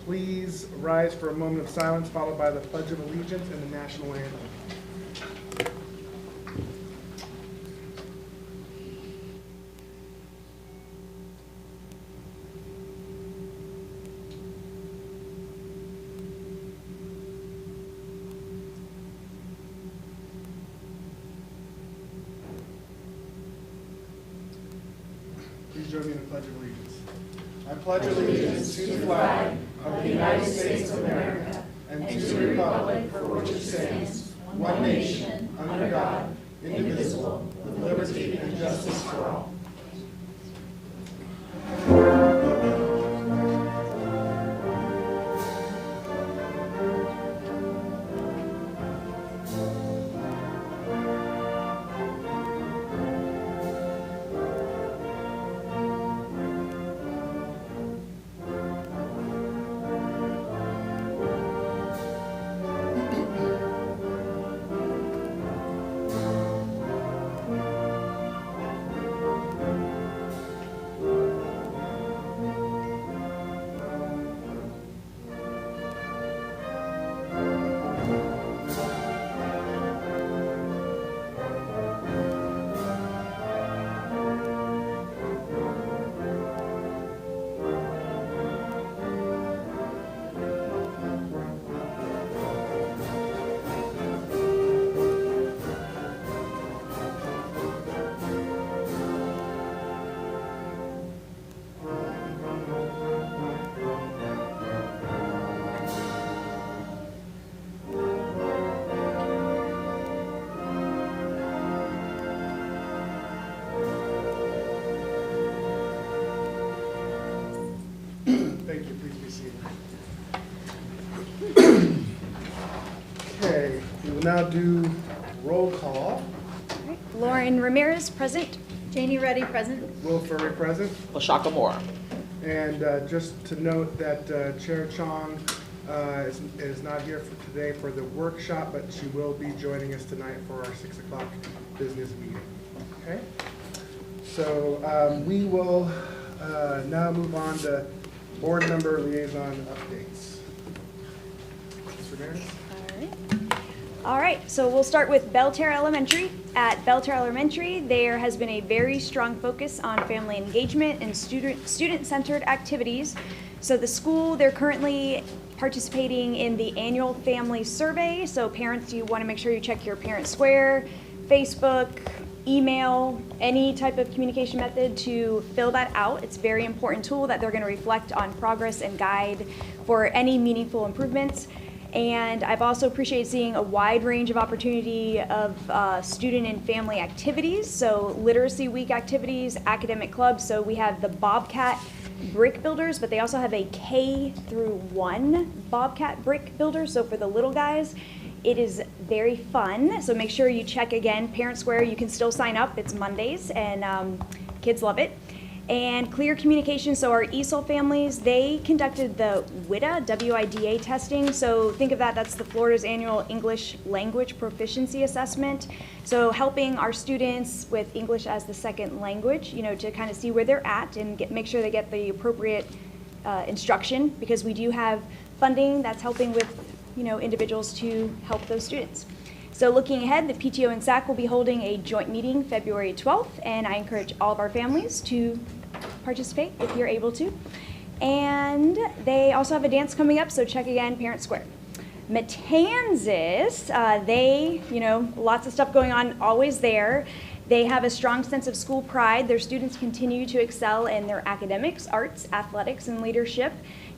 please rise for a moment of silence followed by the Pledge of Allegiance and the National Anthem. Please join me in the Pledge of Allegiance. I pledge allegiance to the flag of the United States of America and to the republic for which it stands, one nation, under God, indivisible, with liberty and justice for all. Thank you. Please be seated. Okay, we will now do roll call. Right. Lauren Ramirez, present. Janie, Ruddy, present. Will Furry, present. LaShakia Moore. And just to note that Chair Chong is not here for today for the workshop, but she will be joining us tonight for our 6 o'clock business meeting. Okay? So we will now move on to board member liaison updates. Ms. Ramirez? All right, so we'll start with Belterre Elementary. At Belterre Elementary, there has been a very strong focus on family engagement and student-centered activities. So the school, they're currently participating in the annual family survey. So parents, you want to make sure you check your Parent Square, Facebook, email, any type of communication method to fill that out. It's a very important tool that they're going to reflect on progress and guide for any meaningful improvements. And I've also appreciated seeing a wide range of opportunity of student and family activities. So Literacy Week activities, academic clubs. So we have the Bobcat Brick Builders, but they also have a K-1 Bobcat Brick Builder. So for the little guys, it is very fun. So make sure you check again, Parent Square. You can still sign up. It's Mondays, and kids love it. And clear communication, so our ESOL families, they conducted the WIDA, W-I-D-A testing. So think of that, that's the Florida's annual English language proficiency assessment. So helping our students with English as the second language, you know, to kind of see where they're at and make sure they get the appropriate instruction, because we do have funding that's helping with, you know, individuals to help those students. So looking ahead, the PTO and SAC will be holding a joint meeting February 12th, and I encourage all of our families to participate if you're able to. And they also have a dance coming up, so check again, Parent Square. Matanzas, they, you know, lots of stuff going on always there. They have a strong sense of school pride. Their students continue to excel in their academics, arts, athletics, and leadership.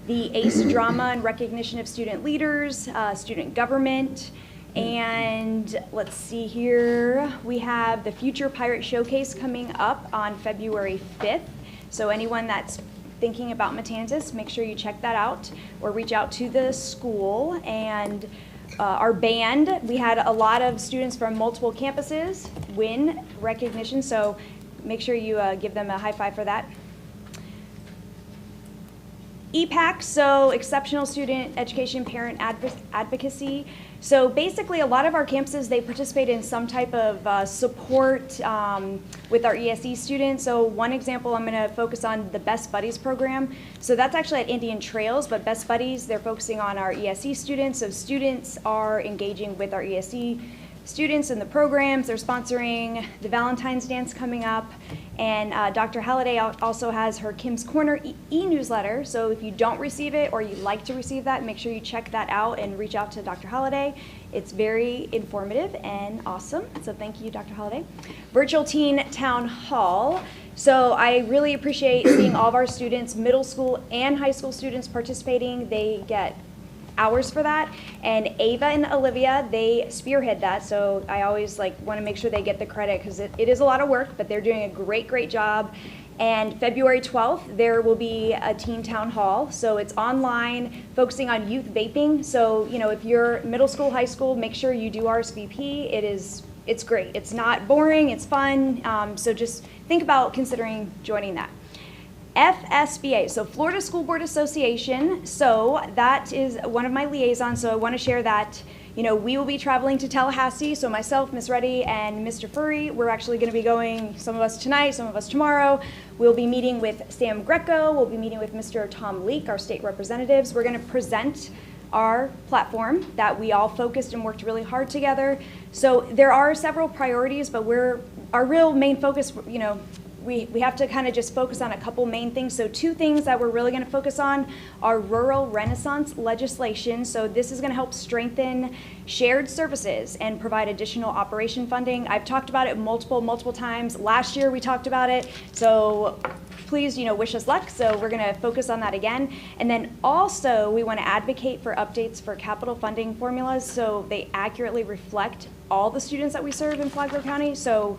The ACE drama and recognition of student leaders, student government, and let's see here, we have the Future Pirate Showcase coming up on February 5th. So anyone that's thinking about Matanzas, make sure you check that out or reach out to the school. And our band, we had a lot of students from multiple campuses win recognition, so make sure you give them a high five for that. EPAC, so Exceptional Student Education Parent Advocacy. So basically, a lot of our campuses, they participate in some type of support with our ESE students. So one example, I'm going to focus on the Best Buddies program. So that's actually at Indian Trails, but Best Buddies, they're focusing on our ESE students. So students are engaging with our ESE students in the programs. They're sponsoring the Valentine's Dance coming up. And Dr. Halliday also has her Kim's Corner e-newsletter. So if you don't receive it or you'd like to receive that, make sure you check that out and reach out to Dr. Halliday. It's very informative and awesome. So thank you, Dr. Halliday. Virtual Teen Town Hall. So I really appreciate seeing all of our students, middle school and high school students participating. They get hours for that, and Ava and Olivia, they spearhead that, so I always want to make sure they get the credit because it is a lot of work, but they're doing a great job. And February 12th, there will be a teen town hall, so it's online, focusing on youth vaping. So if you're middle school, high school, make sure you do RSVP. It's great. It's not boring. It's fun. So just think about considering joining that. FSBA, so Florida School Board Association, so that is one of my liaisons, so I want to share that. We will be traveling to Tallahassee, so myself, Miss Ruddy, and Mr. Furry, we're actually going to be going, some of us tonight, some of us tomorrow. We'll be meeting with Sam Greco, we'll be meeting with Mr. Tom Leek, our state representatives. We're going to present our platform that we all focused and worked really hard together. So there are several priorities, but our real main focus, we have to kind of just focus on a couple main things. So 2 things that we're really going to focus on are rural renaissance legislation. So this is going to help strengthen shared services and provide additional operation funding. I've talked about it multiple times. Last year we talked about it. So please, wish us luck. So we're going to focus on that again. And then also we want to advocate for updates for capital funding formulas so they accurately reflect all the students that we serve in Flagler County. So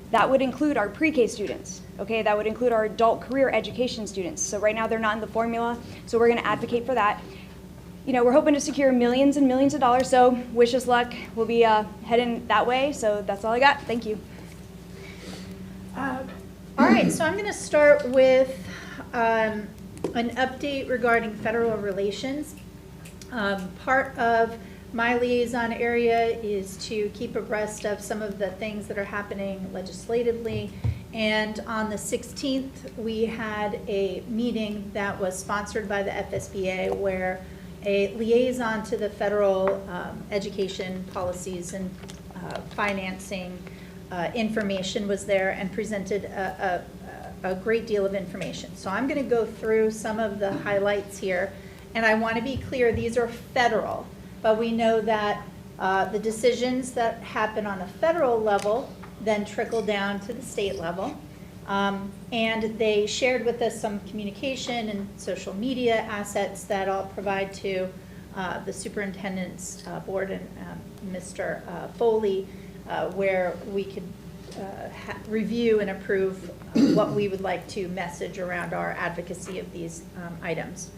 that would include our pre-K students, okay? That would include our adult career education students. So right now they're not in the formula, so we're gonna advocate for that. We're hoping to secure millions and millions of dollars, so wish us luck. We'll be heading that way, so that's all I got. Thank you. All right, so I'm gonna start with an update regarding federal relations. Part of my liaison area is to keep abreast of some of the things that are happening legislatively. And on the 16th, we had a meeting that was sponsored by the FSBA where a liaison to the federal education policies and financing information was there and presented a great deal of information. So I'm going to go through some of the highlights here. And I want to be clear, these are federal. But we know that the decisions that happen on a federal level then trickle down to the state level. And they shared with us some communication and social media assets that I'll provide to the superintendent's board and Mr. Foley, where we could review and approve what we would like to message around our advocacy of these items.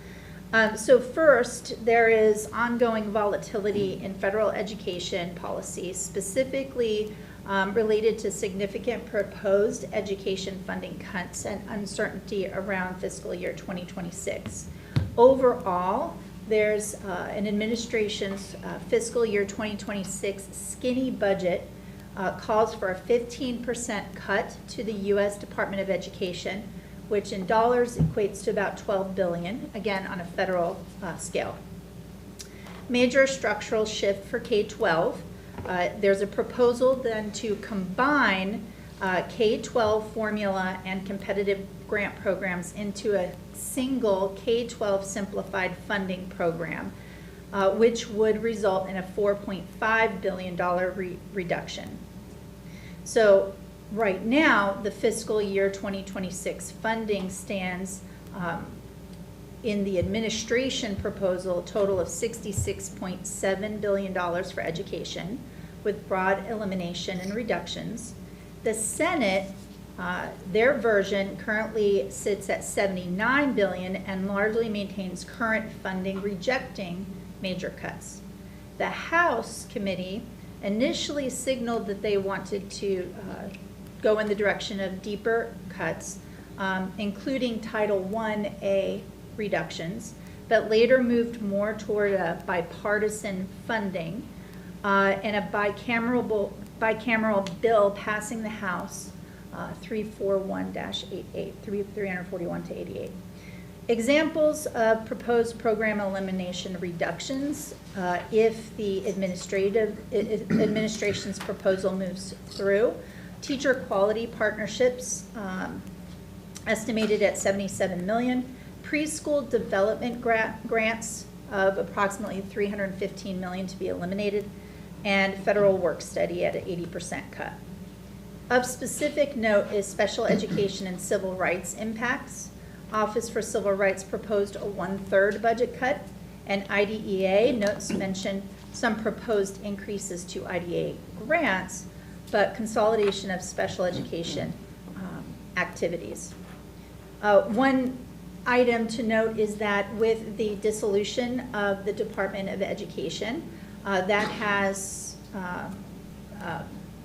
So first, there is ongoing volatility in federal education policy, specifically related to significant proposed education funding cuts and uncertainty around fiscal year 2026. Overall, there's an administration's fiscal year 2026 skinny budget calls for a 15% cut to the U.S. Department of Education, which in dollars equates to about $12 billion, again on a federal scale. Major structural shift for K-12. There's a proposal then to combine K-12 formula and competitive grant programs into a single K-12 simplified funding program, which would result in a $4.5 billion reduction. So right now, the fiscal year 2026 funding stands in the administration proposal, a total of $66.7 billion for education, with broad elimination and reductions. The Senate, their version currently sits at $79 billion and largely maintains current funding, rejecting major cuts. The House committee initially signaled that they wanted to go in the direction of deeper cuts, including Title I-A reductions, but later moved more toward a bipartisan funding and a bicameral bill passing the House 341 to 88. Examples of proposed program elimination reductions if the administration's proposal moves through. Teacher quality partnerships estimated at $77 million. Preschool development grants of approximately $315 million to be eliminated, and federal work study at an 80% cut. Of specific note is special education and civil rights impacts. Office for Civil Rights proposed a 1/3 budget cut, and IDEA notes mention some proposed increases to IDEA grants, but consolidation of special education activities. One item to note is that with the dissolution of the Department of Education, that has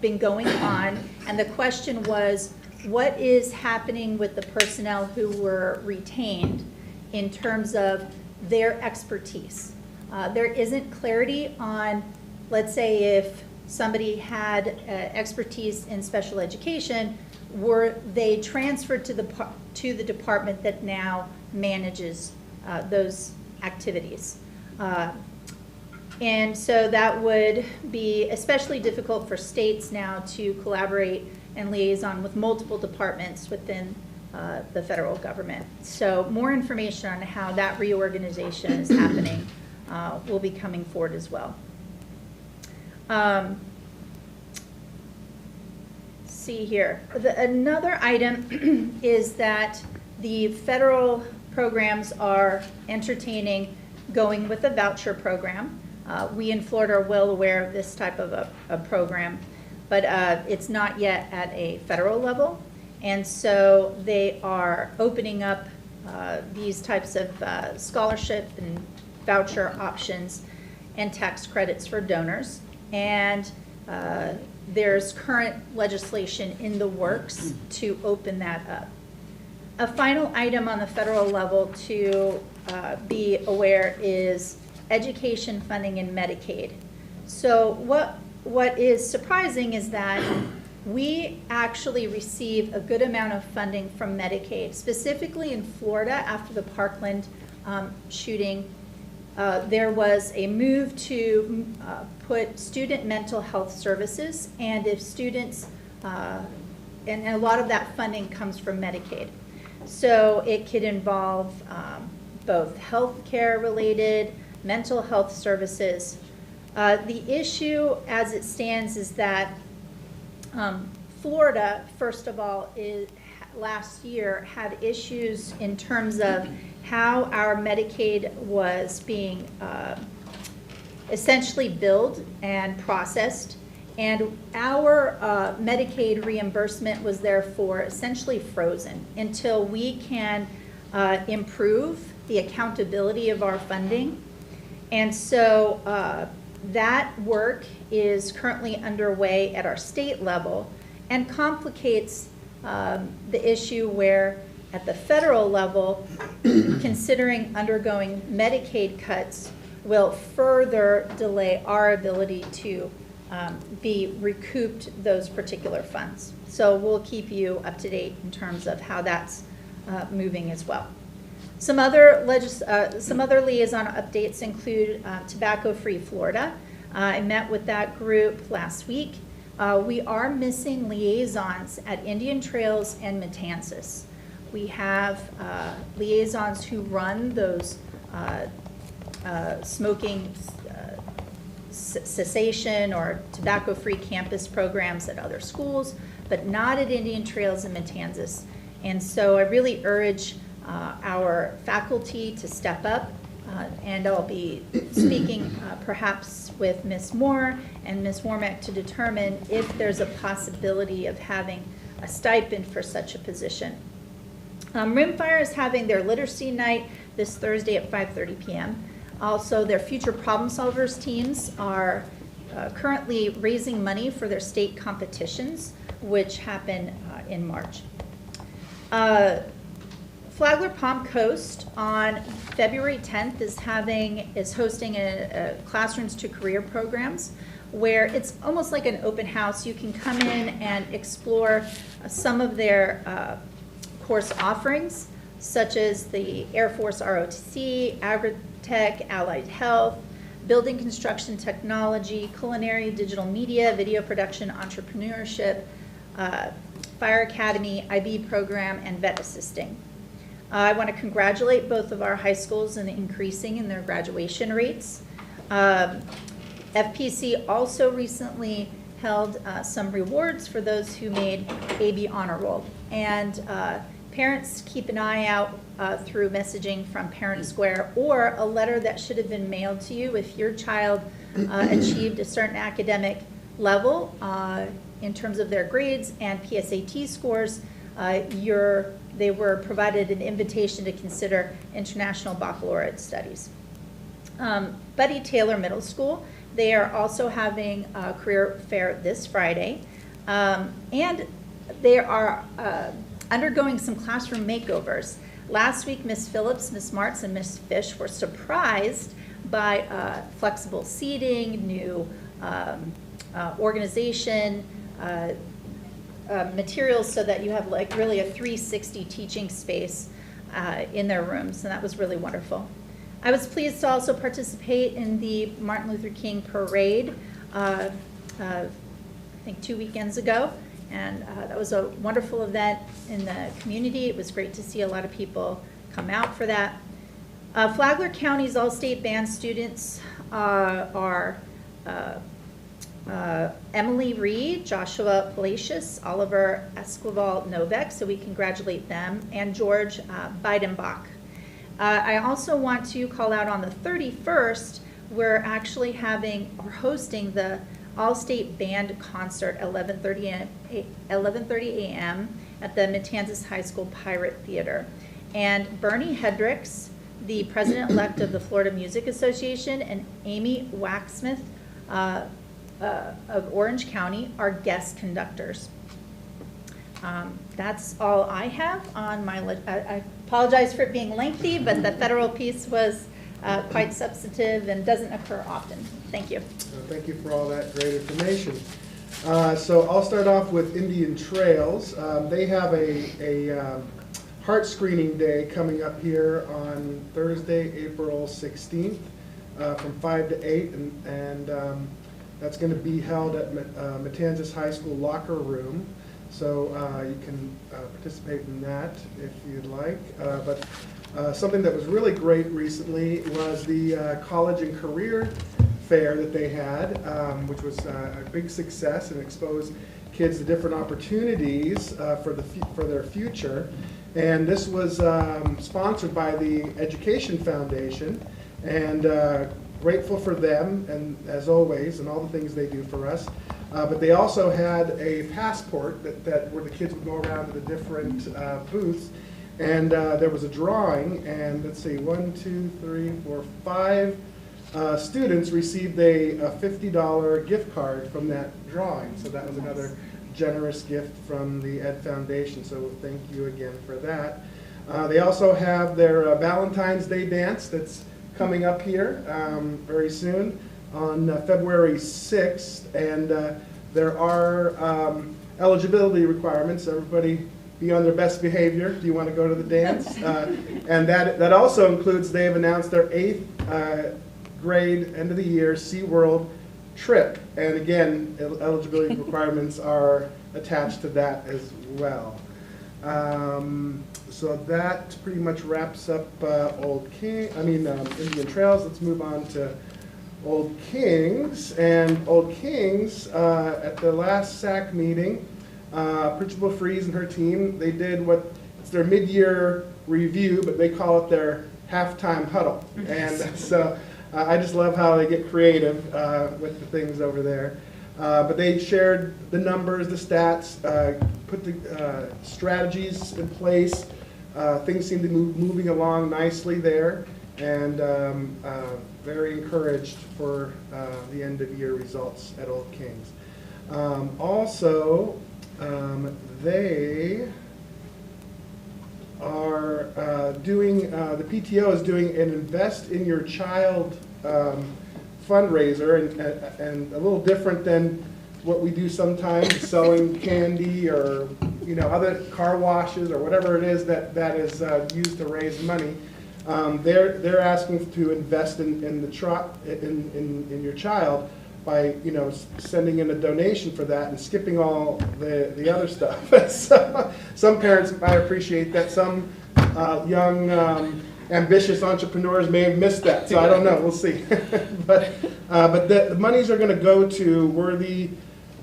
been going on, and the question was, what is happening with the personnel who were retained in terms of their expertise? There isn't clarity on, let's say, if somebody had expertise in special education, were they transferred to the department that now manages those activities? And so that would be especially difficult for states now to collaborate and liaison with multiple departments within the federal government. So more information on how that reorganization is happening will be coming forward as well. See here, another item is that the federal programs are entertaining going with a voucher program. We in Florida are well aware of this type of a program, but it's not yet at a federal level. And so they are opening up these types of scholarship and voucher options and tax credits for donors. And there's current legislation in the works to open that up. A final item on the federal level to be aware is education funding and Medicaid. So what is surprising is that we actually receive a good amount of funding from Medicaid, specifically in Florida after the Parkland shooting. There was a move to put student mental health services, and if students, and a lot of that funding comes from Medicaid. So it could involve both healthcare related, mental health services. The issue as it stands is that Florida, first of all, last year had issues in terms of how our Medicaid was being essentially billed and processed, and our Medicaid reimbursement was therefore essentially frozen until we can improve the accountability of our funding. And so that work is currently underway at our state level and complicates the issue where at the federal level, considering undergoing Medicaid cuts will further delay our ability to be recouped those particular funds. So we'll keep you up to date in terms of how that's moving as well. Some other liaison updates include Tobacco Free Florida. I met with that group last week. We are missing liaisons at Indian Trails and Matanzas. We have liaisons who run those smoking cessation or tobacco-free campus programs at other schools, but not at Indian Trails and Matanzas. And so I really urge our faculty to step up, and I'll be speaking perhaps with Ms. Moore and Ms. Wormack to determine if there's a possibility of having a stipend for such a position. Rimfire is having their literacy night this Thursday at 5:30 p.m. Also, their Future Problem Solvers teams are currently raising money for their state competitions, which happen in March. Flagler Palm Coast on February 10th is hosting a Classrooms to Career programs, where it's almost like an open house. You can come in and explore some of their course offerings, such as the Air Force ROTC, Agritech, Allied Health, Building Construction Technology, Culinary, Digital Media, Video Production, Entrepreneurship, Fire Academy, IB program, and vet assisting. I want to congratulate both of our high schools in increasing in their graduation rates. FPC also recently held some rewards for those who made AB Honor Roll. And parents, keep an eye out through messaging from Parent Square or a letter that should have been mailed to you if your child achieved a certain academic level in terms of their grades and PSAT scores. They were provided an invitation to consider international baccalaureate studies. Buddy Taylor Middle School, they are also having a career fair this Friday. And they are undergoing some classroom makeovers. Last week, Ms. Phillips, Ms. Martz, and Ms. Fish were surprised by flexible seating, new organization, materials, so that you have like really a 360 teaching space in their rooms, and that was really wonderful. I was pleased to also participate in the Martin Luther King Parade, I think 2 weekends ago, and that was a wonderful event in the community. It was great to see a lot of people come out for that. Flagler County's All-State Band students are Emily Reed, Joshua Palacios, Oliver Esquivel Novak, so we congratulate them, and George Beidenbach. I also want to call out on the 31st, we're actually hosting the All-State Band Concert at 11:30 a.m. at the Matanzas High School Pirate Theater. And Bernie Hendricks, the president-elect of the Florida Music Association, and Amy Waxsmith of Orange County are guest conductors. That's all I have on my list. I apologize for it being lengthy, but the federal piece was quite substantive and doesn't occur often. Thank you. Thank you for all that great information. So I'll start off with Indian Trails. They have a heart screening day coming up here on Thursday, April 16th from 5 to 8, and that's going to be held at Matanzas High School Locker Room. So you can participate in that if you'd like. But something that was really great recently was the College and Career Fair that they had, which was a big success and exposed kids to different opportunities for their future. And this was sponsored by the Education Foundation, and grateful for them, and as always, and all the things they do for us. But they also had a passport where the kids would go around to the different booths, and there was a drawing, and let's see, 5 students received a $50 gift card from that drawing. So that was another generous gift from the Ed Foundation, so thank you again for that. They also have their Valentine's Day dance that's coming up here very soon on February 6th, and there are eligibility requirements. Everybody be on their best behavior. Do you want to go to the dance? And that also includes, they have announced their 8th grade end of the year SeaWorld trip, and again, eligibility requirements are attached to that as well. So that pretty much wraps up Indian Trails. Let's move on to Old Kings. And Old Kings, at the last SAC meeting, Principal Freeze and her team, they did it's their mid-year review, but they call it their halftime huddle. And so I just love how they get creative with the things over there. But they shared the numbers, the stats, put the strategies in place. Things seem to be moving along nicely there, and very encouraged for the end of year results at Old Kings. are doing, the PTO is doing an Invest in Your Child fundraiser, and a little different than what we do sometimes, selling candy or, you know, other car washes or whatever it is that is used to raise money. They're asking to invest in your child by, you know, sending in a donation for that and skipping all the other stuff. So, some parents might appreciate that. Some young ambitious entrepreneurs may have missed that. So I don't know. We'll see. but the monies are going to go to worthy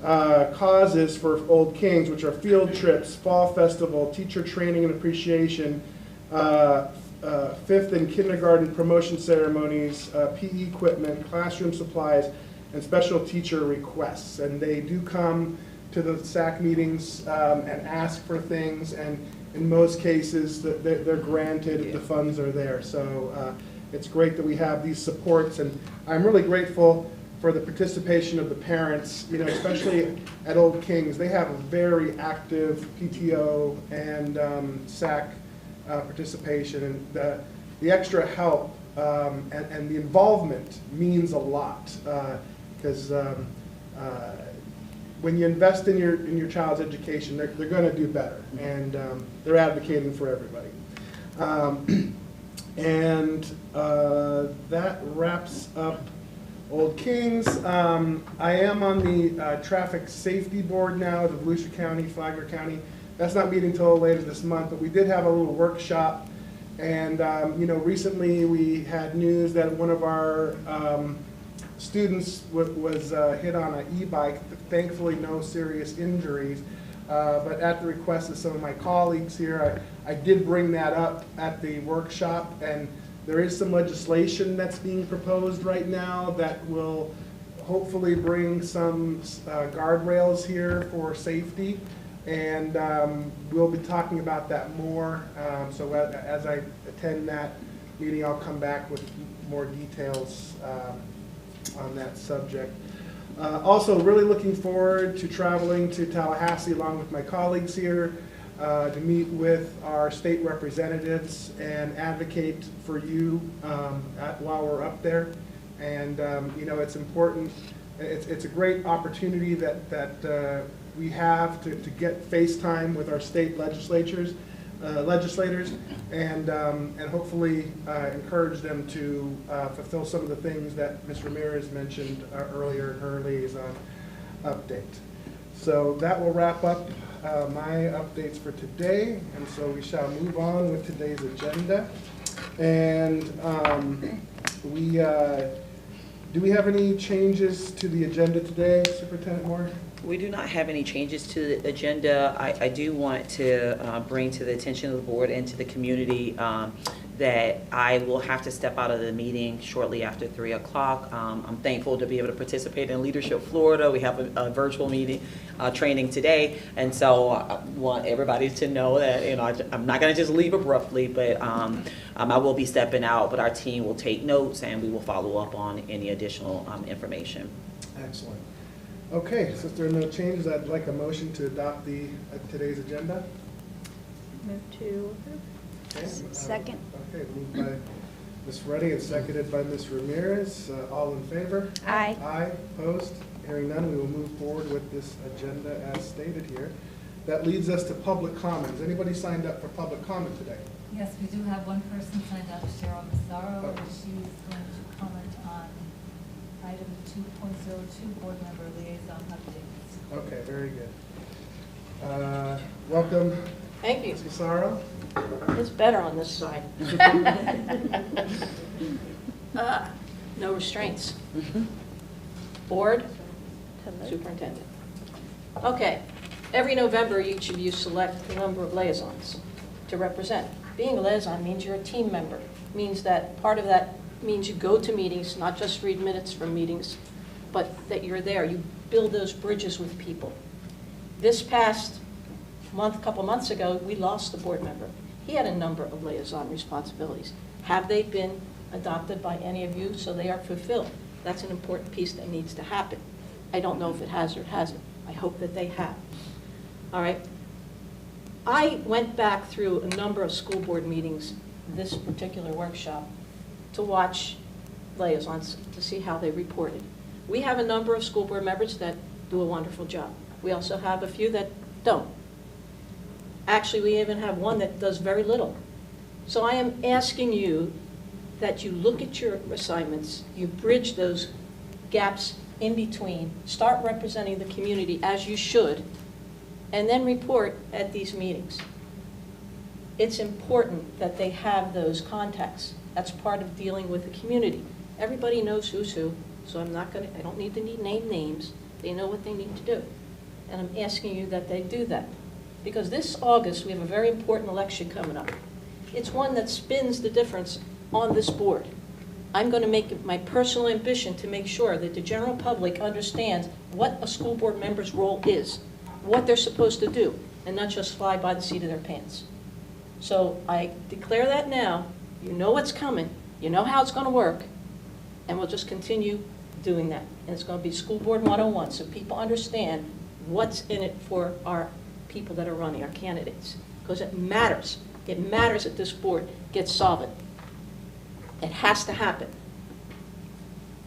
causes for Old Kings, which are field trips, fall festival, teacher training and appreciation, 5th and kindergarten promotion ceremonies, PE equipment, classroom supplies, and special teacher requests. And they do come to the SAC meetings and ask for things, and in most cases they're granted if the funds are there. So it's great that we have these supports, and I'm really grateful for the participation of the parents, you know, especially at Old Kings. They have a very active PTO and SAC participation, and the extra help and the involvement means a lot, because when you invest in your child's education, they're going to do better, and they're advocating for everybody. That wraps up Old Kings. I am on the Traffic Safety Board now, the Volusia County, Flagler County. That's not meeting until later this month, but we did have a little workshop, and you know, recently we had news that one of our students was hit on an e-bike. Thankfully, no serious injuries, but at the request of some of my colleagues here, I did bring that up at the workshop, and there is some legislation that's being proposed right now that will hopefully bring some guardrails here for safety, and we'll be talking about that more. So as I attend that meeting, I'll come back with more details on that subject. Also, really looking forward to traveling to Tallahassee along with my colleagues here to meet with our state representatives and advocate for you while we're up there. And you know, it's important. It's a great opportunity that we have to get face time with our state legislators, and hopefully encourage them to fulfill some of the things that Ms. Ramirez mentioned earlier in her liaison update. So that will wrap up my updates for today, and so we shall move on with today's agenda. And do we have any changes to the agenda today, Superintendent Moore? We do not have any changes to the agenda. I do want to bring to the attention of the board and to the community that I will have to step out of the meeting shortly after 3 o'clock. I'm thankful to be able to participate in Leadership Florida. We have a virtual meeting training today, and so I want everybody to know that, you know, I'm not going to just leave abruptly, but I will be stepping out, but our team will take notes and we will follow up on any additional information. Excellent. Okay, since there are no changes, I'd like a motion to adopt today's agenda. Move to Okay, Second. Okay, moved by Ms. Ruddy and seconded by Ms. Ramirez. All in favor? Aye. Aye. Opposed? Hearing none, we will move forward with this agenda as stated here. That leads us to public comments. Anybody signed up for public comment today? Yes, we do have one person signed up, Cheryl Massaro, Oh. and she's going to comment on item 2.02, board member liaison updates. Okay, very good. Welcome, Thank you. Ms. Massaro. It's better on this side. No restraints. Board, superintendent. Okay, every November, each of you select a number of liaisons to represent. Being a liaison means you're a team member. Means that part of that means you go to meetings, not just read minutes from meetings, but that you're there. You build those bridges with people. This past month, couple months ago, we lost a board member. He had a number of liaison responsibilities. Have they been adopted by any of you so they are fulfilled? That's an important piece that needs to happen. I don't know if it has or hasn't. I hope that they have. All right. I went back through a number of school board meetings, this particular workshop, to watch liaisons, to see how they reported. We have a number of school board members that do a wonderful job. We also have a few that don't. Actually, we even have one that does very little. So I am asking you that you look at your assignments, you bridge those gaps in between, start representing the community as you should, and then report at these meetings. It's important that they have those contacts. That's part of dealing with the community. Everybody knows who's who, so I don't need to name names. They know what they need to do. And I'm asking you that they do that. Because this August, we have a very important election coming up. It's one that spins the difference on this board. I'm going to make it my personal ambition to make sure that the general public understands what a school board member's role is, what they're supposed to do, and not just fly by the seat of their pants. So I declare that now. You know what's coming. You know how it's going to work. And we'll just continue doing that. And it's going to be School Board 101, so people understand what's in it for our people that are running, our candidates. Because it matters. It matters that this board gets solvent. It has to happen.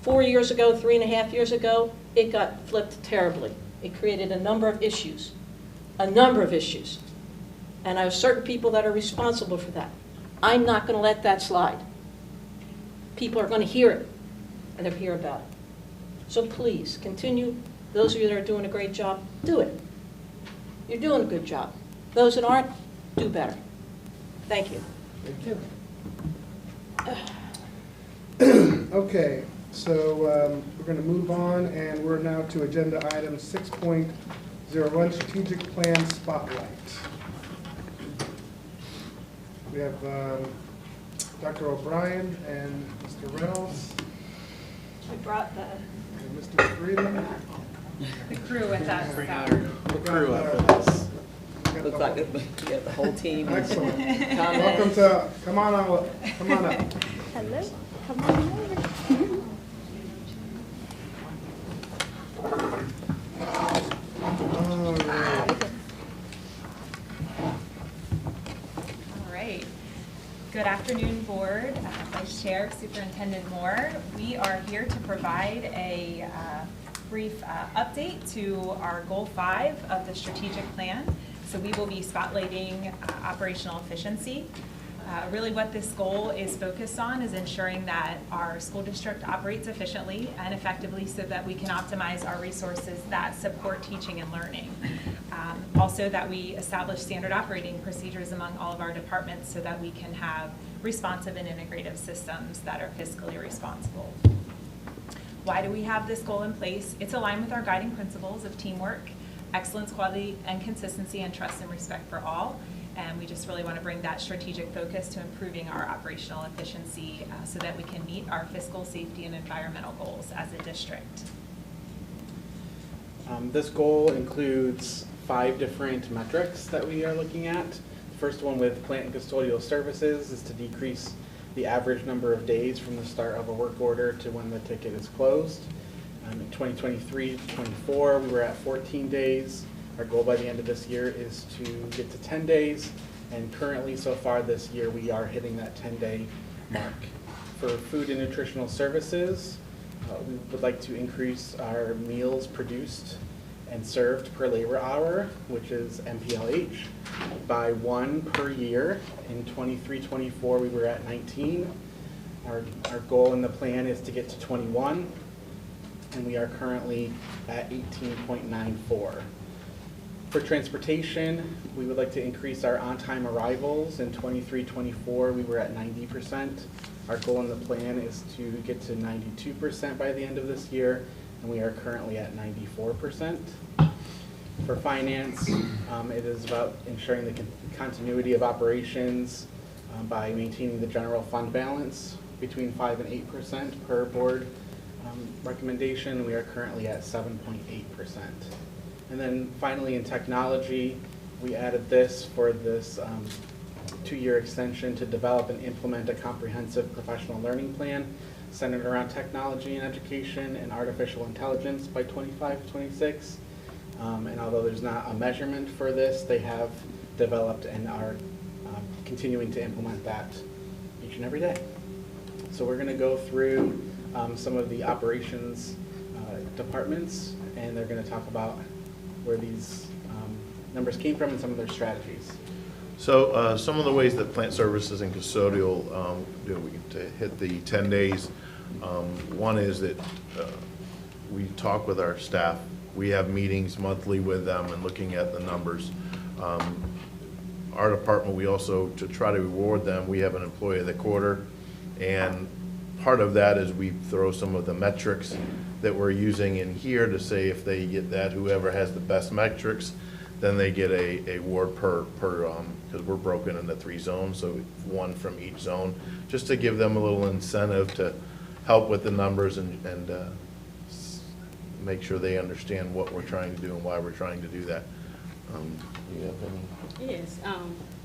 4 years ago, 3.5 years ago, it got flipped terribly. It created a number of issues. And I have certain people that are responsible for that. I'm not going to let that slide. People are going to hear it, and they'll hear about it. So please, continue. Those of you that are doing a great job, do it. You're doing a good job. Those that aren't, do better. Thank you. Thank you. Okay, so we're going to move on, and we're now to agenda item 6.01, Strategic Plan Spotlight. We have Dr. O'Brien and Mr. Reynolds. We brought And Mr. Freeman. the crew with us. The crew up with us. Looks like you got the whole team. Excellent. Comments. Come on up. Hello, come on over. All right. All right. Good afternoon, Board. Vice Chair, Superintendent Moore. We are here to provide a brief update to our Goal 5 of the strategic plan. So we will be spotlighting operational efficiency. Really what this goal is focused on is ensuring that our school district operates efficiently and effectively so that we can optimize our resources that support teaching and learning. Also that we establish standard operating procedures among all of our departments so that we can have responsive and integrative systems that are fiscally responsible. Why do we have this goal in place? It's aligned with our guiding principles of teamwork, excellence, quality, and consistency, and trust and respect for all. And we just really want to bring that strategic focus to improving our operational efficiency so that we can meet our fiscal, safety, and environmental goals as a district. This goal includes 5 different metrics that we are looking at. The first one with plant and custodial services is to decrease the average number of days from the start of a work order to when the ticket is closed. In 2023-24, we were at 14 days. Our goal by the end of this year is to get to 10 days, and currently so far this year we are hitting that 10-day mark. For food and nutritional services, we would like to increase our meals produced and served per labor hour, which is MPLH, by 1 per year. In 23-24 we were at 19. Our goal in the plan is to get to 21, and we are currently at 18.94. For transportation, we would like to increase our on-time arrivals. In 23-24, we were at 90%. Our goal in the plan is to get to 92% by the end of this year, and we are currently at 94%. For finance, it is about ensuring the continuity of operations by maintaining the general fund balance between 5 and 8% per board recommendation. We are currently at 7.8%. And then finally in technology, we added this for this 2-year extension to develop and implement a comprehensive professional learning plan centered around technology and education and artificial intelligence by 25-26. And although there's not a measurement for this, they have developed and are continuing to implement that each and every day. So we're going to go through some of the operations departments, and they're going to talk about where these numbers came from and some of their strategies. So some of the ways that plant services and custodial to hit the 10 days, one is that we talk with our staff. We have meetings monthly with them and looking at the numbers. Our department, we also, to try to reward them, we have an employee of the quarter, and part of that is we throw some of the metrics that we're using in here to say if they get that, whoever has the best metrics, then they get a award per because we're broken into 3 zones, so 1 from each zone, just to give them a little incentive to help with the numbers and make sure they understand what we're trying to do and why we're trying to do that. Do you have any? Yes,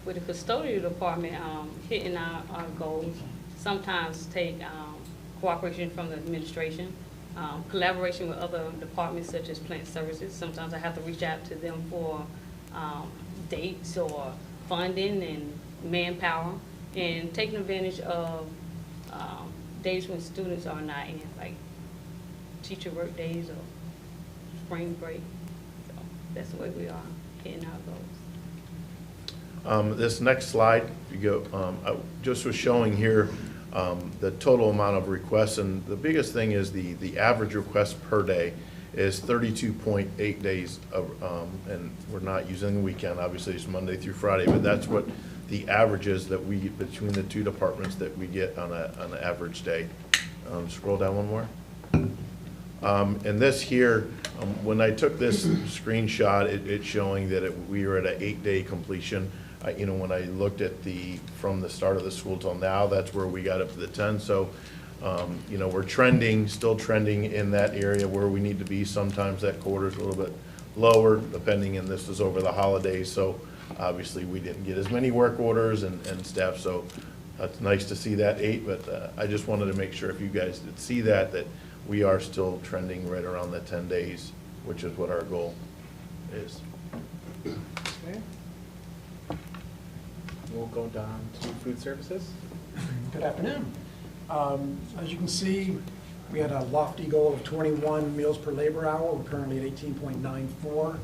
with the custodial department, hitting our goals sometimes take cooperation from the administration, collaboration with other departments such as plant services. Sometimes I have to reach out to them for dates or funding and manpower, and taking advantage of days when students are not in, like teacher work days or spring break. So that's the way we are hitting our goals. This next slide, you go, I just was showing here the total amount of requests, and the biggest thing is the average request per day is 32.8 days of, and we're not using the weekend, obviously it's Monday through Friday, but that's what the average is that we, between the 2 departments, that we get on an average day. Scroll down one more. And this here, when I took this screenshot, it's showing that we were at an 8-day completion. You know, when I looked at from the start of the school till now, that's where we got up to the 10. So, you know, we're still trending in that area where we need to be. Sometimes that quarter's a little bit lower, depending, and this is over the holidays. So obviously we didn't get as many work orders and staff. So it's nice to see that 8, but I just wanted to make sure if you guys did see that we are still trending right around the 10 days, which is what our goal is. Okay. We'll go down to food services. Good afternoon. As you can see, we had a lofty goal of 21 meals per labor hour. We're currently at 18.94.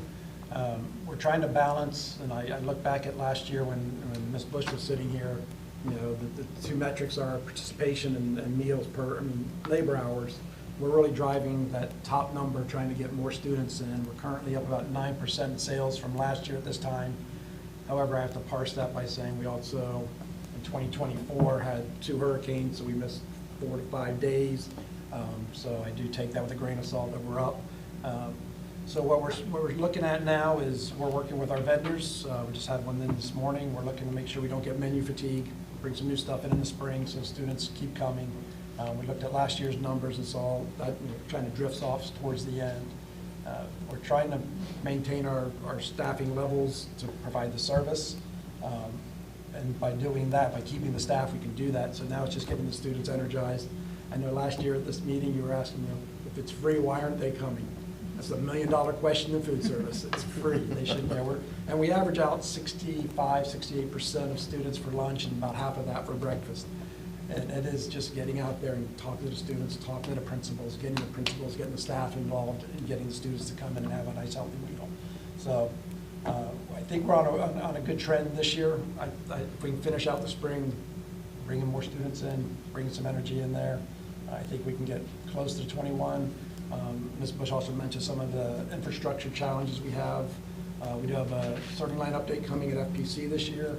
We're trying to balance, and I look back at last year when Ms. Bush was sitting here, you know, the 2 metrics are participation and meals per labor hours. We're really driving that top number, trying to get more students in. We're currently up about 9% in sales from last year at this time. However, I have to parse that by saying we also, in 2024, had 2 hurricanes, so we missed 4 to 5 days. So I do take that with a grain of salt that we're up. So what we're looking at now is we're working with our vendors. We just had one in this morning. We're looking to make sure we don't get menu fatigue, bring some new stuff in the spring so students keep coming. We looked at last year's numbers and saw that kind of drifts off towards the end. We're trying to maintain our staffing levels to provide the service. And by doing that, by keeping the staff, we can do that. So now it's just getting the students energized. I know last year at this meeting, you were asking them, if it's free, why aren't they coming? That's $1 million question in food service. It's free. They should know. And we average out 68% of students for lunch and about half of that for breakfast. And it is just getting out there and talking to the students, talking to the principals, getting the staff involved, and getting the students to come in and have a nice healthy meal. So I think we're on a good trend this year. If we can finish out the spring, bringing more students in, bringing some energy in there, I think we can get close to 21. Ms. Bush also mentioned some of the infrastructure challenges we have. We do have a serving line update coming at FPC this year.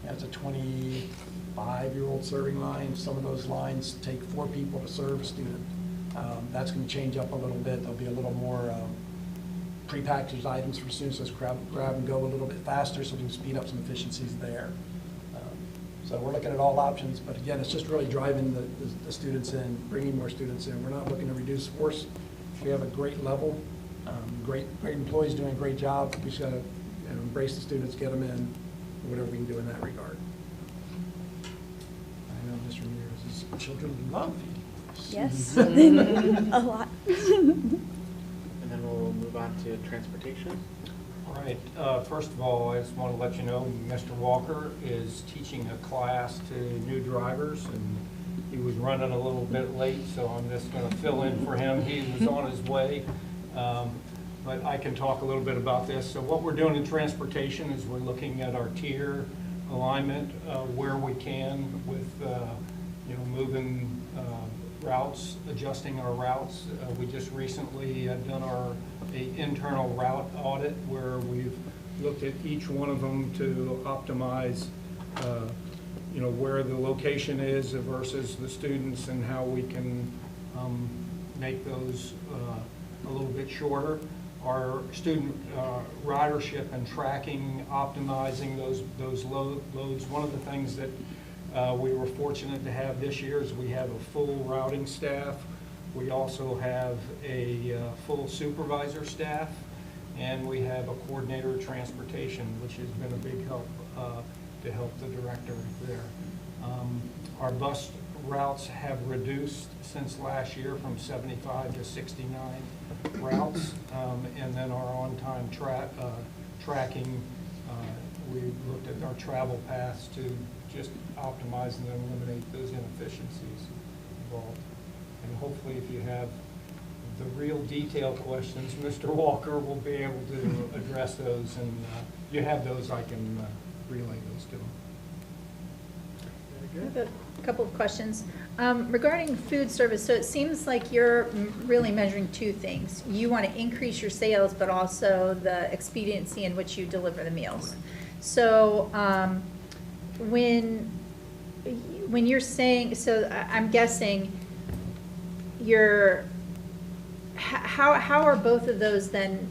It's a 25-year-old serving line. Some of those lines take 4 people to serve a student. That's going to change up a little bit. There'll be a little more prepackaged items for students, so grab and go a little bit faster so we can speed up some efficiencies there. So we're looking at all options, but again, it's just really driving the students in, bringing more students in. We're not looking to reduce force. We have a great level, great employees doing a great job. We just got to embrace the students, get them in, whatever we can do in that regard. I know Mr. Ramirez's children love feeding. Yes, a lot. And then we'll move on to transportation. All right, first of all, I just want to let you know Mr. Walker is teaching a class to new drivers, and he was running a little bit late, so I'm just going to fill in for him. He was on his way, but I can talk a little bit about this. So what we're doing in transportation is we're looking at our tier alignment where we can with, moving routes, adjusting our routes. We just recently had done our internal route audit where we've looked at each one of them to optimize, where the location is versus the students and how we can make those a little bit shorter. Our student ridership and tracking, optimizing those loads. One of the things that we were fortunate to have this year is we have a full routing staff. We also have a full supervisor staff, and we have a coordinator of transportation, which has been a big help to help the director there. Our bus routes have reduced since last year from 75 to 69 routes, and then our on-time tracking, we looked at our travel paths to just optimize and eliminate those inefficiencies involved. And hopefully if you have the real detailed questions, Mr. Walker will be able to address those, and you have those, I can relay those to him. I have a couple of questions. Regarding food service, so it seems like you're really measuring two things. You want to increase your sales, but also the expediency in which you deliver the meals. So when you're saying, so I'm guessing how are both of those then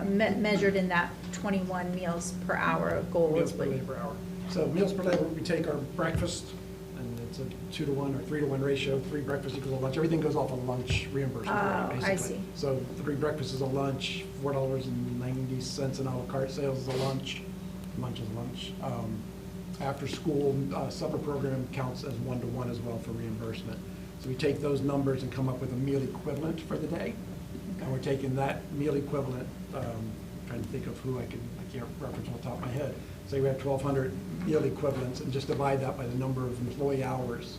measured in that 21 meals per hour goal? Meals per labor hour. So meals per labor, we take our breakfast, and it's a 2-to-1 or 3-to-1 ratio. 3 breakfasts equals a lunch. Everything goes off a lunch reimbursement rate, basically. I see. So 3 breakfasts is a lunch, $4.90 an a la carte sales is a lunch. Lunch is lunch. After school supper program counts as 1-to-1 as well for reimbursement. So we take those numbers and come up with a meal equivalent for the day. And we're taking that meal equivalent, trying to think of who I can't reference on the top of my head. Say we have 1,200 meal equivalents, and just divide that by the number of employee hours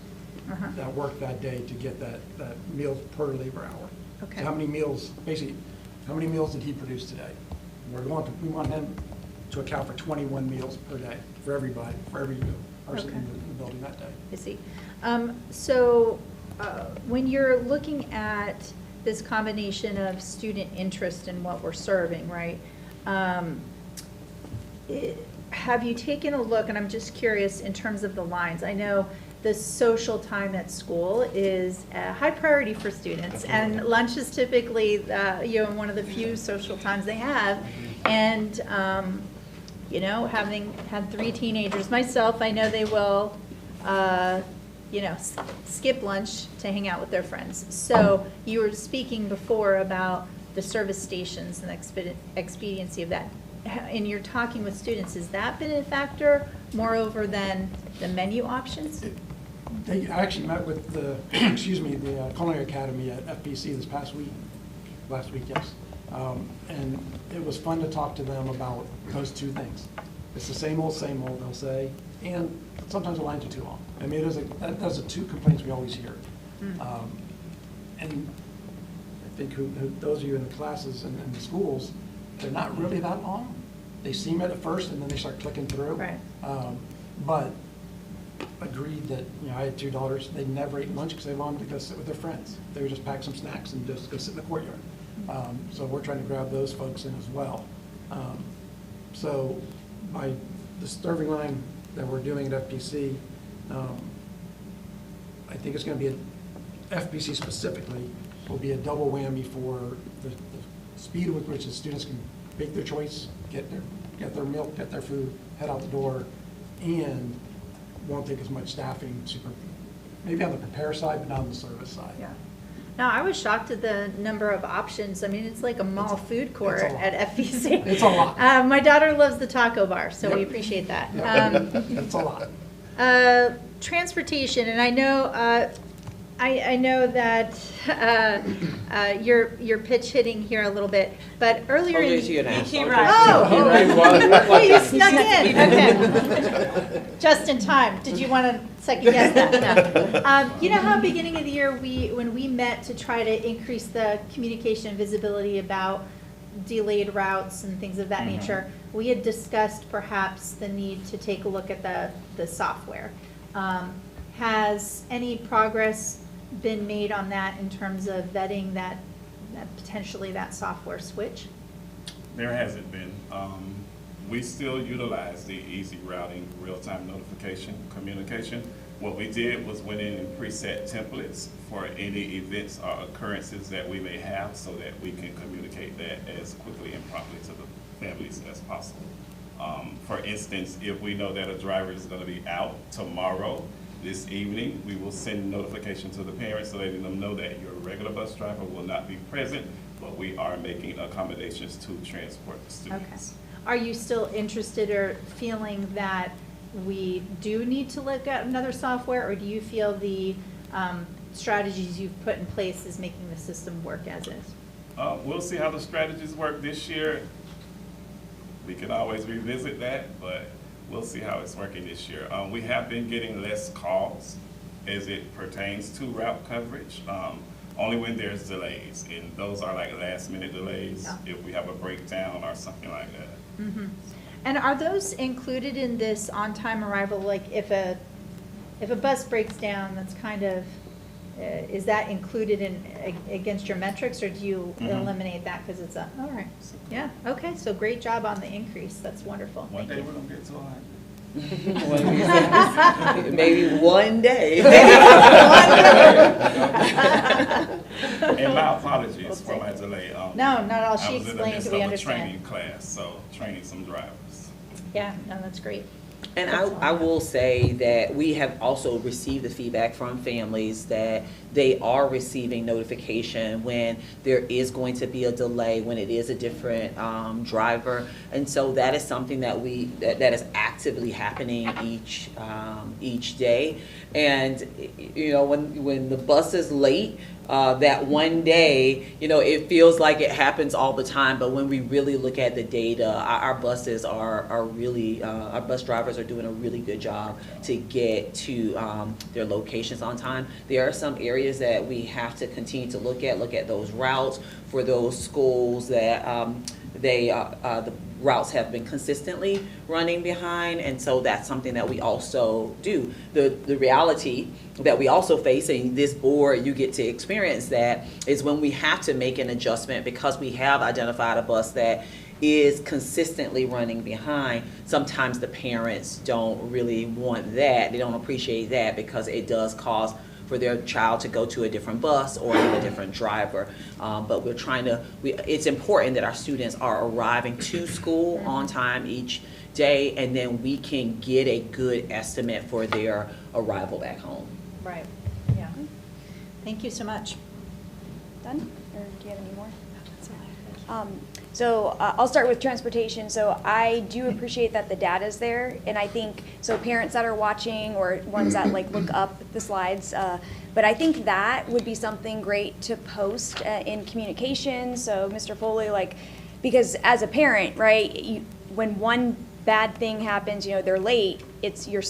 that work that day to get that meals per labor hour. Okay. So how many meals, basically, how many meals did he produce today? We want him to account for 21 meals per day for everybody, for every person in the building that day. I see. So when you're looking at this combination of student interest in what we're serving, right? Have you taken a look, and I'm just curious in terms of the lines, I know the social time at school is a high priority for students, and lunch is typically one of the few social times they have. And having had 3 teenagers myself, I know they will skip lunch to hang out with their friends. So you were speaking before about the service stations and the expediency of that. And you're talking with students, has that been a factor moreover than the menu options? I actually met with the, the Culinary Academy at FPC this past week, last week, yes. And it was fun to talk to them about those two things. It's the same old, they'll say, and sometimes the lines are too long. I mean, those are 2 complaints we always hear. And I think those of you in the classes and the schools, they're not really that long. They seem it at first, and then they start clicking through. Right. But agreed that, I had 2 daughters, they never ate lunch because they wanted to go sit with their friends. They would just pack some snacks and just go sit in the courtyard. So we're trying to grab those folks in as well. So by the serving line that we're doing at FPC, I think it's going to be, FPC specifically, will be a double whammy for the speed with which the students can make their choice, get their milk, get their food, head out the door, and won't take as much staffing, maybe on the prepare side, but not on the service side. Yeah. No, I was shocked at the number of options. I mean, it's like a mall food court at FPC. It's a lot. My daughter loves the taco bar, so we appreciate that. It's a lot. Transportation, and I know I know that you're pitch hitting here a little bit, but earlier in There's you the... now. Oh, you snuck in, okay. Just in time. Did you want to second guess that? No. You know how beginning of the year, when we met to try to increase the communication and visibility about delayed routes and things of that nature, we had discussed perhaps the need to take a look at the software. Has any progress been made on that in terms of vetting that potentially that software switch? There hasn't been. We still utilize the easy routing, real-time notification, communication. What we did was went in and preset templates for any events or occurrences that we may have so that we can communicate that as quickly and promptly to the families as possible. For instance, if we know that a driver is going to be out tomorrow, this evening, we will send notification to the parents letting them know that your regular bus driver will not be present, but we are making accommodations to transport the students. Okay. Are you still interested or feeling that we do need to look at another software, or do you feel the strategies you've put in place is making the system work as is? We'll see how the strategies work this year. We can always revisit that, but we'll see how it's working this year. We have been getting less calls as it pertains to route coverage, only when there's delays. And those are like last minute delays, if we have a breakdown or something like that. Mm-hmm. And are those included in this on-time arrival? Like if a bus breaks down, that's kind of, is that included in against your metrics, or do you eliminate that because it's all right? Yeah, okay, so great job on the increase. That's wonderful. One day we're gonna get to 100. Maybe one day. And my apologies for my delay. No, not at all. She explained, we I was in the midst of a understand. training class, so training some drivers. Yeah, no, that's great. And I will say that we have also received the feedback from families that they are receiving notification when there is going to be a delay, when it is a different driver. And so that is something that that is actively happening each day. And you know, when the bus is late, that one day, you know, it feels like it happens all the time, but when we really look at the data, our buses are really, our bus drivers are doing a really good job to get to their locations on time. There are some areas that we have to continue to look at those routes for those schools that the routes have been consistently running behind, and so that's something that we also do. The reality that we also face, and this board, you get to experience that, is when we have to make an adjustment because we have identified a bus that is consistently running behind. Sometimes the parents don't really want that. They don't appreciate that because it does cause for their child to go to a different bus or a different driver. But we're trying to, it's important that our students are arriving to school on time each day, and then we can get a good estimate for their arrival back home. Right, yeah. Thank you so much. Done? Or do you have any more? So I'll start with transportation. So I do appreciate that the data's there, and I think, so parents that are watching or ones that like look up the slides, but I think that would be something great to post in communication. So Mr. Foley, like, because as a parent, right, when one bad thing happens, you know, they're late, it's you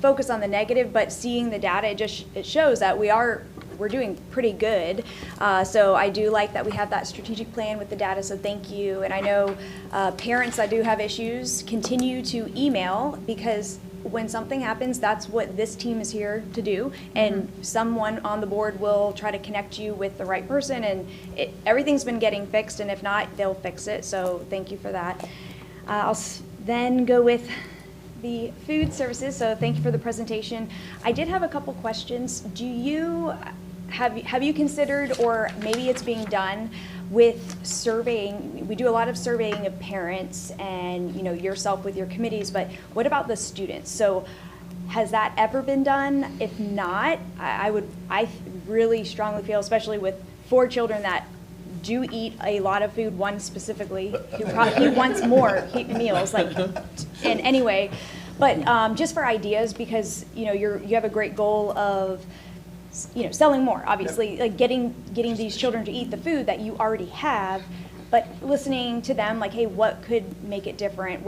focus on the negative, but seeing the data, it shows that we're doing pretty good. So I do like that we have that strategic plan with the data, so thank you. And I know parents that do have issues continue to email, because when something happens, that's what this team is here to do. And someone on the board will try to connect you with the right person, and everything's been getting fixed, and if not, they'll fix it. So thank you for that. I'll then go with the food services, so thank you for the presentation. I did have a couple questions. Do you have you considered, or maybe it's being done with surveying? We do a lot of surveying of parents and, you know, yourself with your committees, but what about the students? So has that ever been done? If not, I really strongly feel, especially with 4 children that do eat a lot of food, one specifically, he wants more meals, like, and anyway, but just for ideas, because, you know, you have a great goal of selling more, obviously, like getting these children to eat the food that you already have, but listening to them, like, hey, what could make it different?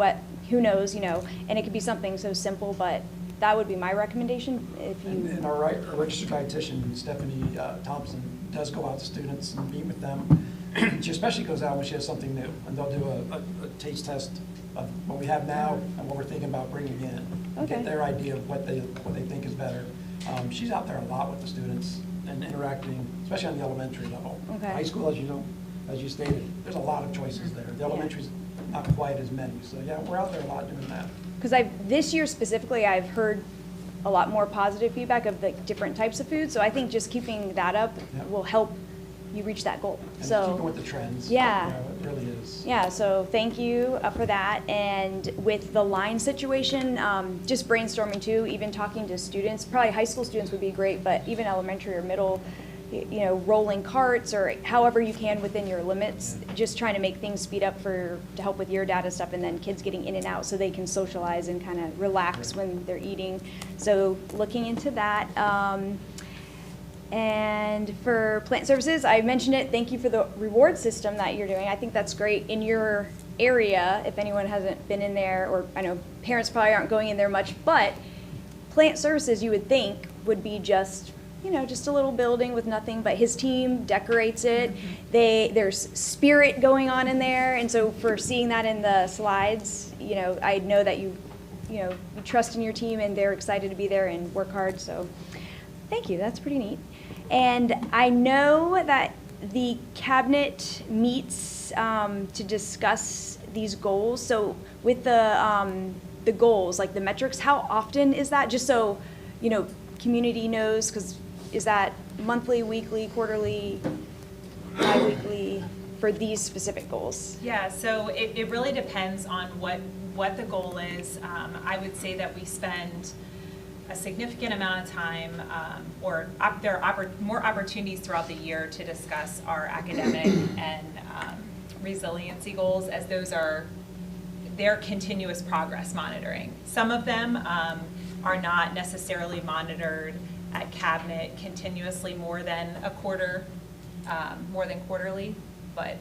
Who knows, and it could be something so simple, but that would be my recommendation if you. And our registered dietitian, Stephanie Thompson, does go out to students and meet with them. She especially goes out when she has something new, and they'll do a taste test of what we have now and what we're thinking about bringing in. And Okay. get their idea of what they think is better. She's out there a lot with the students and interacting, especially on the elementary level. Okay. High school, as you stated, there's a lot of choices there. The elementary's not quite as many, so yeah, we're out there a lot doing that. Because this year specifically, I've heard a lot more positive feedback of the different types of food, so I think just keeping that up Yep. will help you reach that goal. And So keeping with the trends. Yeah. It really is. yeah, so thank you for that. And with the line situation, just brainstorming too, even talking to students, probably high school students would be great, but even elementary or middle, rolling carts or however you can within your limits, just trying to make things speed up to help with your data stuff, and then kids getting in and out so they can socialize and kind of relax when they're eating. So looking into that. And for plant services, I mentioned it, thank you for the reward system that you're doing. I think that's great in your area, if anyone hasn't been in there, or I know parents probably aren't going in there much, but plant services, you would think, would be just a little building with nothing, but his team decorates it. There's spirit going on in there, and so for seeing that in the slides, I know that you trust in your team and they're excited to be there and work hard, so thank you, that's pretty neat. And I know that the cabinet meets to discuss these goals, so with the goals, like the metrics, how often is that? Just so, community knows, because is that monthly, weekly, quarterly, bi-weekly for these specific goals? Yeah, so it really depends on what the goal is. I would say that we spend a significant amount of time, there are more opportunities throughout the year to discuss our academic and resiliency goals, as they're continuous progress monitoring. Some of them are not necessarily monitored at cabinet continuously more than quarterly, but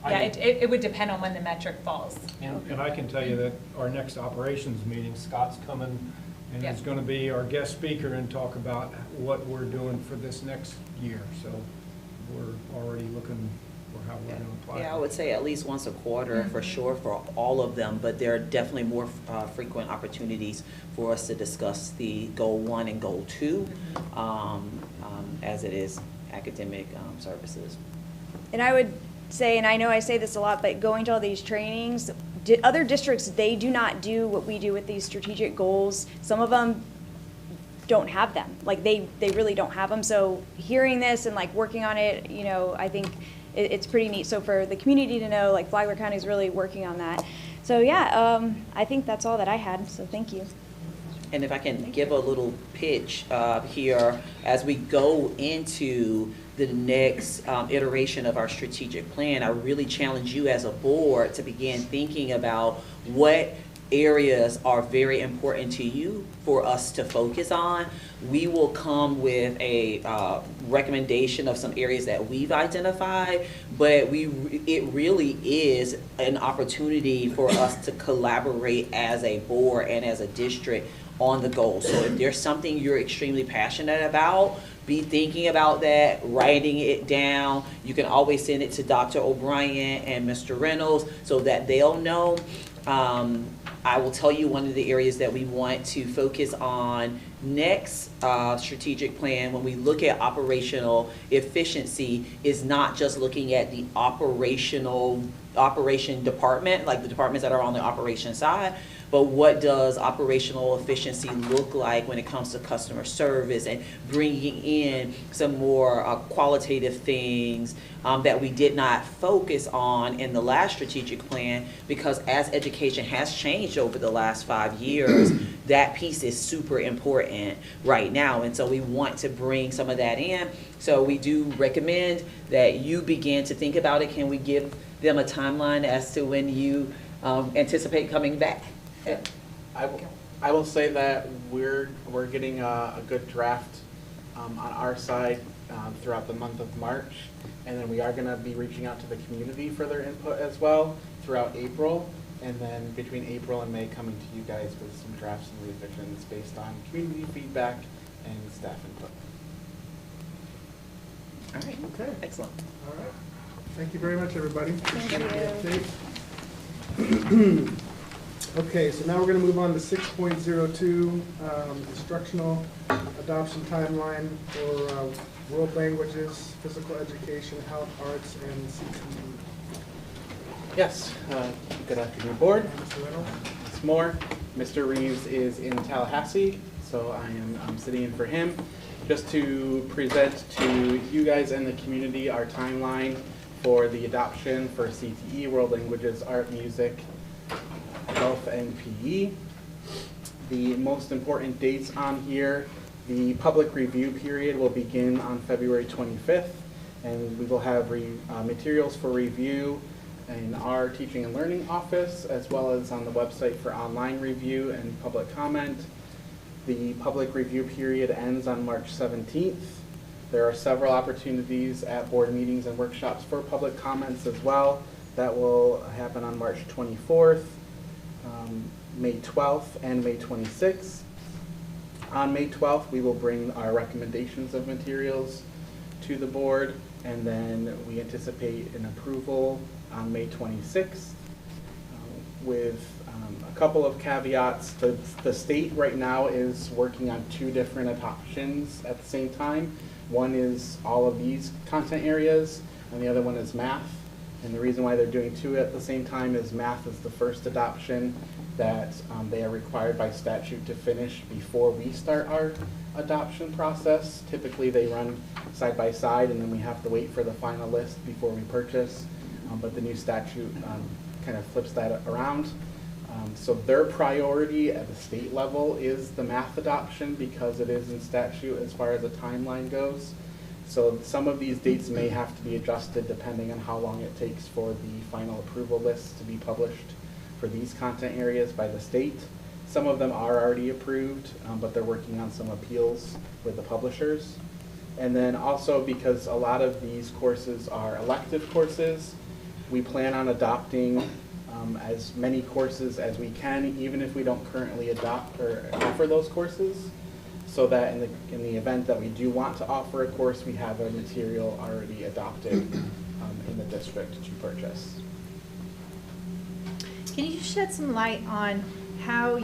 it would depend on when the metric falls. And I can tell you that our next operations meeting, Scott's coming and is going to be our guest speaker and talk about what we're doing for this next year. So we're already looking for how we're going to apply. Yeah, I would say at least once a quarter for sure for all of them, but there are definitely more frequent opportunities for us to discuss the goal 1 and goal 2 as it is academic services. And I would say, and I know I say this a lot, but going to all these trainings, other districts, they do not do what we do with these strategic goals. Some of them don't have them. Like they really don't have them. So hearing this and like working on it, I think it's pretty neat. So for the community to know, like Flagler County is really working on that. So yeah, I think that's all that I had. So thank you. And if I can give a little pitch here, as we go into the next iteration of our strategic plan, I really challenge you as a board to begin thinking about what areas are very important to you for us to focus on. We will come with a recommendation of some areas that we've identified, but it really is an opportunity for us to collaborate as a board and as a district on the goals. So if there's something you're extremely passionate about, be thinking about that, writing it down. You can always send it to Dr. O'Brien and Mr. Reynolds so that they'll know. I will tell you one of the areas that we want to focus on next strategic plan when we look at operational efficiency is not just looking at the operation department, like the departments that are on the operation side, but what does operational efficiency look like when it comes to customer service and bringing in some more qualitative things that we did not focus on in the last strategic plan, because as education has changed over the last 5 years, that piece is super important right now. And so we want to bring some of that in. So we do recommend that you begin to think about it. Can we give them a timeline as to when you anticipate coming back? I will say that we're getting a good draft on our side throughout the month of March. And then we are going to be reaching out to the community for their input as well throughout April. And then between April and May, coming to you guys with some drafts and revisions based on community feedback and staff input. All right, Okay. excellent. All right. Thank you very much, everybody. Thank Appreciate the update. Okay, so now we're going to move on to 6.02, instructional adoption timeline for world languages, physical education, health, arts, and CTE. Yes, good afternoon, board. Mr. Reynolds? Ms. Moore. Mr. Reeves is in Tallahassee, so I'm sitting in for him. Just to present to you guys and the community our timeline for the adoption for CTE, world languages, art, music, health, and PE. The most important dates on here, the public review period will begin on February 25th, and we will have materials for review in our teaching and learning office, as well as on the website for online review and public comment. The public review period ends on March 17th. There are several opportunities at board meetings and workshops for public comments as well. That will happen on March 24th, May 12th, and May 26th. On May 12th, we will bring our recommendations of materials to the board, and then we anticipate an approval on May 26th with a couple of caveats. The state right now is working on 2 different adoptions at the same time. One is all of these content areas, and the other one is math. And the reason why they're doing 2 at the same time is math is the first adoption that they are required by statute to finish before we start our adoption process. Typically they run side by side, and then we have to wait for the final list before we purchase. But the new statute kind of flips that around. So their priority at the state level is the math adoption because it is in statute as far as the timeline goes. So some of these dates may have to be adjusted depending on how long it takes for the final approval list to be published for these content areas by the state. Some of them are already approved, but they're working on some appeals with the publishers. And then also because a lot of these courses are elective courses, we plan on adopting as many courses as we can, even if we don't currently adopt or offer those courses, so that in the event that we do want to offer a course, we have a material already adopted in the district to purchase. Can you shed some light on how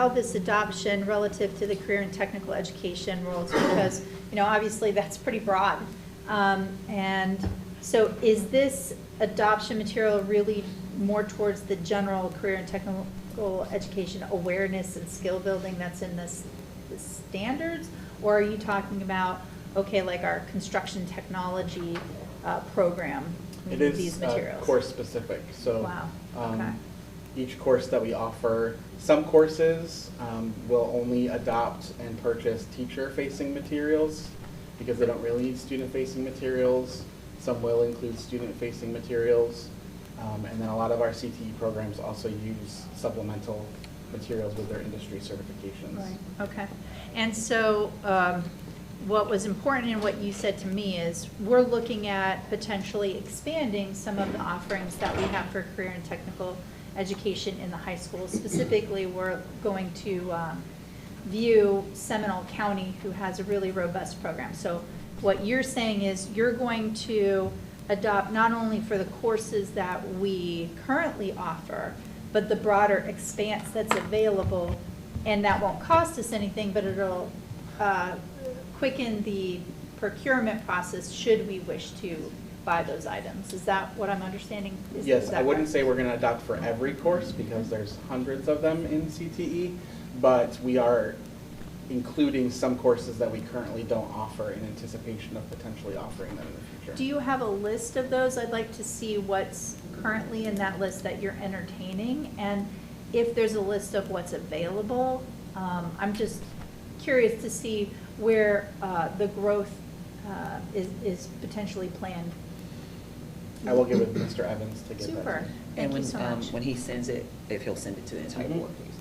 this adoption relative to the career and technical education rules? Because, obviously that's pretty broad. And so is this adoption material really more towards the general career and technical education awareness and skill building that's in the standards? Or are you talking about, okay, like our construction technology program? It is these materials? Course specific. So wow. Okay. Each course that we offer, some courses will only adopt and purchase teacher-facing materials because they don't really need student-facing materials. Some will include student-facing materials. And then a lot of our CTE programs also use supplemental materials with their industry certifications. Right, okay. And so what was important in what you said to me is we're looking at potentially expanding some of the offerings that we have for career and technical education in the high school. Specifically, we're going to view Seminole County, who has a really robust program. So what you're saying is you're going to adopt not only for the courses that we currently offer, but the broader expanse that's available, and that won't cost us anything, but it'll quicken the procurement process should we wish to buy those items. Is that what I'm understanding? Yes, I wouldn't say we're going to adopt for every course because there's hundreds of them in CTE, but we are including some courses that we currently don't offer in anticipation of potentially offering them in the future. Do you have a list of those? I'd like to see what's currently in that list that you're entertaining, and if there's a list of what's available. I'm just curious to see where the growth is potentially planned. I will give it to Mr. Evans to get that. Super. And Thank you so much. when he sends it, if he'll send it to the entire board, please.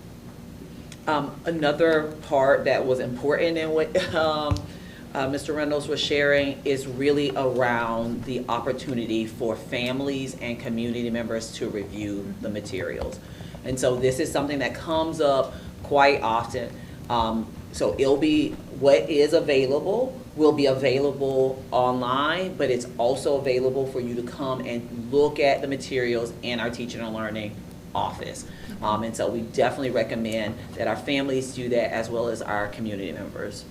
Another part that was important in what Mr. Reynolds was sharing is really around the opportunity for families and community members to review the materials. And so this is something that comes up quite often. So it'll be, what is available will be available online, but it's also available for you to come and look at the materials in our teaching and learning office. And so we definitely recommend that our families do that as well as our community members.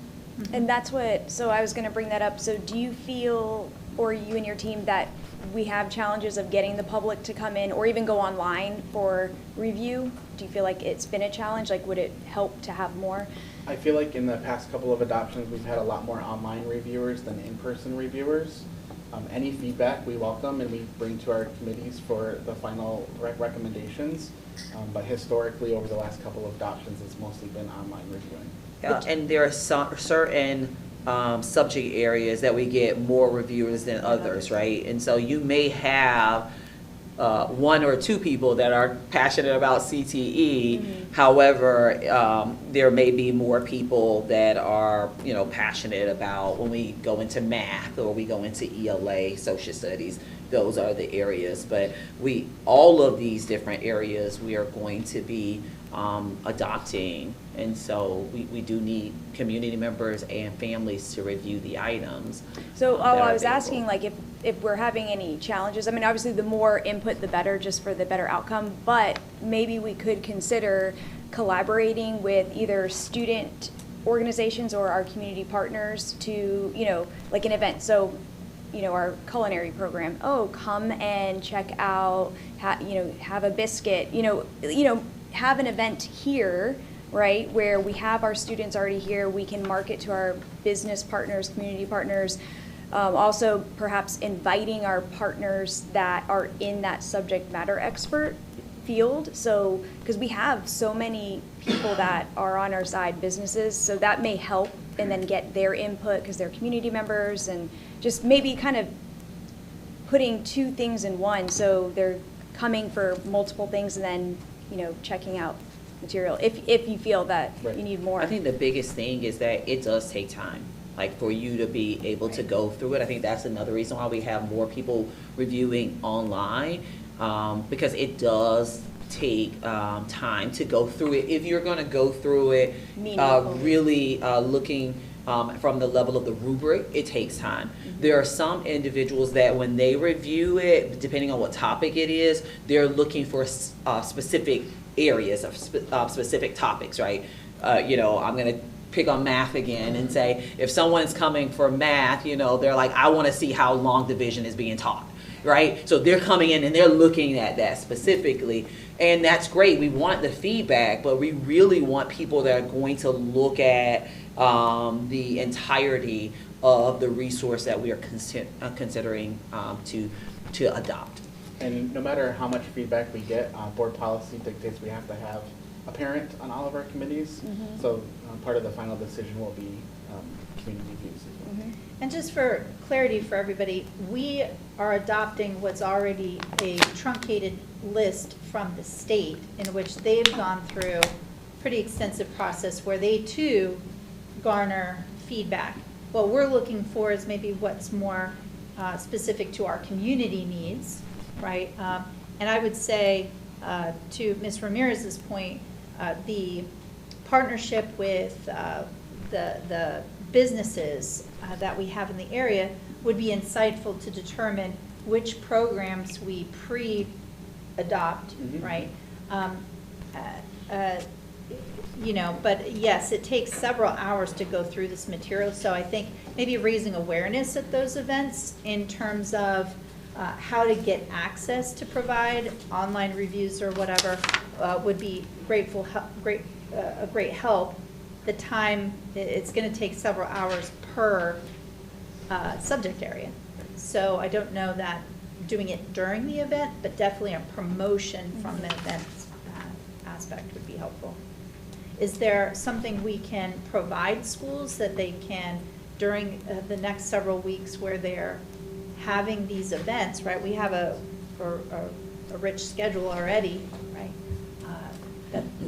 And that's what, so I was going to bring that up. So do you feel, or you and your team, that we have challenges of getting the public to come in or even go online for review? Do you feel like it's been a challenge? Like, would it help to have more? I feel like in the past couple of adoptions, we've had a lot more online reviewers than in-person reviewers. Any feedback we welcome and we bring to our committees for the final recommendations. But historically, over the last couple of adoptions, it's mostly been online reviewing. And there are certain subject areas that we get more reviewers than others, right? And so you may have one or two people that are passionate about CTE. Mm-hmm. However, there may be more people that are, passionate about when we go into math or we go into ELA, social studies. Those are the areas. But all of these different areas we are going to be adopting. And so we do need community members and families to review the items. So I was asking, like, if we're having any challenges. I mean, obviously the more input the better, just for the better outcome, but maybe we could consider collaborating with either student organizations or our community partners to, like an event. So, our culinary program, come and check out, have a biscuit, have an event here, right, where we have our students already here. We can market to our business partners, community partners, also perhaps inviting our partners that are in that subject matter expert field. So, because we have so many people that are on our side, businesses, so that may help, and then get their input because they're community members, and just maybe kind of putting two things in one, so they're coming for multiple things and then checking out material if you feel that you need more. I think the biggest thing is that it does take time, like for you to be able to go through it. I think that's another reason why we have more people reviewing online, because it does take time to go through it. If you're going to go through it really looking from the level of the rubric, it takes time. Mm-hmm. There are some individuals that when they review it, depending on what topic it is, they're looking for specific areas of specific topics, right? I'm going to pick on math again and say, if someone's coming for math, they're like, I want to see how long division is being taught, right? So they're coming in and they're looking at that specifically. And that's great. We want the feedback, but we really want people that are going to look at the entirety of the resource that we are considering to adopt. And no matter how much feedback we get, board policy dictates we have to have a parent on all of our committees. Mm-hmm. So part of the final decision will be community views as well. Mm-hmm. And just for clarity for everybody, we are adopting what's already a truncated list from the state, in which they've gone through a pretty extensive process where they too garner feedback. What we're looking for is maybe what's more specific to our community needs, right? And I would say, to Ms. Ramirez's point, the partnership with the businesses that we have in the area would be insightful to determine which programs we pre-adopt, mm-hmm. right? But yes, it takes several hours to go through this material, so I think maybe raising awareness at those events in terms of how to get access to provide online reviews or whatever would be a great help. The time, it's going to take several hours per subject area. So I don't know that doing it during the event, but definitely a promotion from the event aspect would be helpful. Is there something we can provide schools that they can, during the next several weeks where they're having these events, right? We have a rich schedule already, right?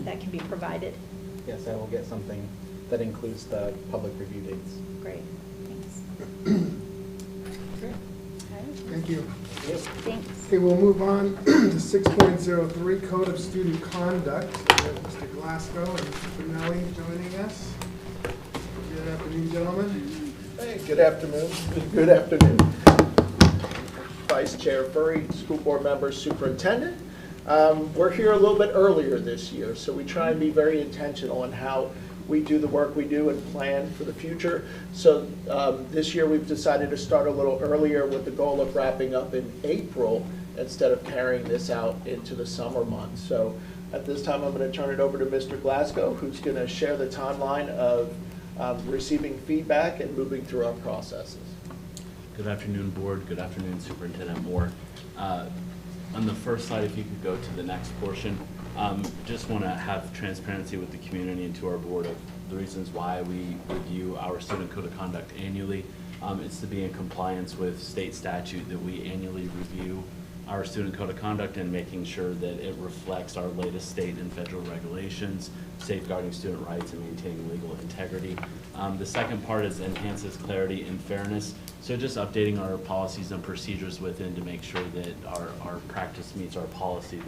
That can be provided. yes, I will get something that includes the public review dates. Great, thanks. Thank you. Thanks. Okay, we'll move on to 6.03, Code of Student Conduct. We have Mr. Glasgow and Mr. Finelli joining us. Good afternoon, gentlemen. Hey, good afternoon. Good afternoon. Vice Chair Furry, school board members, superintendent. We're here a little bit earlier this year, so we try and be very intentional in how we do the work we do and plan for the future. So this year we've decided to start a little earlier with the goal of wrapping up in April instead of carrying this out into the summer months. So at this time I'm going to turn it over to Mr. Glasgow, who's going to share the timeline of receiving feedback and moving through our processes. Good afternoon, board. Good afternoon, Superintendent Moore. On the first slide, if you could go to the next portion, just want to have transparency with the community and to our board of the reasons why we review our student code of conduct annually. It's to be in compliance with state statute that we annually review our student code of conduct and making sure that it reflects our latest state and federal regulations, safeguarding student rights and maintaining legal integrity. The second part is enhances clarity and fairness. So just updating our policies and procedures within to make sure that our practice meets our policy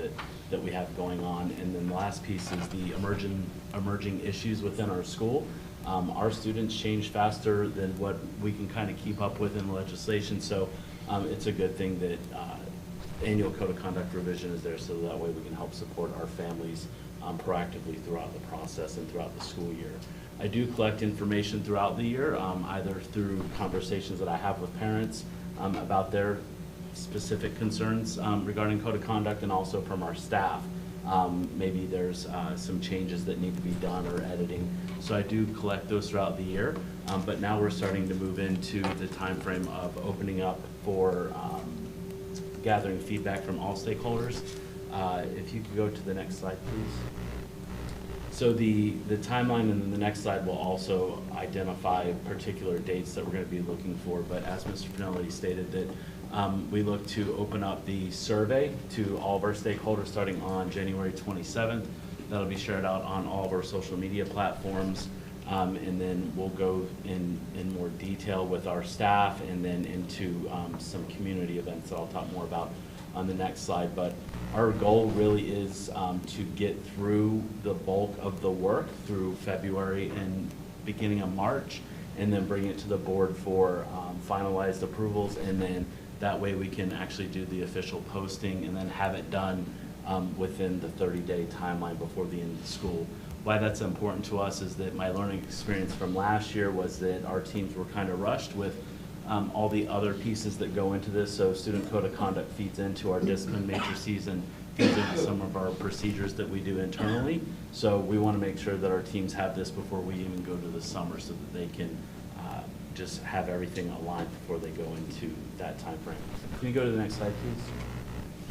that we have going on. And then the last piece is the emerging issues within our school. Our students change faster than what we can kind of keep up with in the legislation. So it's a good thing that annual code of conduct revision is there so that way we can help support our families proactively throughout the process and throughout the school year. I do collect information throughout the year, either through conversations that I have with parents about their specific concerns regarding code of conduct, and also from our staff. Maybe there's some changes that need to be done or editing. So I do collect those throughout the year, but now we're starting to move into the time frame of opening up for gathering feedback from all stakeholders. If you could go to the next slide, please. So the timeline in the next slide will also identify particular dates that we're going to be looking for. But as Mr. Finelli stated, that we look to open up the survey to all of our stakeholders starting on January 27th. That'll be shared out on all of our social media platforms. And then we'll go in more detail with our staff and then into some community events that I'll talk more about on the next slide. But our goal really is to get through the bulk of the work through February and beginning of March, and then bring it to the board for finalized approvals, and then that way we can actually do the official posting and then have it done within the 30-day timeline before the end of the school. Why that's important to us is that my learning experience from last year was that our teams were kind of rushed with all the other pieces that go into this. So student code of conduct feeds into our discipline matrices and feeds into some of our procedures that we do internally. So we want to make sure that our teams have this before we even go to the summer so that they can just have everything aligned before they go into that time frame. Can you go to the next slide, please?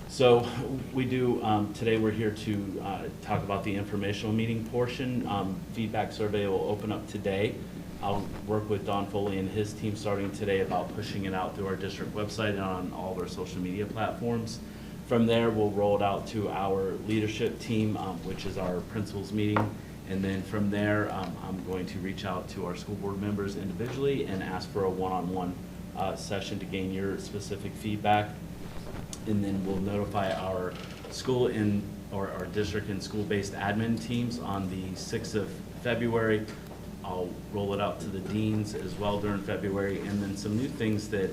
So we do, today we're here to talk about the informational meeting portion. Feedback survey will open up today. I'll work with Don Foley and his team starting today about pushing it out through our district website and on all of our social media platforms. From there, we'll roll it out to our leadership team, which is our principals meeting. And then from there, I'm going to reach out to our school board members individually and ask for a one-on-one session to gain your specific feedback. And then we'll notify our school or our district and school-based admin teams on the 6th of February. I'll roll it out to the deans as well during February. And then some new things that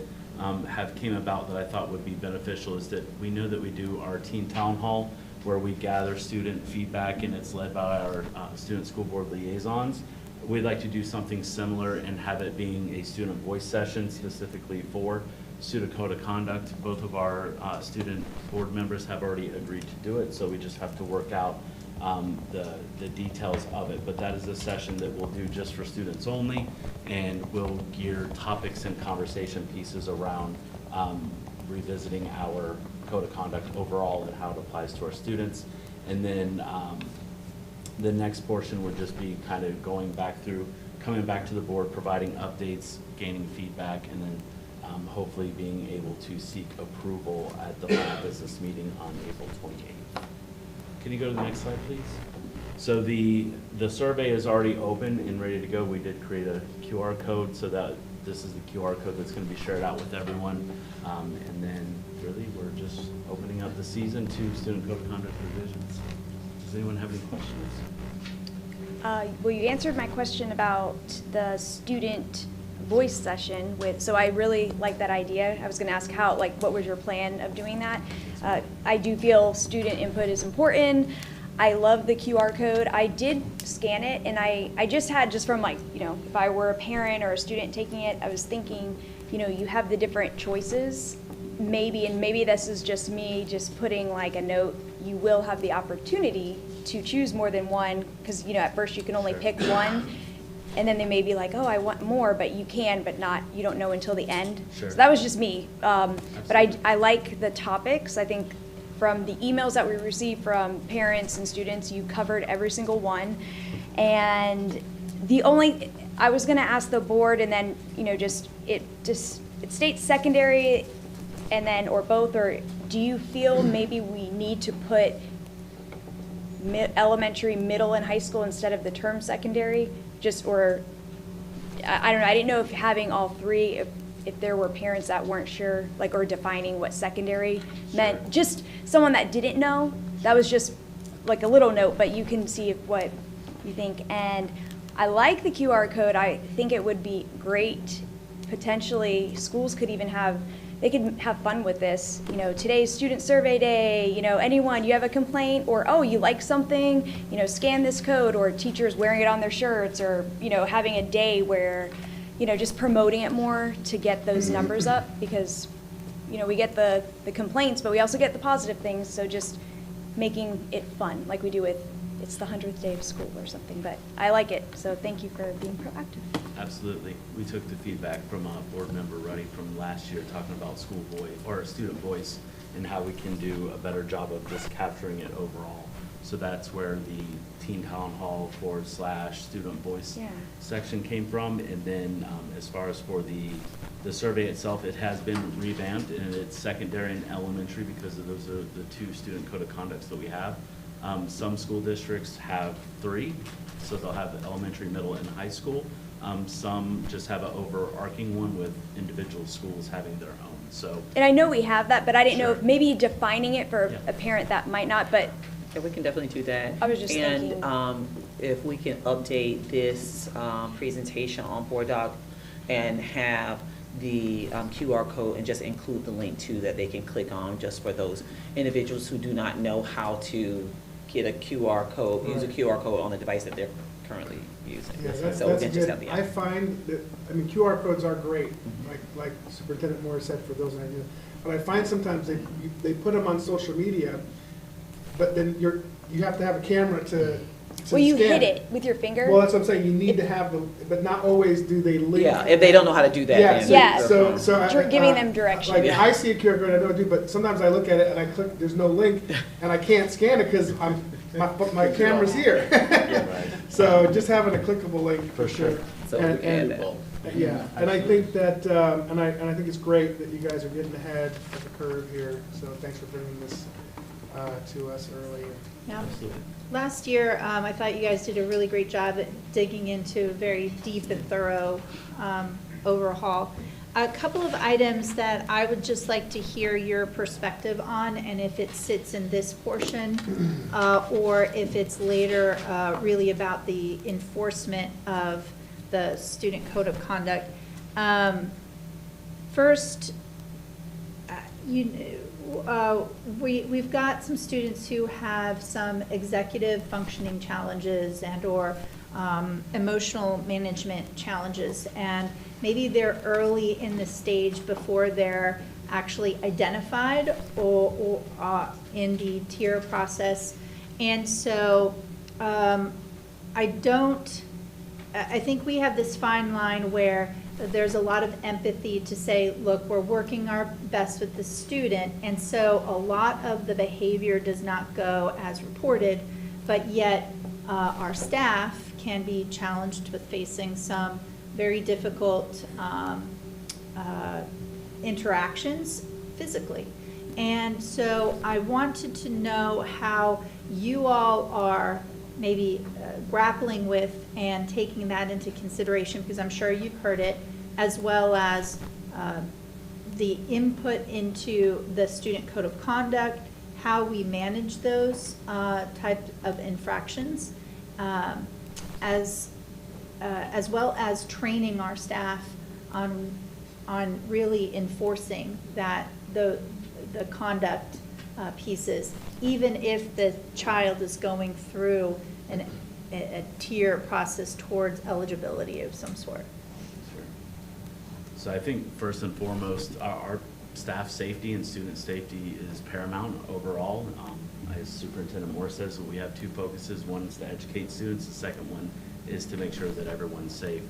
have came about that I thought would be beneficial is that we know that we do our teen town hall where we gather student feedback, and it's led by our student school board liaisons. We'd like to do something similar and have it being a student voice session specifically for student code of conduct. Both of our student board members have already agreed to do it, so we just have to work out the details of it. But that is a session that we'll do just for students only, and we'll gear topics and conversation pieces around revisiting our code of conduct overall and how it applies to our students. And then the next portion would just be kind of going back through, coming back to the board, providing updates, gaining feedback, and then hopefully being able to seek approval at the fall business meeting on April 28th. Can you go to the next slide, please? So the survey is already open and ready to go. We did create a QR code so that this is the QR code that's going to be shared out with everyone. And then really, we're just opening up the season to student code of conduct revisions. Does anyone have any questions? Well, you answered my question about the student voice session so I really like that idea. I was going to ask what was your plan of doing that? I do feel student input is important. I love the QR code. I did scan it, and I just from if I were a parent or a student taking it, I was thinking, you have the different choices, maybe this is just me just putting a note, you will have the opportunity to choose more than one, because, at first you can only pick one, and then they may be like, oh, I want more, but you can, but you don't know until the end. Sure. So that was just me. But I like the topics. I think from the emails that we received from parents and students, you covered every single one. And I was gonna ask the board, and then, it states secondary and then, or both, or do you feel maybe we need to put elementary, middle, and high school instead of the term secondary? Or I don't know, I didn't know if having all three, if there were parents that weren't sure, or defining what secondary meant. Just someone that didn't know, that was just a little note, but you can see what you think. And I like the QR code. I think it would be great, potentially, schools could even have fun with this. Today's student survey day, anyone, you have a complaint, or, oh, you like something, scan this code, or teachers wearing it on their shirts, or, having a day where, just promoting it more to get those numbers up, because, we get the complaints, but we also get the positive things, so just making it fun, like we do with, it's the 100th day of school or something. But I like it, so thank you for being proactive. Absolutely. We took the feedback from board member Ruddy from last year, talking about school voice or student voice and how we can do a better job of just capturing it overall. So that's where the teen town hall / student voice section came from. And then as far as for the survey itself, it has been revamped, and it's secondary and elementary because those are the two student code of conducts that we have. Some school districts have 3, so they'll have elementary, middle, and high school. Some just have an overarching one with individual schools having their own. So. And I know we have that, but I didn't know if maybe defining it for a parent that might not, but. Yeah, we can definitely do that. I was just thinking. And if we can update this presentation on Board Doc and have the QR code and just include the link too that they can click on, just for those individuals who do not know how to get a QR code, use a QR code on the device that they're currently using. Yeah, that's we can good. just have the I find that, QR codes are great, like Superintendent Moore said, for those ideas. But I find sometimes they put them on social media, but then you have to have a camera to Well, you scan hit it with your finger. Well, that's what I'm saying. You need to have but not always do they link. Yeah, if they don't know how to do that. Yeah, then so giving them direction. Like I see a QR code, I don't do, but sometimes I look at it and I click. There's no link, and I can't scan it because my camera's here. So just having a clickable link for sure. So Yeah, and I think that, and I think it's great that you guys are getting ahead of the curve here. So thanks for bringing this to us early. Yeah. Last year, I thought you guys did a really great job at digging into a very deep and thorough overhaul. A couple of items that I would just like to hear your perspective on, and if it sits in this portion, or if it's later really about the enforcement of the student code of conduct. First, we've got some students who have some executive functioning challenges and or emotional management challenges, and maybe they're early in the stage before they're actually identified or in the tier process. And so I think we have this fine line where there's a lot of empathy to say, look, we're working our best with the student, and so a lot of the behavior does not go as reported, but yet our staff can be challenged with facing some very difficult interactions physically. And so I wanted to know how you all are maybe grappling with and taking that into consideration, because I'm sure you've heard it, as well as the input into the student code of conduct, how we manage those types of infractions, as well as training our staff on really enforcing that the conduct pieces, even if the child is going through a tier process towards eligibility of some sort. Sure. So I think first and foremost, our staff safety and student safety is paramount overall. As Superintendent Moore says, we have two focuses. One is to educate students. The second one is to make sure that everyone's safe.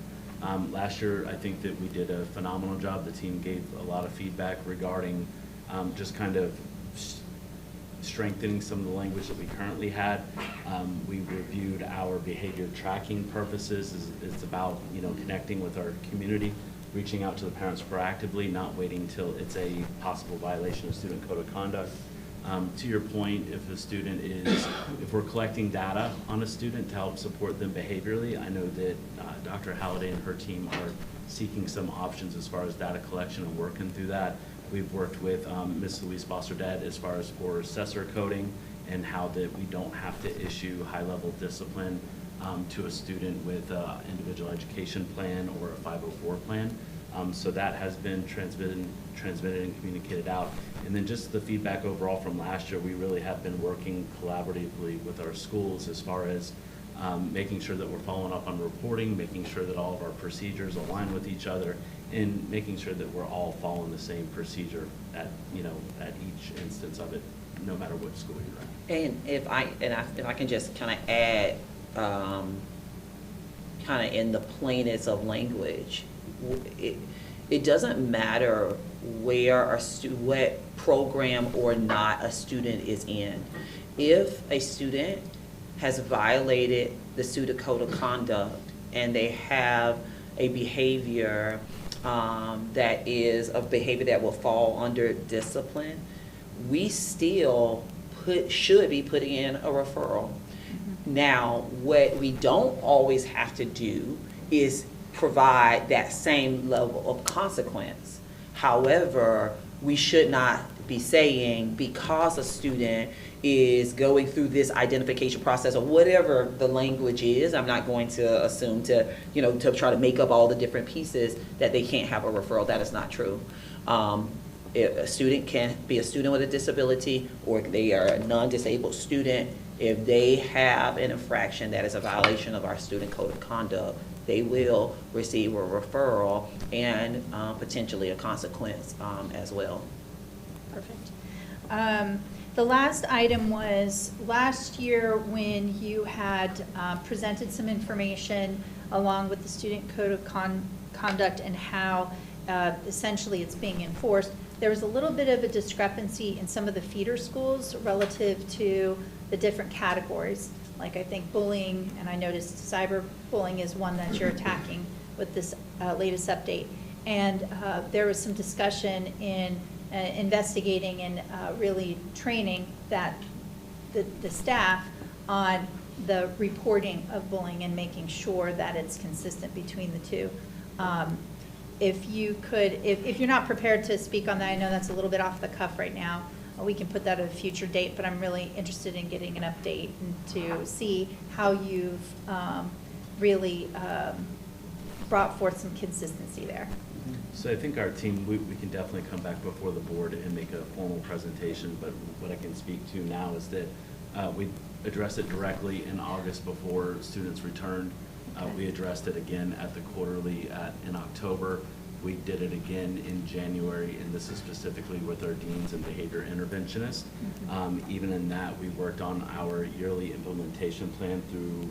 Last year, I think that we did a phenomenal job. The team gave a lot of feedback regarding just kind of strengthening some of the language that we currently had. We reviewed our behavior tracking purposes. It's about, connecting with our community, reaching out to the parents proactively, not waiting till it's a possible violation of student code of conduct. To your point, if we're collecting data on a student to help support them behaviorally, I know that Dr. Halliday and her team are seeking some options as far as data collection and working through that. We've worked with Ms. Louise Foster-Dett as far as for assessor coding and how that we don't have to issue high-level discipline to a student with an individual education plan or a 504 plan. So that has been transmitted and communicated out. And then just the feedback overall from last year, we really have been working collaboratively with our schools as far as making sure that we're following up on reporting, making sure that all of our procedures align with each other, and making sure that we're all following the same procedure at each instance of it, no matter what school you're at. And if I can just kind of add, kind of in the plainest of language, it doesn't matter what program or not a student is in. If a student has violated the student code of conduct and they have a behavior that is a behavior that will fall under discipline, we still should be putting in a referral. Now, what we don't always have to do is provide that same level of consequence. However, we should not be saying because a student is going through this identification process or whatever the language is, I'm not going to assume to try to make up all the different pieces that they can't have a referral. That is not true. If a student can be a student with a disability or they are a non-disabled student, if they have an infraction that is a violation of our student code of conduct, they will receive a referral and potentially a consequence as well. Perfect. The last item was last year when you had presented some information along with the student code of conduct and how essentially it's being enforced. There was a little bit of a discrepancy in some of the feeder schools relative to the different categories. Like I think bullying, and I noticed cyberbullying is one that you're attacking with this latest update. And there was some discussion in investigating and really training that the staff on the reporting of bullying and making sure that it's consistent between the two. If you could, if you're not prepared to speak on that, I know that's a little bit off the cuff right now. We can put that at a future date, but I'm really interested in getting an update and to see how you've really brought forth some consistency there. So I think our team, we can definitely come back before the board and make a formal presentation, but what I can speak to now is that we addressed it directly in August before students returned. We addressed it again at the quarterly in October. We did it again in January, and this is specifically with our deans and behavior interventionists. Even in that, we worked on our yearly implementation plan through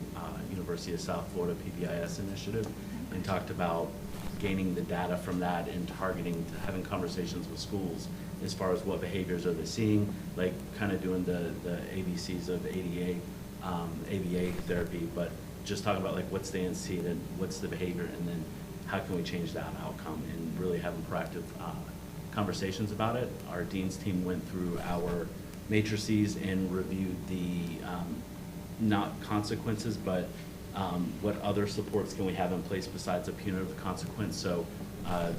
University of South Florida PBIS initiative and talked about gaining the data from that and targeting, having conversations with schools as far as what behaviors are they seeing, like kind of doing the ABCs of ABA therapy, but just talking about like what's the antecedent, what's the behavior, and then how can we change that outcome, and really having proactive conversations about it. Our dean's team went through our matrices and reviewed the not consequences, but what other supports can we have in place besides a punitive consequence? So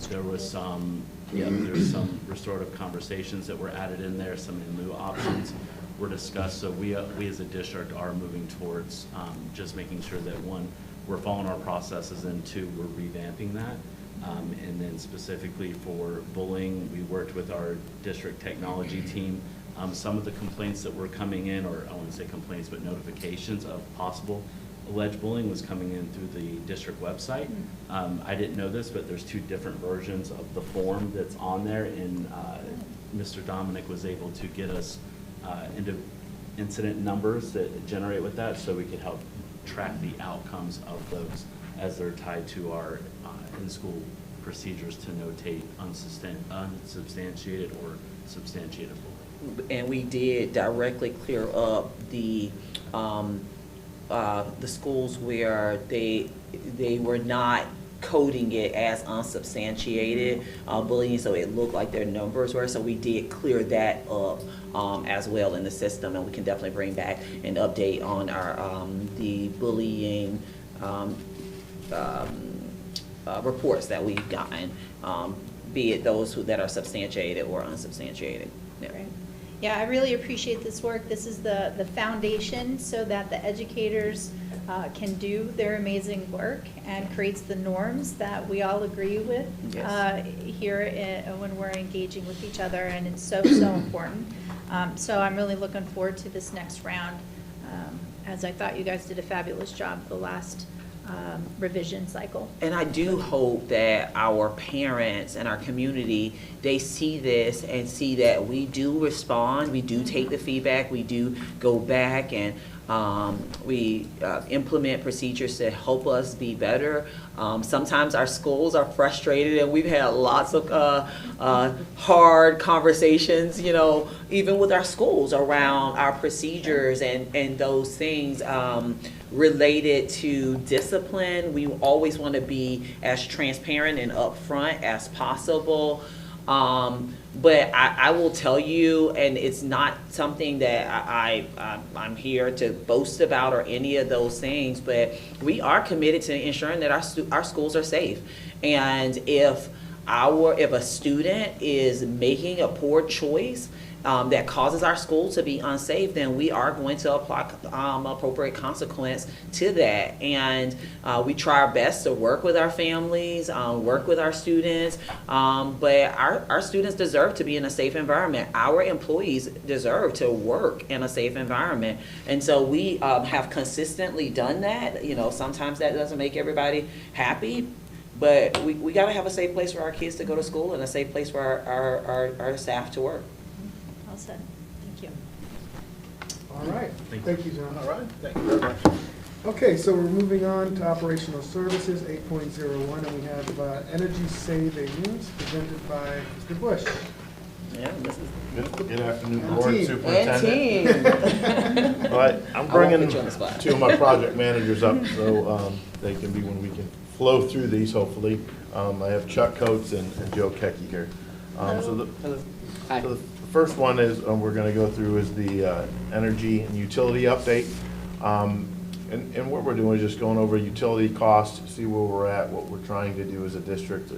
there was some, there's some restorative conversations that were added in there, some in lieu options were discussed. So we as a district are moving towards just making sure that, one, we're following our processes, and two, we're revamping that. And then specifically for bullying, we worked with our district technology team. Some of the complaints that were coming in, or I wouldn't say complaints, but notifications of possible alleged bullying was coming in through the district website. I didn't know this, but there's 2 different versions of the form that's on there, and Mr. Dominic was able to get us into incident numbers that generate with that, so we could help track the outcomes of those as they're tied to our in-school procedures to notate unsubstantiated or substantiated bullying. And we did directly clear up the schools where they were not coding it as unsubstantiated bullying, so it looked like their numbers were. So we did clear that up as well in the system, and we can definitely bring back an update on our the bullying reports that we've gotten, be it those that are substantiated or unsubstantiated. Yeah. Great. Yeah, I really appreciate this work. This is the foundation so that the educators can do their amazing work and creates the norms that we all agree with here when we're engaging with each other, and it's so important. So I'm really looking forward to this next round, as I thought you guys did a fabulous job the last revision cycle. And I do hope that our parents and our community, they see this and see that we do respond, we do take the feedback, we do go back and we implement procedures to help us be better. Sometimes our schools are frustrated, and we've had lots of hard conversations, you know, even with our schools around our procedures and those things related to discipline. We always want to be as transparent and upfront as possible. But I will tell you, and it's not something that I'm here to boast about or any of those things, but we are committed to ensuring that our schools are safe. And if a student is making a poor choice that causes our school to be unsafe, then we are going to apply appropriate consequence to that. And we try our best to work with our families, work with our students, but our students deserve to be in a safe environment. Our employees deserve to work in a safe environment. And so we have consistently done that. You know, sometimes that doesn't make everybody happy, but we got to have a safe place for our kids to go to school and a safe place for our staff to work. Well said. Thank you. All right. Thank you, John. All right, thank you very much. Okay, so we're moving on to operational services, 8.01, and we have energy savings presented by Mr. Bush. Yeah, this is Good afternoon, And Board team. Superintendent. But I'm bringing 2 of my project managers up so they can be when we can flow through these, hopefully. I have Chuck Coates and Joe Kecky here. So the first one is we're going to go through is the energy and utility update. And what we're doing is just going over utility costs, see where we're at, what we're trying to do as a district.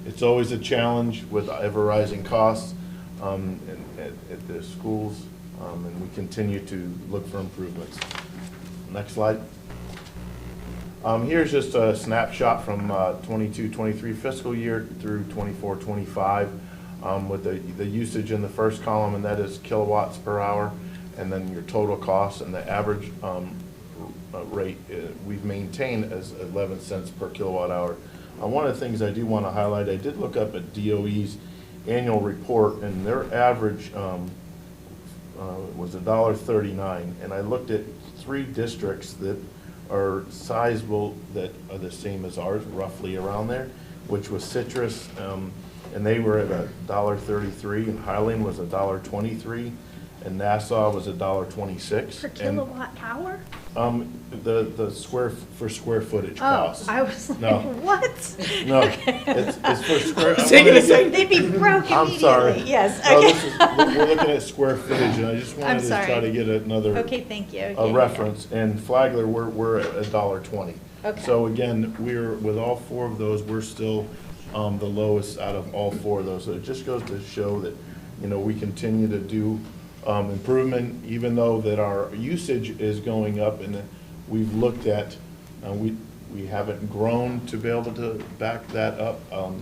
It's always a challenge with ever rising costs at the schools, and we continue to look for improvements. Next slide. Here's just a snapshot from 22-23 fiscal year through 24-25 with the usage in the first column, and that is kilowatts per hour, and then your total cost, and the average rate we've maintained as 11 cents per kilowatt hour. One of the things I do want to highlight, I did look up at DOE's annual report, and their average was $1.39, and I looked at 3 districts that are sizable that are the same as ours, roughly around there, which was Citrus, and they were at $1.33, and Highland was $1.23, In Nassau was $1.26. Per kilowatt hour? The square footage Oh, cost. I was like, No. what? No, it's for square. They'd be broke I'm sorry. immediately. Yes, No, okay. we're looking at square footage, and I just wanted to sorry. try to get another. Okay, thank you. A Yeah, reference. And Flagler, we're at $1.20. Okay. So again, with all four of those, we're still the lowest out of all four of those. So it just goes to show that, we continue to do improvement, even though that our usage is going up, and we've looked at, we haven't grown to be able to back that up.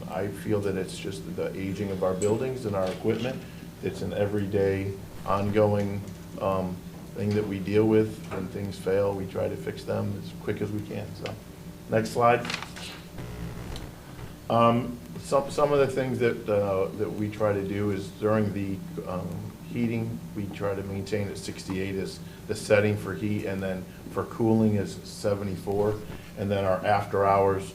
I feel that it's just the aging of our buildings and our equipment. It's an everyday, ongoing thing that we deal with. When things fail, we try to fix them as quick as we can. So, next slide. Some of the things that we try to do is during the heating, we try to maintain at 68 is the setting for heat, and then for cooling is 74. And then our after hours,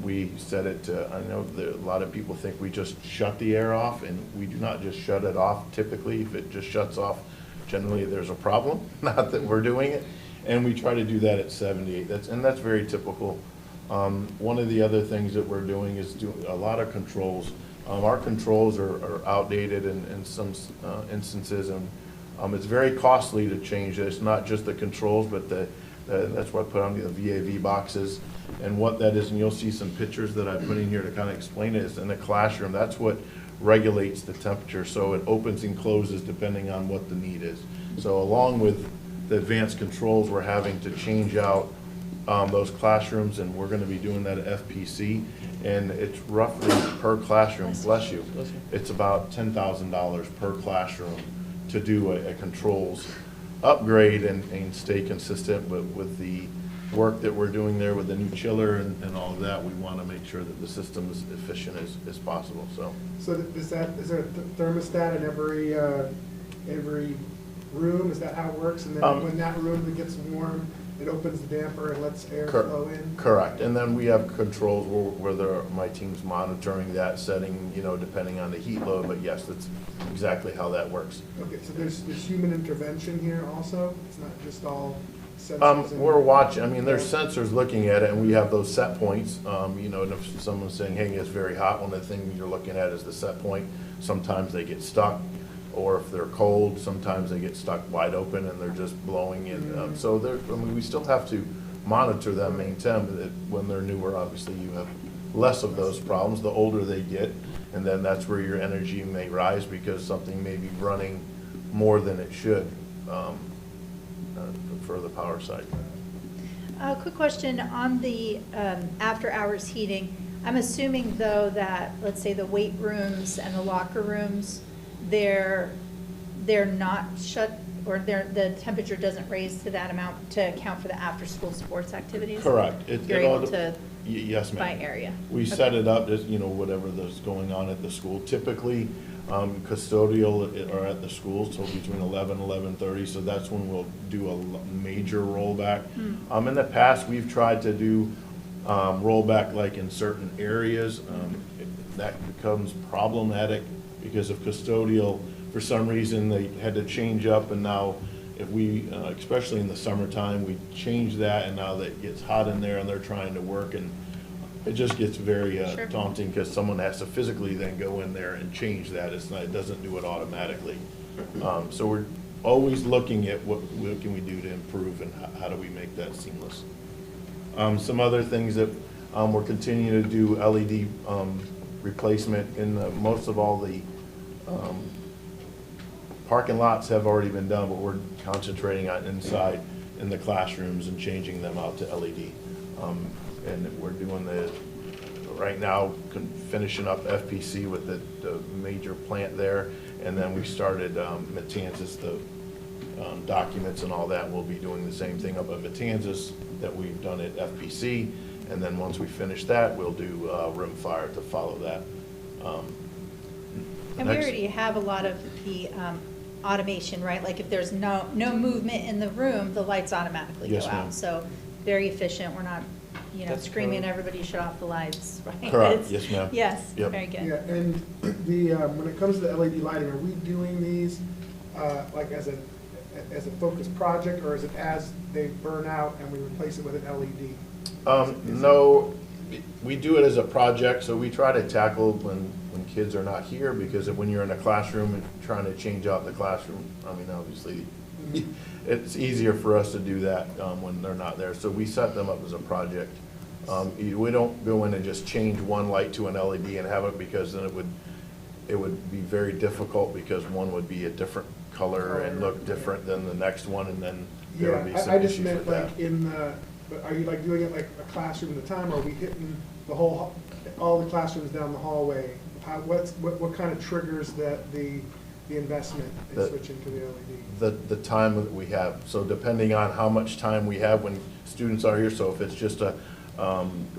we set it to, I know that a lot of people think we just shut the air off, and we do not just shut it off. Typically, if it just shuts off, generally there's a problem, not that we're doing it. And we try to do that at 78. That's very typical. One of the other things that we're doing is doing a lot of controls. Our controls are outdated in some instances, and it's very costly to change it. It's not just the controls, but that's why I put on the VAV boxes. And what that is, and you'll see some pictures that I put in here to kind of explain it, is in the classroom, that's what regulates the temperature. So it opens and closes depending on what the need is. So along with the advanced controls, we're having to change out those classrooms, and we're going to be doing that at FPC, and it's roughly per classroom, bless you, it's about $10,000 per classroom to do a controls upgrade and stay consistent with the work that we're doing there with the new chiller and all of that. We want to make sure that the system is efficient as possible. So is there a thermostat in every room? Is that how it works? And then when that room gets warm, it opens the damper and lets air flow in? Correct. And then we have controls where my team's monitoring that setting, depending on the heat load. But yes, that's exactly how that works. Okay, so there's human intervention here also? It's not just all sensors? We're watching. There's sensors looking at it, and we have those set points. And if someone's saying, hey, it's very hot, one of the things you're looking at is the set point. Sometimes they get stuck. Or if they're cold, sometimes they get stuck wide open and they're just blowing in. So we still have to monitor them, maintain that when they're newer. Obviously, you have less of those problems the older they get, and then that's where your energy may rise because something may be running more than it should for the power side. Quick question on the after-hours heating. I'm assuming, though, that, let's say, the weight rooms and the locker rooms, they're not shut, or the temperature doesn't raise to that amount to account for the after-school sports activities? Correct. You're able to, yes, ma'am. by area? We set it up as, whatever that's going on at the school. Typically, custodial are at the school till between 11, 11:30, so that's when we'll do a major rollback. In the past, we've tried to do rollback like in certain areas. That becomes problematic because of custodial. For some reason, they had to change up, and now if we, especially in the summertime, we change that, and now that it gets hot in there and they're trying to work, and it just gets very daunting because someone has to physically then go in there and change that. It doesn't do it automatically. So we're always looking at what can we do to improve and how do we make that seamless. Some other things that we're continuing to do LED replacement in most of all the parking lots have already been done, but we're concentrating on inside in the classrooms and changing them out to LED. And we're doing right now, finishing up FPC with the major plant there, and then we started Matanzas, the documents and all that. We'll be doing the same thing up at Matanzas that we've done at FPC, and then once we finish that, we'll do rimfire to follow that. And we already have a lot of the automation, right? Like if there's no movement in the room, the lights automatically go out. So very efficient. We're not, That's screaming correct. everybody shut off the lights, right? Correct. Yes, ma'am. Yes, Yep. very good. Yeah, and when it comes to the LED lighting, are we doing these like as a focused project, or is it as they burn out and we replace it with an LED? No, we do it as a project, so we try to tackle when kids are not here, because when you're in a classroom and trying to change out the classroom, I mean, obviously, it's easier for us to do that when they're not there. So we set them up as a project. We don't go in and just change one light to an LED and have it, because then it would be very difficult, because one would be a different color and look different than the next one, and then there would be some I just issues meant with that. like in the, but are you like doing it like a classroom at a time, or are we hitting the whole, all the classrooms down the hallway? What kind of triggers the investment in switching to the LED? The time that we have. So depending on how much time we have when students are here, so if it's just a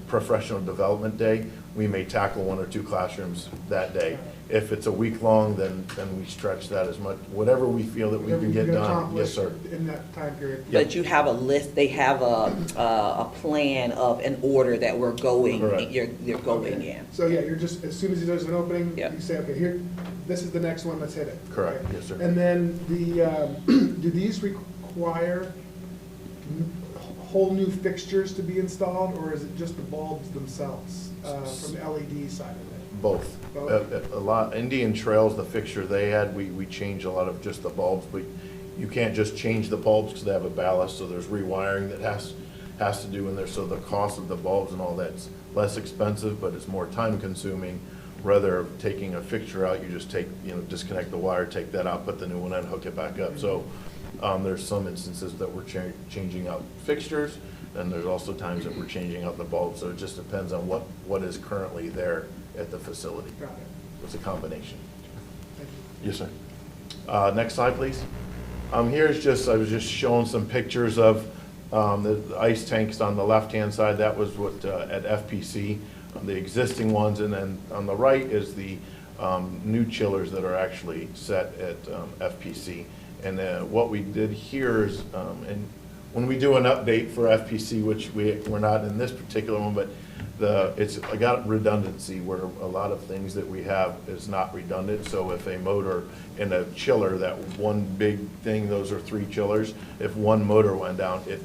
professional development day, we may tackle 1 or 2 classrooms that day. If it's a week long, then we stretch that as much, whatever we feel that we can get done. Yes, sir. In that time period. But you have a list, they have a plan of an order that we're going, Correct. you're going in. So yeah, you're just, as soon as there's an opening, Yep. you say, okay, here, this is the next one, let's hit it. Correct. Okay. Yes, sir. And then do these require whole new fixtures to be installed, or is it just the bulbs themselves from the LED side of it? Both. A lot, Indian Trails, the fixture they had, we changed a lot of just the bulbs, but you can't just change the bulbs because they have a ballast, so there's rewiring that has to do in there, so the cost of the bulbs and all that's less expensive, but it's more time consuming. Rather than taking a fixture out, you just disconnect the wire, take that out, put the new one in, hook it back up. So there's some instances that we're changing out fixtures, and there's also times that we're changing out the bulbs, so it just depends on what is currently there at the facility. Got it. It's a combination. Thank you. Yes, sir. Next slide, please. Here's just, I was just showing some pictures of the ice tanks on the left-hand side. That was what at FPC, the existing ones, and then on the right is the new chillers that are actually set at FPC. And what we did here is, and when we do an update for FPC, which we're not in this particular one, but I got redundancy where a lot of things that we have is not redundant. So if a motor and a chiller, that one big thing, those are 3 chillers. If one motor went down, it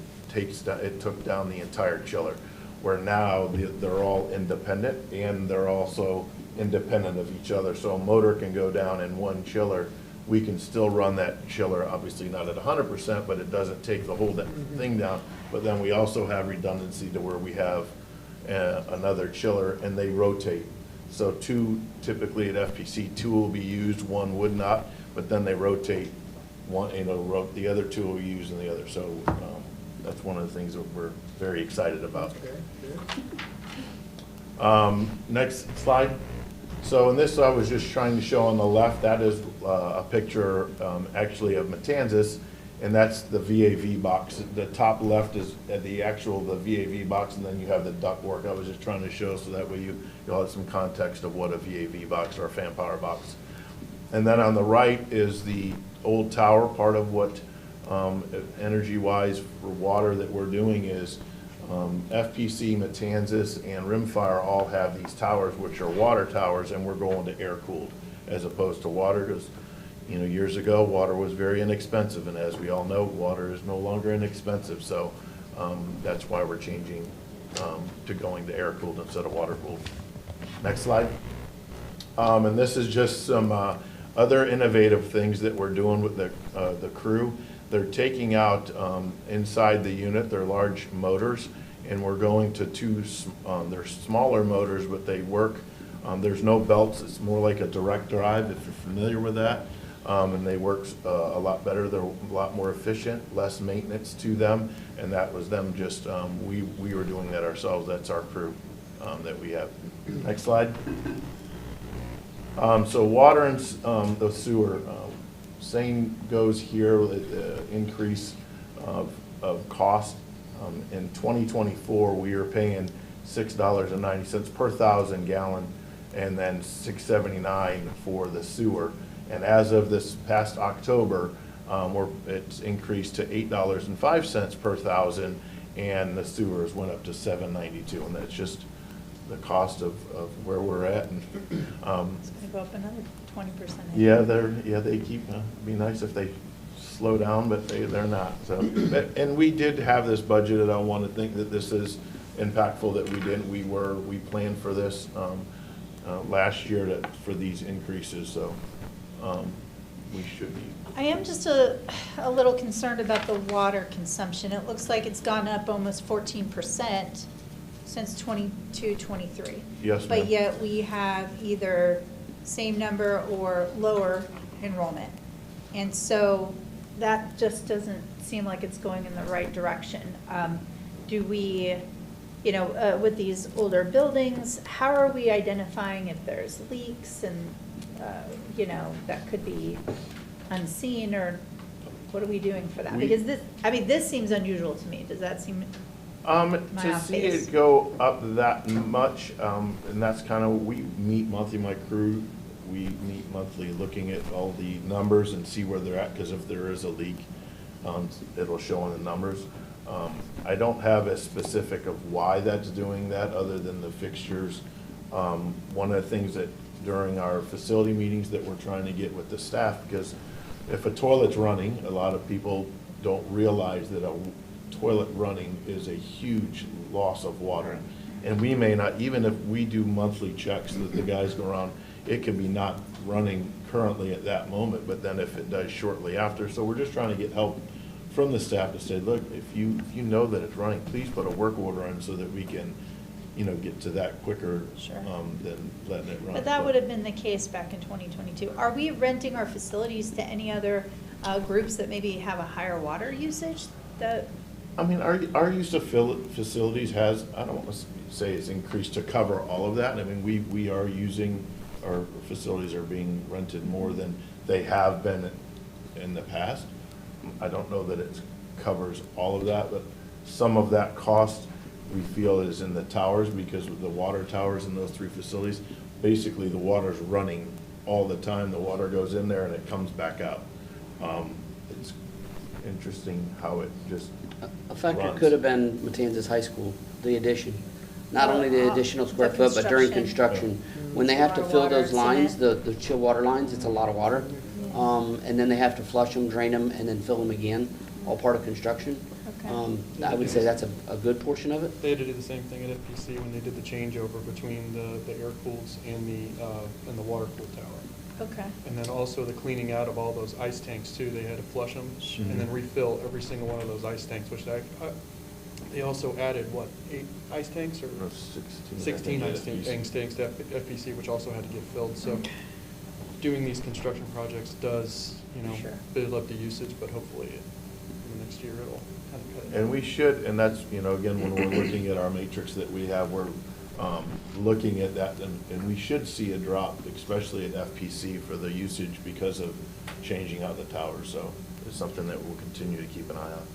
took down the entire chiller. Where now they're all independent, and they're also independent of each other. So a motor can go down in one chiller. We can still run that chiller, obviously not at 100%, but it doesn't take the whole thing down. But then we also have redundancy to where we have another chiller, and they rotate. So 2 typically at FPC, 2 will be used, 1 would not, but then they rotate. One, the other 2 will be used in the other. So that's one of the things that we're very excited about. Okay, good. Next slide. So in this, I was just trying to show on the left, that is a picture actually of Matanzas, and that's the VAV box. The top left is the VAV box, and then you have the ductwork. I was just trying to show so that way you'll have some context of what a VAV box or a fan power box. And then on the right is the old tower. Part of what energy-wise for water that we're doing is FPC, Matanzas, and Rimfire all have these towers, which are water towers, and we're going to air-cooled as opposed to water, because years ago, water was very inexpensive, and as we all know, water is no longer inexpensive. So that's why we're changing to going to air-cooled instead of water-cooled. Next slide. And this is just some other innovative things that we're doing with the crew. They're taking out inside the unit their large motors, and we're going to 2, they're smaller motors, but they work. There's no belts. It's more like a direct drive, if you're familiar with that. And they work a lot better. They're a lot more efficient, less maintenance to them, and that was them just, we were doing that ourselves. That's our crew that we have. Next slide. So water and the sewer, same goes here with the increase of cost. In 2024, we are paying $6.90 per 1,000 gallon, and then $6.79 for the sewer. And as of this past October, it's increased to $8.05 per 1,000, and the sewers went up to $7.92, and that's just the cost of where we're at. And It's going to go up another 20%. Yeah, they keep, be nice if they slow down, but they're not, so. And we did have this budgeted. I want to think that this is impactful that we didn't. We planned for this last year for these increases, so we should be. I am just a little concerned about the water consumption. It looks like it's gone up almost 14% since 22, 23. Yes, ma'am. But yet we have either same number or lower enrollment. And so that just doesn't seem like it's going in the right direction. Do we, with these older buildings, how are we identifying if there's leaks and, that could be unseen, or what are we doing for that? Because this seems unusual to me. Does that seem? To see it go up that much, and that's kind of, we meet monthly, my crew, we meet monthly looking at all the numbers and see where they're at, because if there is a leak, it'll show on the numbers. I don't have a specific of why that's doing that, other than the fixtures. One of the things that during our facility meetings that we're trying to get with the staff, because if a toilet's running, a lot of people don't realize that a toilet running is a huge loss of water. And we may not, even if we do monthly checks that the guys go around, it could be not running currently at that moment, but then if it does shortly after. So we're just trying to get help from the staff to say, look, if you know that it's running, please put a work order in so that we can, get to that quicker. Sure. Than letting it run. But that would have been the case back in 2022. Are we renting our facilities to any other groups that maybe have a higher water usage? Our use of facilities has, I don't want to say it's increased to cover all of that. We are using, our facilities are being rented more than they have been in the past. I don't know that it covers all of that, but some of that cost we feel is in the towers, because with the water towers in those 3 facilities, basically the water's running all the time. The water goes in there and it comes back out. It's interesting how it just A factor runs. could have been Matanzas High School, the addition. Not only the additional square foot, but during construction. When they have to fill those lines, the chill water lines, it's a lot of water. And then they have to flush them, drain them, and then fill them again, all part of construction. I would say that's a good portion of it. They had to do the same thing at FPC when they did the changeover between the air-cooled and the water-cooled tower. Okay. And then also the cleaning out of all those ice tanks too. They had to flush them and then refill every single one of those ice tanks, which they also added, 8 ice tanks or? No, 16 ice tanks to FPC, which also had to get filled. So doing these construction projects does, build up the usage, but hopefully in the next year it'll kind of cut it. And we should, and that's, again, when we're looking at our matrix that we have, we're looking at that, and we should see a drop, especially at FPC for the usage because of changing out the towers. So it's something that we'll continue to keep an eye on.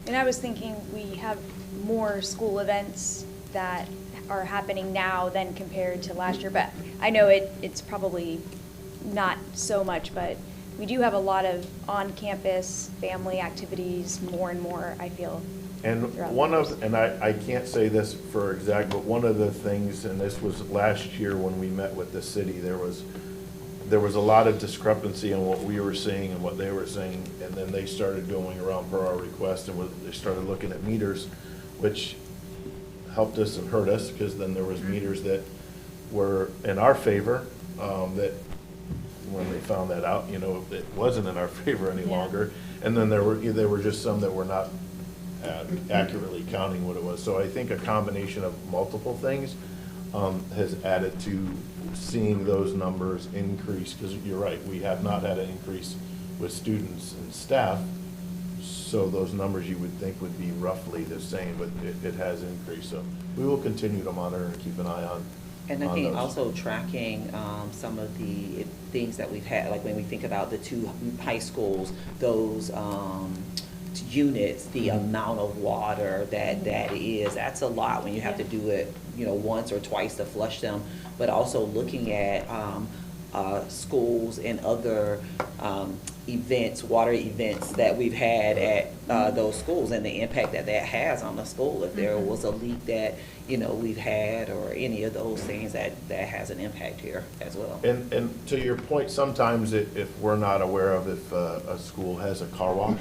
And I was thinking we have more school events that are happening now than compared to last year, but I know it's probably not so much, but we do have a lot of on-campus family activities, more and more, I feel. And I can't say this for exact, but one of the things, and this was last year when we met with the city, there was a lot of discrepancy in what we were seeing and what they were saying, and then they started going around per our request, and they started looking at meters, which helped us and hurt us, because then there was meters that were in our favor, that when they found that out, it wasn't in our favor any longer, and then there were just some that were not accurately counting what it was. So I think a combination of multiple things has added to seeing those numbers increase, because you're right, we have not had an increase with students and staff, so those numbers you would think would be roughly the same, but it has increased. So we will continue to monitor and keep an eye on. And I think also tracking some of the things that we've had, like when we think about the 2 high schools, those units, the amount of water that is, that's a lot when you have to do it, once or twice to flush them. But also looking at schools and other events, water events that we've had at those schools, and the impact that that has on the school. If there was a leak that, you know, we've had, or any of those things, that has an impact here as well. And to your point, sometimes if we're not aware of if a school has a car wash,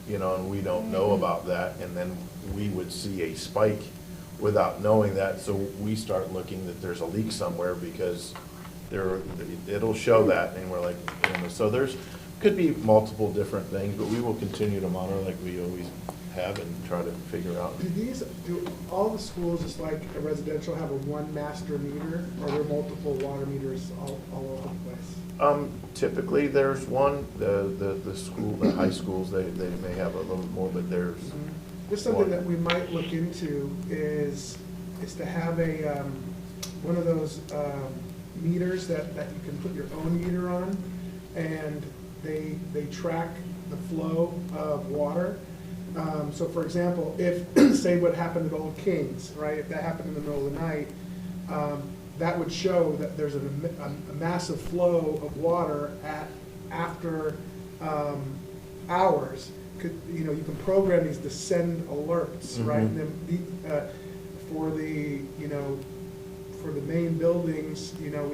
you know, and we don't know about that, and then we would see a spike without knowing that, so we start looking that there's a leak somewhere, because it'll show that, and we're like, you know, so could be multiple different things, but we will continue to monitor like we always have and try to figure out. Do all the schools, just like a residential, have a one master meter, or are there multiple water meters all over the place? Typically, there's one. The school, the high schools, they may have a little more, but there's Just something one. that we might look into is to have a one of those meters that you can put your own meter on, and they track the flow of water. So for example, if, say what happened at Old Kings, right, if that happened in the middle of the night, that would show that there's a massive flow of water after hours. You know, you can program these to send alerts, right? And then for the main buildings, you know,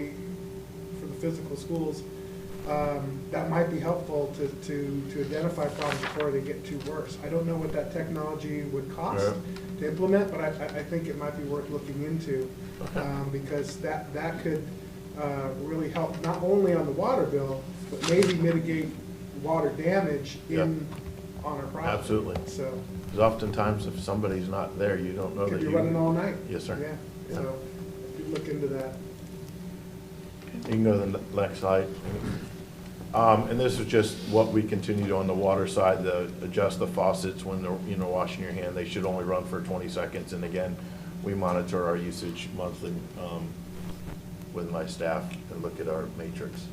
for the physical schools, that might be helpful to identify problems before they get too worse. I don't know what that technology would cost to implement, but I think it might be worth looking into, because that could really help not only on the water bill, but maybe mitigate water damage on our property. Absolutely. So, because oftentimes if somebody's not there, you don't know that could you. be running all night. Yes, sir. Yeah, so if you look into that. You can go to the next slide. And this is just what we continue on the water side, to adjust the faucets when they're, you know, washing your hand. They should only run for 20 seconds. And again, we monitor our usage monthly with my staff and look at our matrix.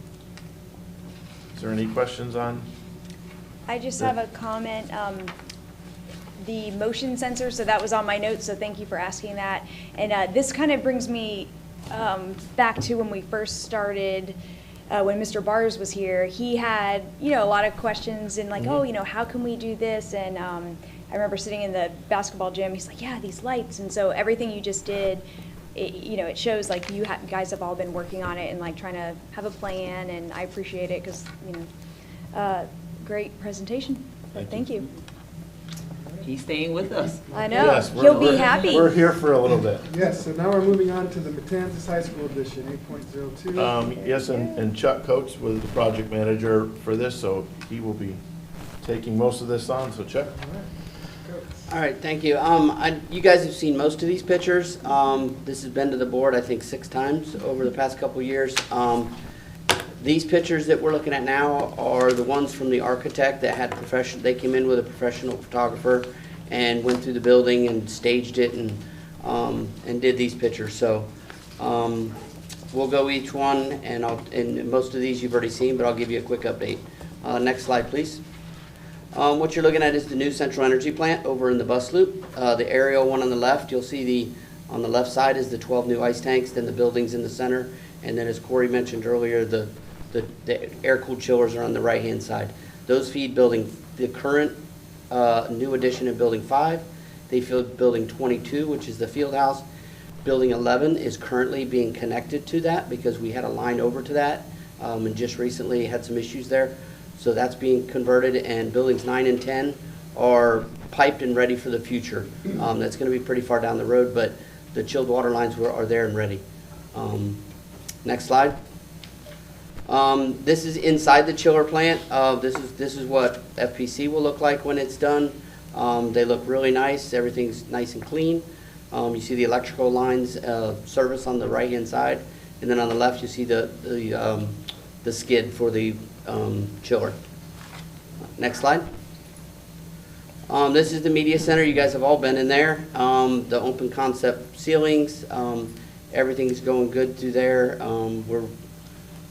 Is there any questions on? I just have a comment. The motion sensor, so that was on my notes, so thank you for asking that. And this kind of brings me back to when we first started, when Mr. Bars was here. He had, you know, a lot of questions and like, oh, you know, how can we do this? And I remember sitting in the basketball gym, he's like, yeah, these lights. And so everything you just did, you know, it shows like you guys have all been working on it and like trying to have a plan, and I appreciate it because, you know, great presentation. Thank you. He's staying with us. I know. Yes, He'll be happy. We're here for a little bit. Yes, so now we're moving on to the Matanzas High School Edition, 8.02. Yes, and Chuck Coates was the project manager for this, so he will be taking most of this on. So Chuck. All right, thank you. You guys have seen most of these pictures. This has been to the board, I think, 6 times over the past couple years. These pictures that we're looking at now are the ones from the architect that had they came in with a professional photographer and went through the building and staged it and did these pictures. So we'll go each one, and most of these you've already seen, but I'll give you a quick update. Next slide, please. What you're looking at is the new central energy plant over in the bus loop. The aerial one on the left, you'll see on the left side is the 12 new ice tanks, then the buildings in the center, and then as Corey mentioned earlier, the air-cooled chillers are on the right-hand side. Those feed the current new addition of Building 5. They feed Building 22, which is the field house. Building 11 is currently being connected to that because we had a line over to that, and just recently had some issues there. So that's being converted, and Buildings 9 and 10 are piped and ready for the future. That's going to be pretty far down the road, but the chilled water lines are there and ready. Next slide. This is inside the chiller plant. This is what FPC will look like when it's done. They look really nice. Everything's nice and clean. You see the electrical lines service on the right-hand side, and then on the left you see the skid for the chiller. Next slide. This is the media center. You guys have all been in there. The open concept ceilings. Everything's going good through there.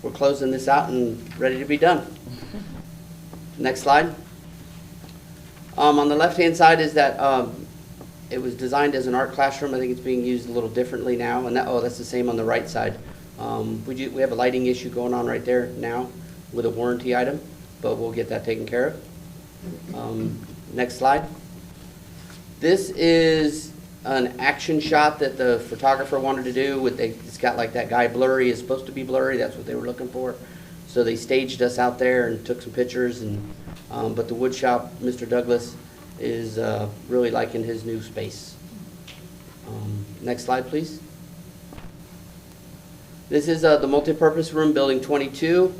We're closing this out and ready to be done. Next slide. On the left-hand side is that it was designed as an art classroom. I think it's being used a little differently now. And that's the same on the right side. We have a lighting issue going on right there now with a warranty item, but we'll get that taken care of. Next slide. This is an action shot that the photographer wanted to do. It's got like that guy blurry, is supposed to be blurry, that's what they were looking for. So they staged us out there and took some pictures, but the wood shop, Mr. Douglas, is really liking his new space. Next slide, please. This is the multipurpose room, building 22.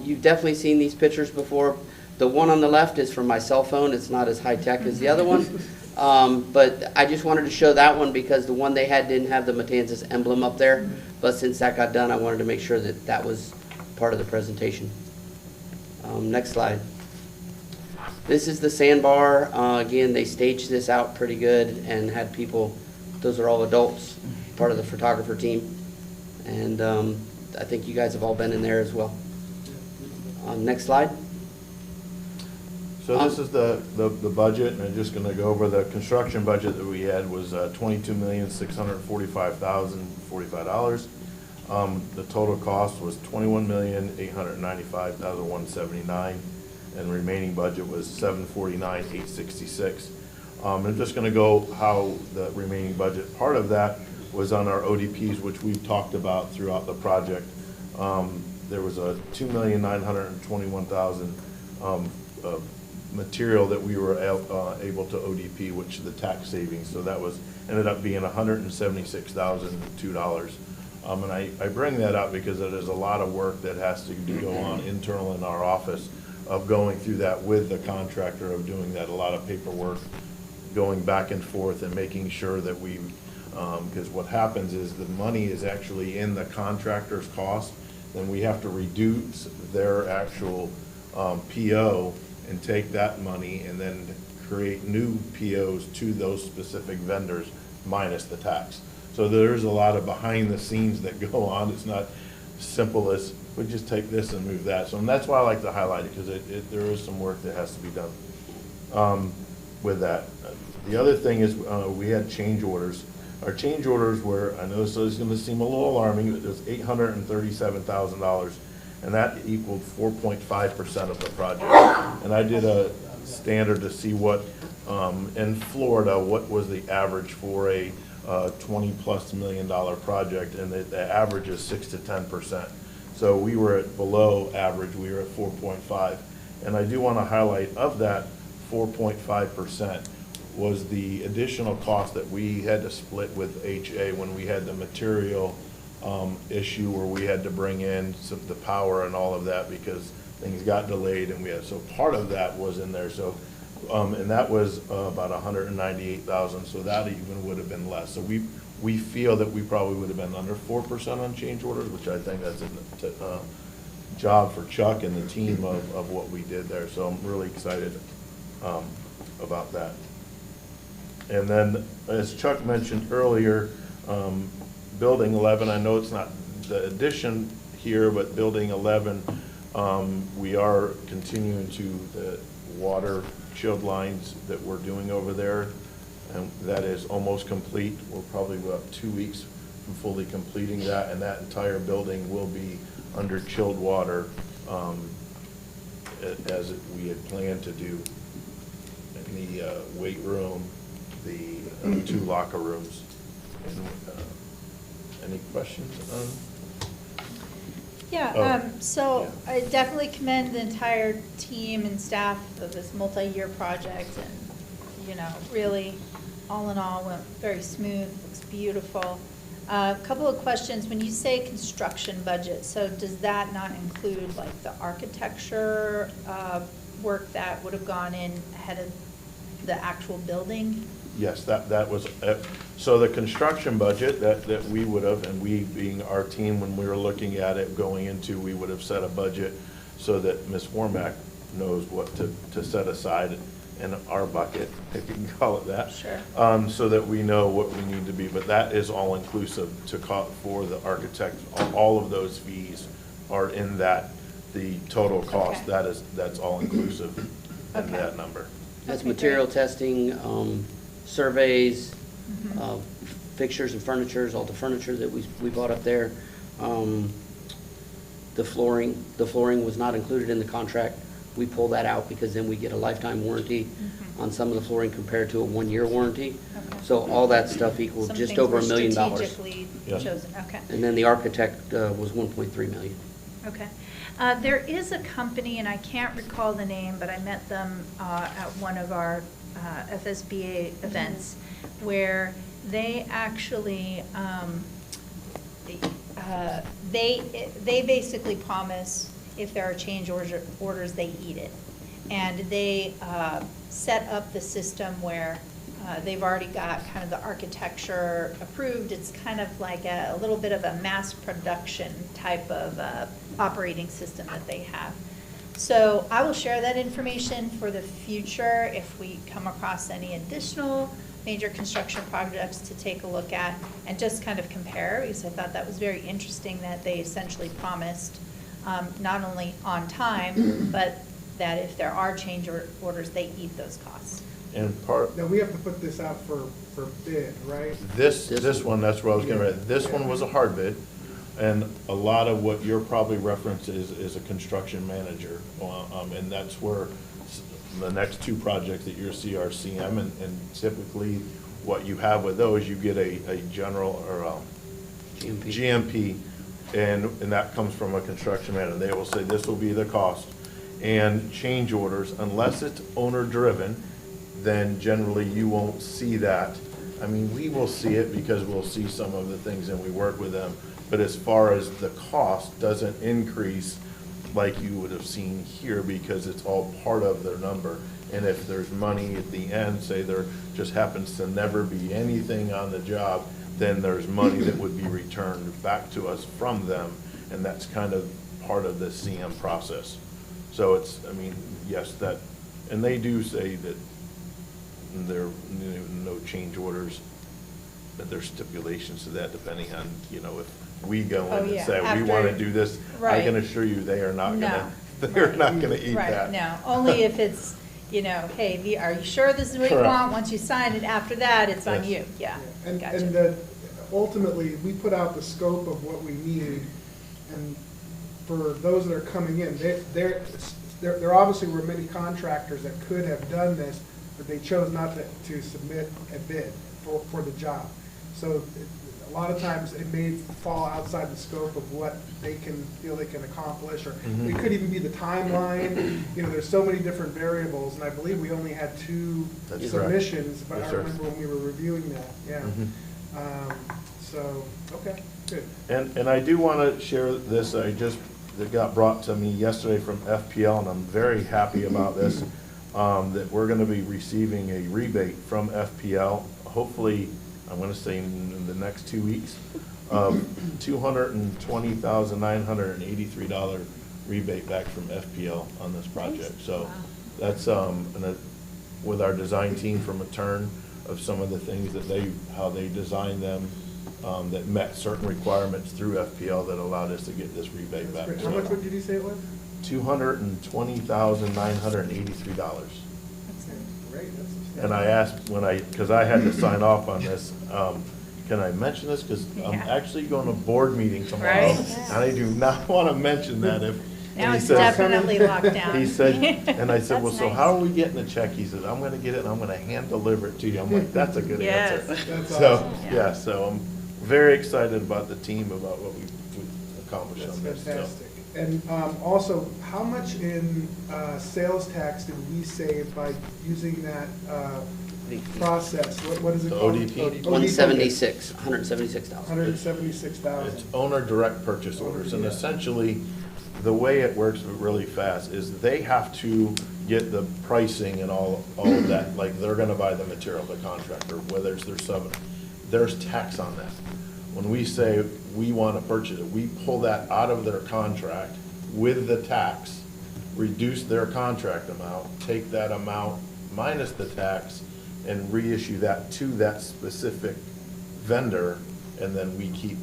You've definitely seen these pictures before. The one on the left is from my cell phone. It's not as high-tech as the other one. But I just wanted to show that one because the one they had didn't have the Matanzas emblem up there. But since that got done, I wanted to make sure that that was part of the presentation. Next slide. This is the sandbar. Again, they staged this out pretty good and had people, those are all adults, part of the photographer team. And I think you guys have all been in there as well. Next slide. So this is the budget, and I'm just going to go over the construction budget that we had was $22,645,045. The total cost was $21,895,179, and the remaining budget was $749,866. I'm just going to go how the remaining budget, part of that was on our ODPs, which we've talked about throughout the project. There was a $2,921,000 material that we were able to ODP, which is the tax savings. So that ended up being $176,002. And I bring that up because there's a lot of work that has to go on internal in our office of going through that with the contractor, of doing that, a lot of paperwork, going back and forth and making sure that we, because what happens is the money is actually in the contractor's cost, then we have to reduce their actual PO and take that money and then create new POs to those specific vendors minus the tax. So there's a lot of behind the scenes that go on. It's not simple as we just take this and move that. So and that's why I like to highlight it, because there is some work that has to be done with that. The other thing is we had change orders. Our change orders were, I know this is going to seem a little alarming, but it was $837,000. And that equaled 4.5% of the project. And I did a standard to see what, in Florida, what was the average for a $20+ million project, and the average is 6 to 10%. So we were at below average, we were at 4.5. And I do want to highlight, of that 4.5% was the additional cost that we had to split with HA when we had the material issue where we had to bring in the power and all of that because things got delayed, and so part of that was in there. So and that was about $198,000. So that even would have been less. So we feel that we probably would have been under 4% on change orders, which I think that's a job for Chuck and the team of what we did there. So I'm really excited about that. And then, as Chuck mentioned earlier, Building 11, I know it's not the addition here, but Building 11, we are continuing to the water chilled lines that we're doing over there, and that is almost complete. We're probably about 2 weeks from fully completing that, and that entire building will be under chilled water as we had planned to do in the weight room, the 2 locker rooms. And, any questions on? Yeah, so I definitely commend the entire team and staff of this multi-year project, and, really, all in all, went very smooth, looks beautiful. A couple of questions. When you say construction budget, so does that not include like the architecture work that would have gone in ahead of the actual building? Yes, that was, so the construction budget that we would have, and we being our team, when we were looking at it going into, we would have set a budget so that Ms. Warmack knows what to set aside in our bucket, if you can call it that. Sure. So that we know what we need to be, but that is all inclusive for the architect. All of those fees are in that, the total cost, okay. That's all inclusive in that number. That's Okay, material great. testing, surveys, fixtures and furnitures, all the furniture that we bought up there. The flooring was not included in the contract. We pull that out because then we get a lifetime warranty on some of the flooring compared to a 1-year warranty. So all that stuff equals Some just things over were $1 million. strategically Yeah. chosen, okay. And then the architect was 1.3 million. Okay. There is a company, and I can't recall the name, but I met them at one of our FSBA events, where they actually, they basically promise if there are change orders, they eat it. And they set up the system where they've already got kind of the architecture approved. It's kind of like a little bit of a mass production type of operating system that they have. So I will share that information for the future if we come across any additional major construction projects to take a look at and just kind of compare, because I thought that was very interesting that they essentially promised not only on time, but that if there are change orders, they eat those costs. And Now, we have to put this out for bid, right? this one, that's what I was gonna write. This one was a hard bid, and a lot of what you're probably referenced is a construction manager. And that's where the next two projects that you'll see are CM, and typically what you have with those, you get a general or GMP, and that comes from a construction manager. They will say this will be the cost. And change orders, unless it's owner-driven, then generally you won't see that. I mean, we will see it because we'll see some of the things and we work with them. But as far as the cost doesn't increase like you would have seen here because it's all part of their number. And if there's money at the end, say there just happens to never be anything on the job, then there's money that would be returned back to us from them. And that's kind of part of the CM process. So it's, I mean, yes, that, and they do say that there are no change orders, but there's stipulations to that depending on, you know, if we go in and say, we want to do this, I can assure you they are not gonna, they're not gonna eat that. Right, no, only if it's, you know, hey, are you sure this is what you want? Once you sign it, after that, it's on you, yeah, gotcha. And ultimately, we put out the scope of what we need, and for those that are coming in, there obviously were many contractors that could have done this, but they chose not to submit a bid for the job. So a lot of times it may fall outside the scope of what they feel they can accomplish, or it could even be the timeline. You know, there's so many different variables, and I believe we only had 2 submissions, but I remember when we were reviewing that, yeah. So, okay, good. And I do want to share this, that got brought to me yesterday from FPL, and I'm very happy about this, that we're going to be receiving a rebate from FPL, hopefully, I'm going to say in the next 2 weeks, of $220,983 rebate back from FPL on this project. So that's with our design team from a turn of some of the things that how they designed them, that met certain requirements through FPL that allowed us to get this rebate back. How much did you say it was? $220,983. That's great. And I asked because I had to sign off on this, can I mention this? Because I'm actually going to a board meeting tomorrow. And I do not want to mention that if. Now it's definitely locked down. He said, and I said, well, so nice. how are we getting the check? He said, I'm going to get it and I'm going to hand deliver it to you. I'm like, that's a good Yes. answer. That's So, awesome. yeah, so I'm very excited about the team, about what we've accomplished That's on this. fantastic. And also, how much in sales tax did we save by using that process? What is it The called? ODP? 176,000. $176,000. It's owner direct purchase orders, and essentially, the way it works really fast is they have to get the pricing and all of that, like they're gonna buy the material, the contractor, whether it's their sub, there's tax on that. When we say we wanna purchase it, we pull that out of their contract with the tax, reduce their contract amount, take that amount minus the tax, and reissue that to that specific vendor, and then we keep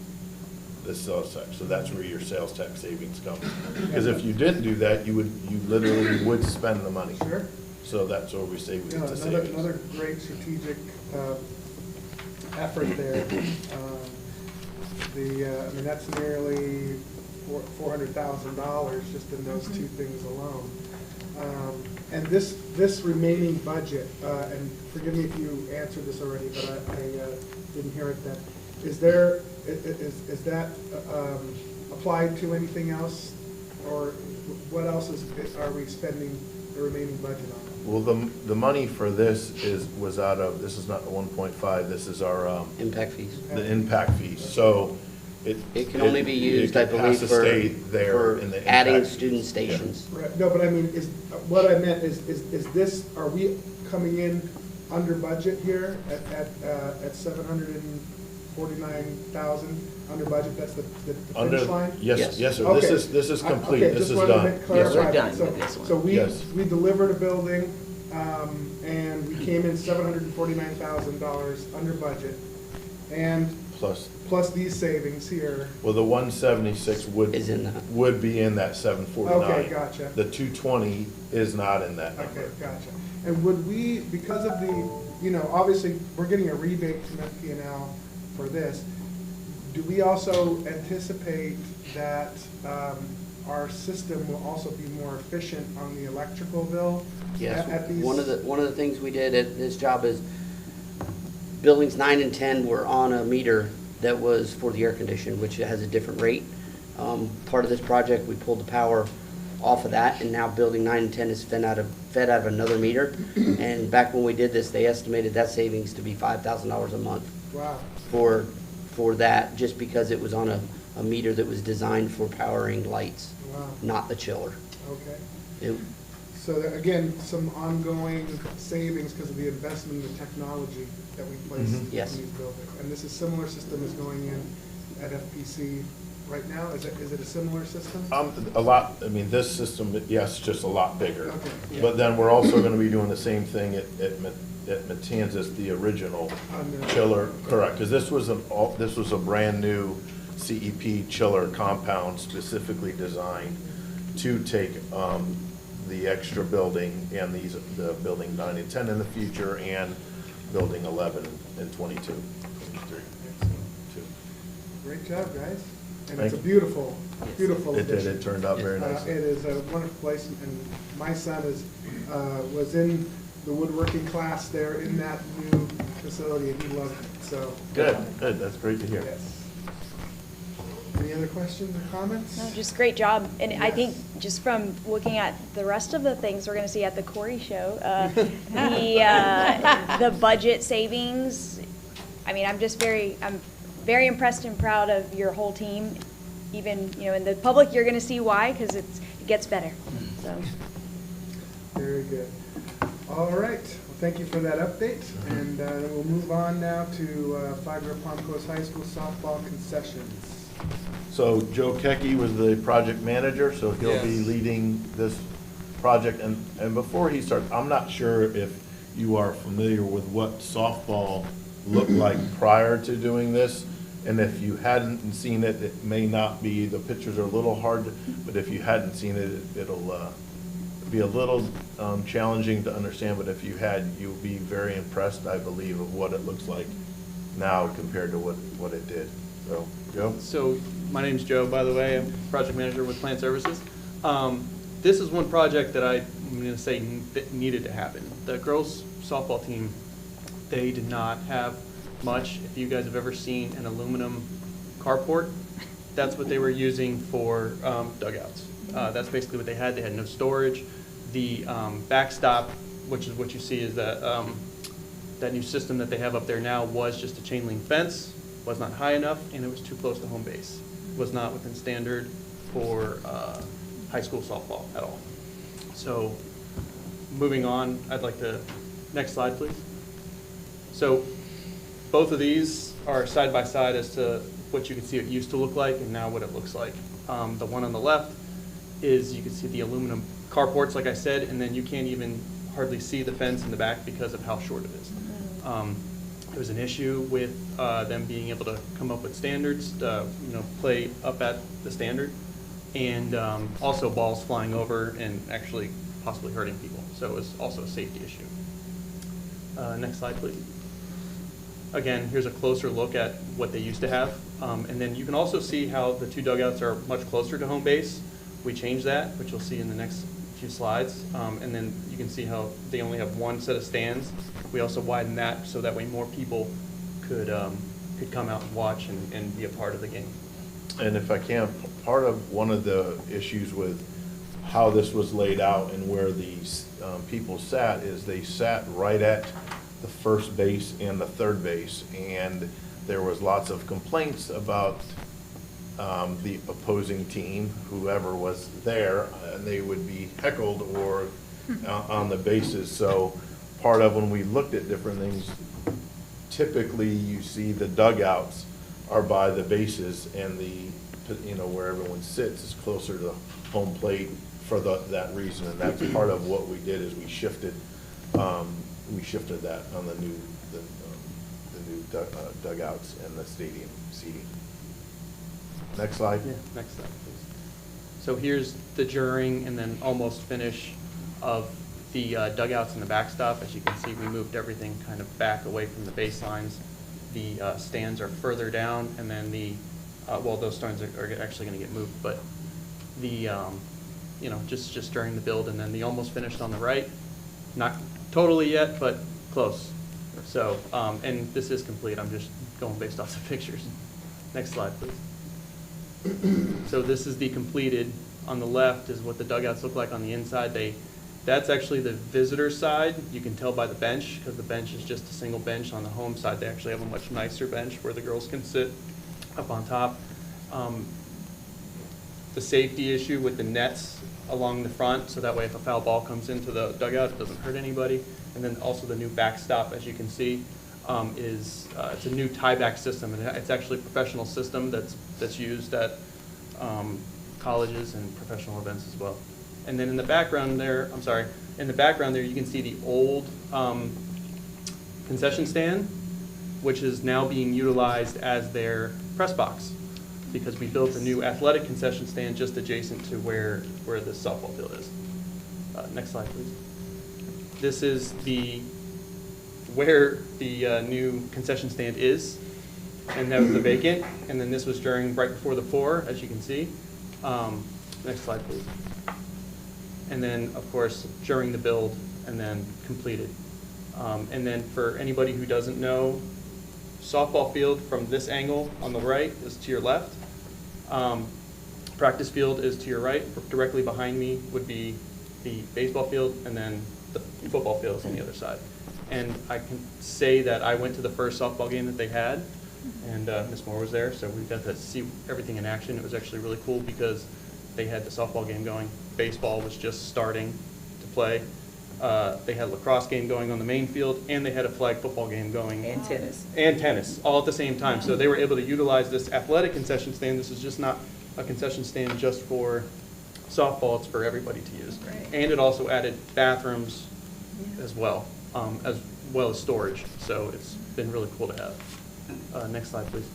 the sales tax. So that's where your sales tax savings comes. Because if you didn't do that, you literally would spend the money. Sure. So that's where we save the savings. Another great strategic effort there. I mean, that's nearly $400,000 just in those two things alone. And this remaining budget, and forgive me if you answered this already, but I didn't hear it then. Is that applied to anything else, or what else are we spending the remaining budget on? Well, the money for this was out of, this is not the 1.5, this is our. Impact fees. The impact fees, so it. It can only be used, I believe, has to stay there in the adding impact student fees. stations. Right. No, but I mean, what I meant is this, are we coming in under budget here at 749,000 under budget? That's the finish line? Yes, sir. Okay. This is complete. Okay, This just is wanted to done. clarify We're that. done with this one. So Yes. we delivered a building, and we came in $749,000 under budget, and plus these savings here. Well, the 176 would be in that 749. Okay, gotcha. The 220 is not in that number. Okay, gotcha. And would we, because of the, obviously, we're getting a rebate from FP&L for this, do we also anticipate that our system will also be more efficient on the electrical bill? Yes, at these? one of the things we did at this job is buildings 9 and 10 were on a meter that was for the air conditioning, which has a different rate. Part of this project, we pulled the power off of that, and now building 9 and 10 is fed out of another meter. And back when we did this, they estimated that savings to be $5,000 a month. Wow. For that, just because it was on a meter that was designed for powering lights, Wow. not the chiller. Okay. So again, some ongoing savings because of the investment in the technology that we placed in Yes. these buildings. And this is similar system is going in at FPC right now? Is it a similar system? A lot, I mean, this system, yes, just a lot bigger. Okay. Yeah. But then we're also gonna be doing the same thing at Matanzas, the original chiller, correct, because this was a brand new CEP chiller compound specifically designed to take, the extra building and the building 9 and 10 in the future and building 11 and 22. Great job, guys. And Thank it's a you. beautiful It did, addition. it turned out very nicely. It is a wonderful place, and my son was in the woodworking class there in that new facility, and he loved it, so. Good, that's great to hear. Yes. Any other questions or comments? No, just great job. And I think just from looking at the rest of the things we're going to see at the Corey show, the budget savings, I mean, I'm very impressed and proud of your whole team. Even, in the public, you're going to see why, because it gets better. So. Very good. All right. Well, thank you for that update. And then we'll move on now to Flagler Palm Coast High School softball concessions. So Joe Kecky was the project manager, so he'll be leading this project. And before he starts, I'm not sure if you are familiar with what softball looked like prior to doing this. And if you hadn't seen it, it may not be, the pictures are a little hard, but if you hadn't seen it, it'll be a little challenging to understand. But if you had, you'll be very impressed, I believe, of what it looks like now compared to what it did. So, Joe? So, my name's Joe, by the way. I'm project manager with Plant Services. This is one project that I'm going to say needed to happen. The girls softball team, they did not have much. If you guys have ever seen an aluminum carport, that's what they were using for dugouts. That's basically what they had. They had no storage. The backstop, which is what you see, is that that new system that they have up there now was just a chain link fence. Was not high enough, and it was too close to home base. Was not within standard for high school softball at all. So, moving on, I'd like to, next slide please. So, both of these are side by side as to what you can see it used to look like and now what it looks like. The one on the left is, you can see the aluminum carports, like I said, and then you can't even hardly see the fence in the back because of how short it is. There was an issue with them being able to come up with standards, play up at the standard, and also balls flying over and actually possibly hurting people. So it was also a safety issue. Next slide, please. Again, here's a closer look at what they used to have. And then you can also see how the two dugouts are much closer to home base. We changed that, which you'll see in the next few slides. And then you can see how they only have one set of stands. We also widened that so that way more people could come out and watch and be a part of the game. And if I can, part of one of the issues with how this was laid out and where these people sat is they sat right at the first base and the third base, and there was lots of complaints about the opposing team, whoever was there, and they would be heckled or on the bases. So part of when we looked at different things, typically you see the dugouts are by the bases, and where everyone sits is closer to home plate for that reason. And that's part of what we did is we shifted that on the new dugouts and the stadium seating. Next slide. Yeah, next slide, please. So here's the during and then almost finish of the dugouts and the backstop. As you can see, we moved everything kind of back away from the baselines. The stands are further down, and then those stands are actually going to get moved, but the just during the build, and then the almost finished on the right, not totally yet, but close. So, and this is complete. I'm just going based off the pictures. Next slide, please. So this is the completed. On the left is what the dugouts look like on the inside. That's actually the visitor side. You can tell by the bench, because the bench is just a single bench. On the home side, they actually have a much nicer bench where the girls can sit up on top. The safety issue with the nets along the front, so that way if a foul ball comes into the dugout, it doesn't hurt anybody. And then also the new backstop, as you can see, it's a new tie-back system, and it's actually a professional system that's used at colleges and professional events as well. And then in the background there, you can see the old concession stand, which is now being utilized as their press box, because we built a new athletic concession stand just adjacent to where the softball field is. Next slide, please. This is where the new concession stand is, and that was the vacant. And then this was right before the pour, as you can see. Next slide, please. And then, of course, during the build, and then completed. And then for anybody who doesn't know, softball field from this angle on the right is to your left. Practice field is to your right. Directly behind me would be the baseball field, and then the football field is on the other side. And I can say that I went to the first softball game that they had, and Ms. Moore was there, so we got to see everything in action. It was actually really cool because they had the softball game going. Baseball was just starting to play. They had a lacrosse game going on the main field, and they had a flag football game going. And tennis. And tennis, all at the same time. So they were able to utilize this athletic concession stand. This is just not a concession stand just for softball, it's for everybody to use. Right. And it also added bathrooms as well as storage. So it's been really cool to have. Next slide, please.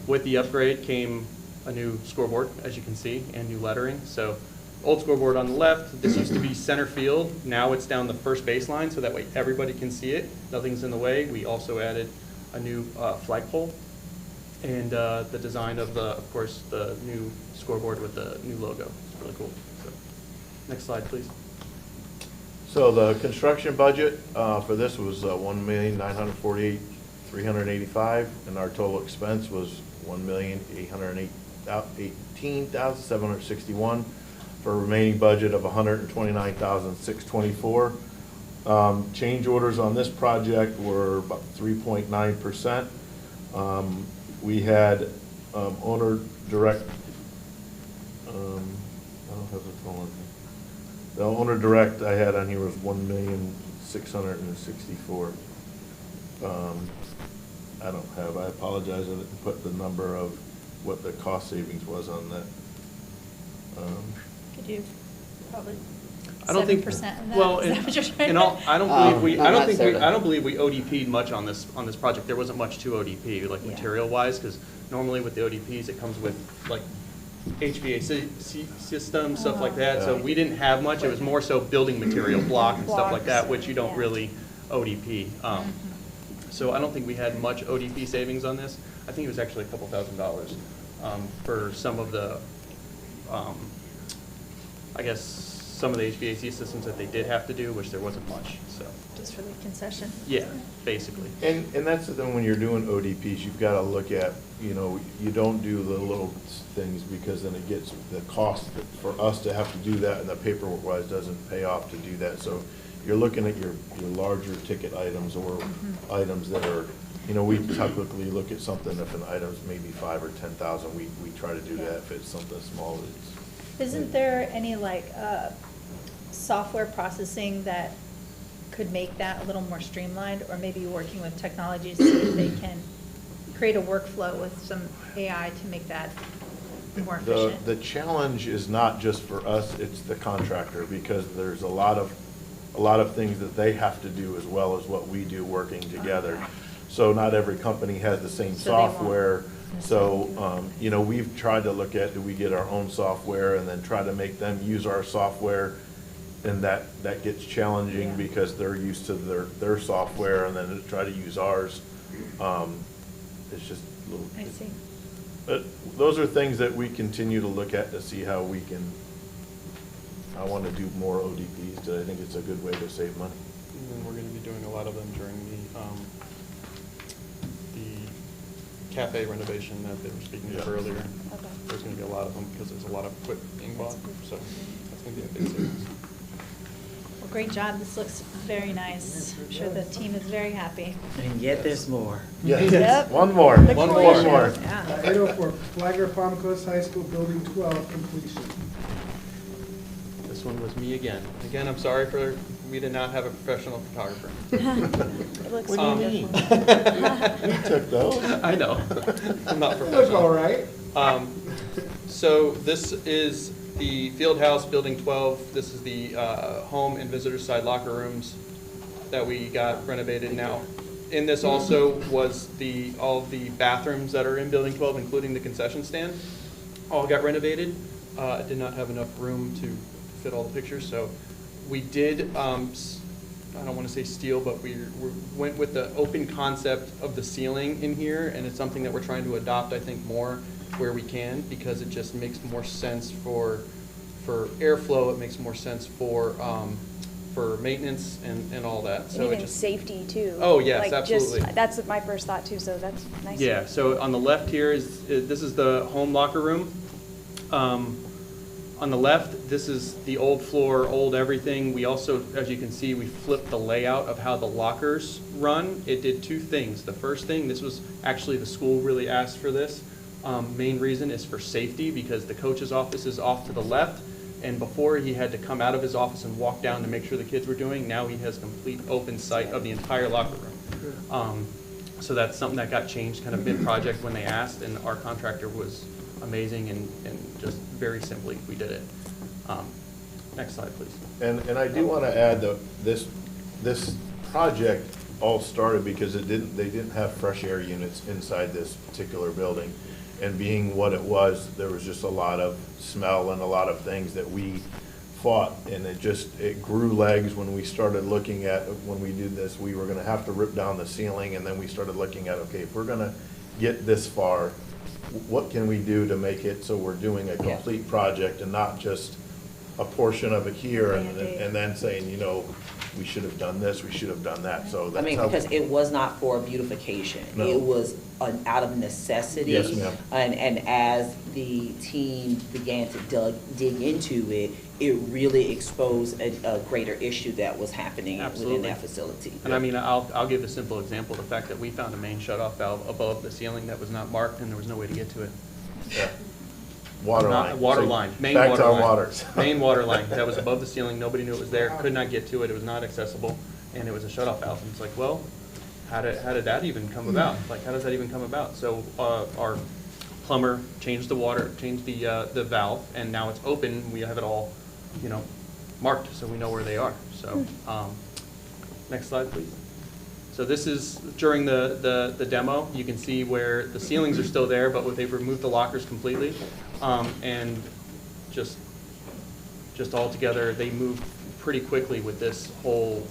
With the upgrade came a new scoreboard, as you can see, and new lettering. So old scoreboard on the left, this used to be center field. Now it's down the first baseline, so that way everybody can see it. Nothing's in the way. We also added a new flagpole, and the design of course, the new scoreboard with the new logo. It's really cool. So, next slide, please. So the construction budget for this was $1,948,385, and our total expense was $1,818,761 for a remaining budget of $129,624. Change orders on this project were about 3.9%. We had owner direct. I don't have the phone. The owner direct I had on here was $1,664,000. I don't have. I apologize. I didn't put the number of what the cost savings was on that. Could you probably I don't think 7% of that? Well, Is that what you're trying I don't believe we. I not don't believe we ODP'd much on this project. There wasn't much to ODP, like material wise, because normally with the ODPs it comes with like HVAC system, stuff like that. So we didn't have much. It was more so building material, block and stuff like that, which you don't really ODP. So I don't think we had much ODP savings on this. I think it was actually a couple $1,000s for some of the, I guess, some of the HVAC systems that they did have to do, which there wasn't much, so. Just for the concession? Yeah, basically. And that's the thing, when you're doing ODPs, you've got to look at, you know, you don't do the little things because then it gets, the cost for us to have to do that and the paperwork wise doesn't pay off to do that. So you're looking at your larger ticket items or items that are, you know, we typically look at something if an item's maybe 5,000 or 10,000, we try to do that. If it's something small, it's. Isn't there any like software processing that could make that a little more streamlined, or maybe working with technology to see if they can create a workflow with some AI to make that more efficient? The challenge is not just for us, it's the contractor, because there's a lot of things that they have to do as well as what we do working together. Okay. So not every company has the same So they won't software. So, you know, we've tried to look at, do we get our own software and then try to make them use our software? And that gets challenging Yeah. because they're used to their software and then to try to use ours. It's just a little. I see. But those are things that we continue to look at to see how we can, I want to do more ODPs because I think it's a good way to save money. And then we're going to be doing a lot of them during the cafe renovation that they were speaking of earlier. Okay. There's going to be a lot of them because there's a lot of equipment being bought, so that's going to be a big savings. Well, great job. This looks very nice. I'm sure the team is very happy. And yet there's more. Yes. Yep. One more. Look One forward more. to it. Yeah. 804, Flagler Palm Coast High School Building 12 completion. This one was me again. Again, I'm sorry for, we did not have a professional photographer. It looks What do you wonderful. mean? We took those. I know. I'm not It looks professional. all right. So this is the field house, building 12. This is the home and visitor side locker rooms that we got renovated now. In this also was all of the bathrooms that are in building 12, including the concession stand, all got renovated. I did not have enough room to fit all the pictures, so we did, I don't want to say steal, but we went with the open concept of the ceiling in here, and it's something that we're trying to adopt, I think, more where we can, because it just makes more sense for airflow. It makes more sense for maintenance and all that. And So it even just safety too. Oh, yes, Like, absolutely. That's my first thought too, so that's nice. Yeah, so on the left here this is the home locker room. On the left, this is the old floor, old everything. We also, as you can see, we flipped the layout of how the lockers run. It did two things. The first thing, this was actually the school really asked for this. Main reason is for safety, because the coach's office is off to the left, and before he had to come out of his office and walk down to make sure the kids were doing, now he has complete open sight of the entire locker room. So that's something that got changed kind of mid-project when they asked, and our contractor was amazing and just very simply we did it. Next slide, please. And I do want to add that this project all started because they didn't have fresh air units inside this particular building. And being what it was, there was just a lot of smell and a lot of things that we fought, and it grew legs when we started looking at, when we did this, we were gonna have to rip down the ceiling, and then we started looking at, okay, if we're gonna get this far, what can we do to make it so we're doing a complete project and not just a portion of it here and then saying, you know, we should have done this, we should have done that, so that's how. Because it was not for beautification. No. It was out of necessity. Yes, ma'am. And as the team began to dig into it, it really exposed a greater issue that was happening within Absolutely. that facility. And I mean, I'll give a simple example, the fact that we found a main shutoff valve above the ceiling that was not marked, and there was no way to get to it. Yeah. Water line. Water So line, main back water to our line. waters. Main water line, that was above the ceiling, nobody knew it was there, could not get to it, it was not accessible, and it was a shutoff valve. And it's like, well, how did that even come about? Like, how does that even come about? So our plumber changed the valve, and now it's open, we have it all, you know, marked, so we know where they are. So, next slide, please. So this is during the demo. You can see where the ceilings are still there, but they've removed the lockers completely. And just all together, they moved pretty quickly with this whole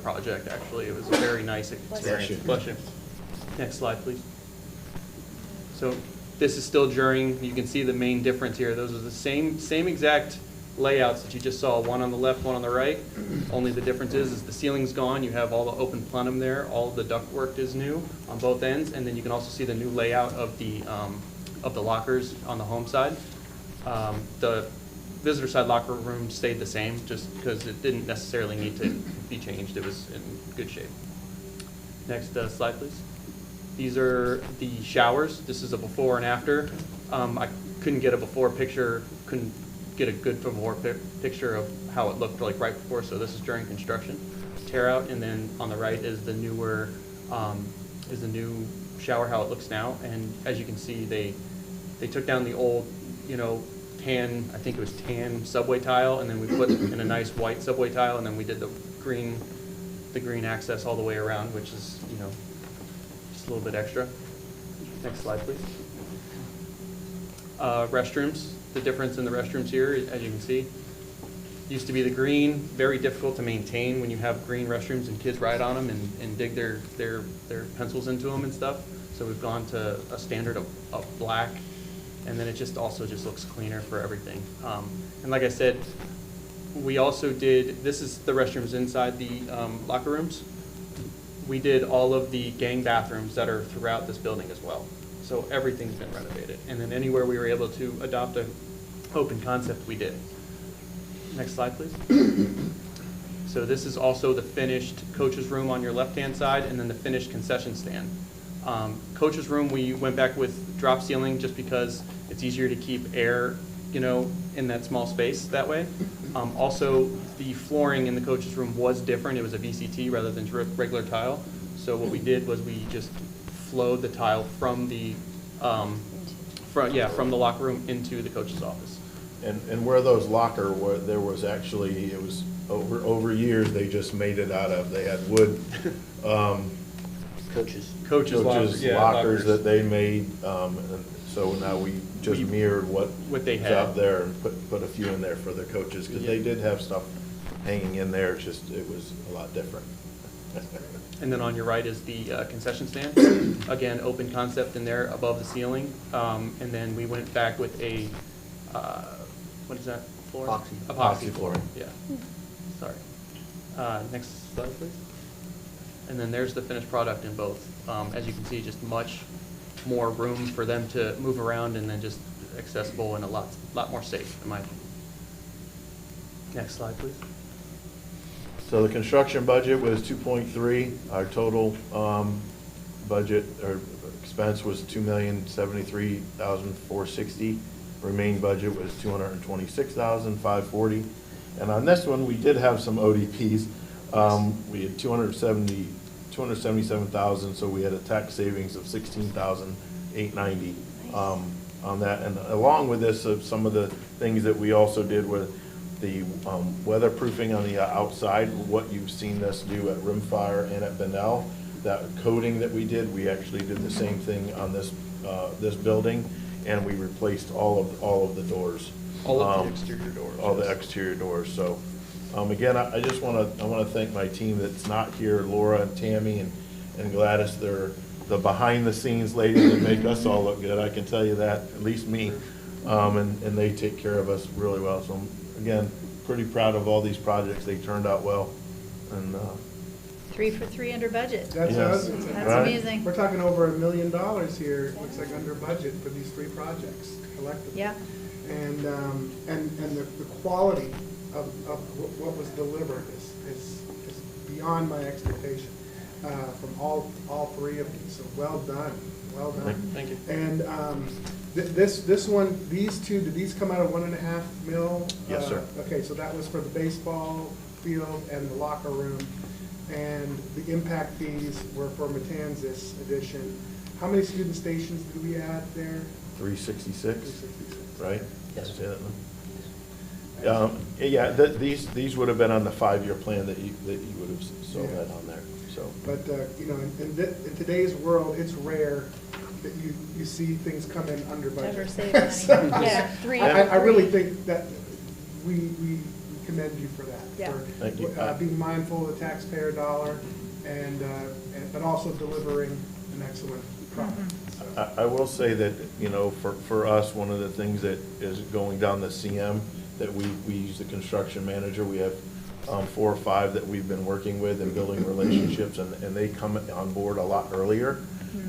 project. Actually, it was a very nice experience. Bless you. Next slide, please. So this is still during, you can see the main difference here. Those are the same exact layouts that you just saw, one on the left, one on the right. Only the difference is the ceiling's gone. You have all the open plenum there. All the ductwork is new on both ends. And then you can also see the new layout of the lockers on the home side. The visitor side locker room stayed the same just because it didn't necessarily need to be changed. It was in good shape. Next slide, please. These are the showers. This is a before and after. I couldn't get a before picture, couldn't get a good before picture of how it looked like right before, so this is during construction. Tear out, and then on the right is the newer, is the new shower, how it looks now. And as you can see, they took down the old, tan, I think it was tan subway tile, and then we put in a nice white subway tile, and then we did the green access all the way around, which is, just a little bit extra. Next slide, please. Restrooms. The difference in the restrooms here, as you can see, used to be the green, very difficult to maintain when you have green restrooms and kids ride on them and dig their pencils into them and stuff. So we've gone to a standard of black, and then it just looks cleaner for everything. And like I said, we also did, this is the restrooms inside the locker rooms. We did all of the gang bathrooms that are throughout this building as well. So everything's been renovated. And then anywhere we were able to adopt an open concept, we did. Next slide, please. So this is also the finished coach's room on your left-hand side, and then the finished concession stand. Coach's room, we went back with drop ceiling just because it's easier to keep air, in that small space that way. Also, the flooring in the coach's room was different. It was a VCT rather than regular tile. So what we did was we just flowed the tile from the from the locker room into the coach's office. And where those locker were, there was actually, it was over years they just made it out of. They had wood Coaches lockers that they made. And so now we just mirrored what they had out there and put a few in there for the coaches, because they did have stuff hanging in there. It was a lot different. And then on your right is the concession stand. Again, open concept in there above the ceiling. And then we went back with a, what is that floor? Epoxy flooring. Yeah. Sorry. Next slide, please. And then there's the finished product in both. As you can see, just much more room for them to move around, and then just accessible and a lot more safe, in my opinion. Next slide, please. So the construction budget was 2.3. Our total budget or expense was $2,073,460. Remaining budget was $226,540. And on this one, we did have some ODPs. We had 277,000, so we had a tax savings of 16,890 on that. And along with this, some of the things that we also did were the weatherproofing on the outside, what you've seen us do at Rimfire and at Benell. That coating that we did, we actually did the same thing on this this building, and we replaced all of the doors. All of the exterior doors. All the exterior doors. So again, I just want to thank my team that's not here, Laura and Tammy and Gladys. They're the behind the scenes ladies that make us all look good. I can tell you that, at least me. And they take care of us really well. So again, pretty proud of all these projects. They turned out well. And 3 for 3 under budget. That's Yes. That's amazing. We're talking over $1 million here. It looks like under budget for these 3 projects collectively. Yeah. And the quality of what was delivered is beyond my expectation from all 3 of these. So well done. Thank you. And this one, these 2, did these come out of $1.5 million? Yes, sir. Okay, so that was for the baseball field and the locker room. And the impact fees were for Matanzas edition. How many student stations did we add there? 366, 366. right? Yes. Yeah, these would have been on the 5-year plan that you would have saw that on there. So, but in today's world, it's rare that you see things come in under budget. Never save money. Yeah, 3 I really think that we commend you for that. Yeah. For thank you. being mindful of the taxpayer dollar and but also delivering an excellent product. I will say that, you know, for us, one of the things that is going down the CM, that we use the construction manager. We have 4 or 5 that we've been working with and building relationships, and they come on board a lot earlier.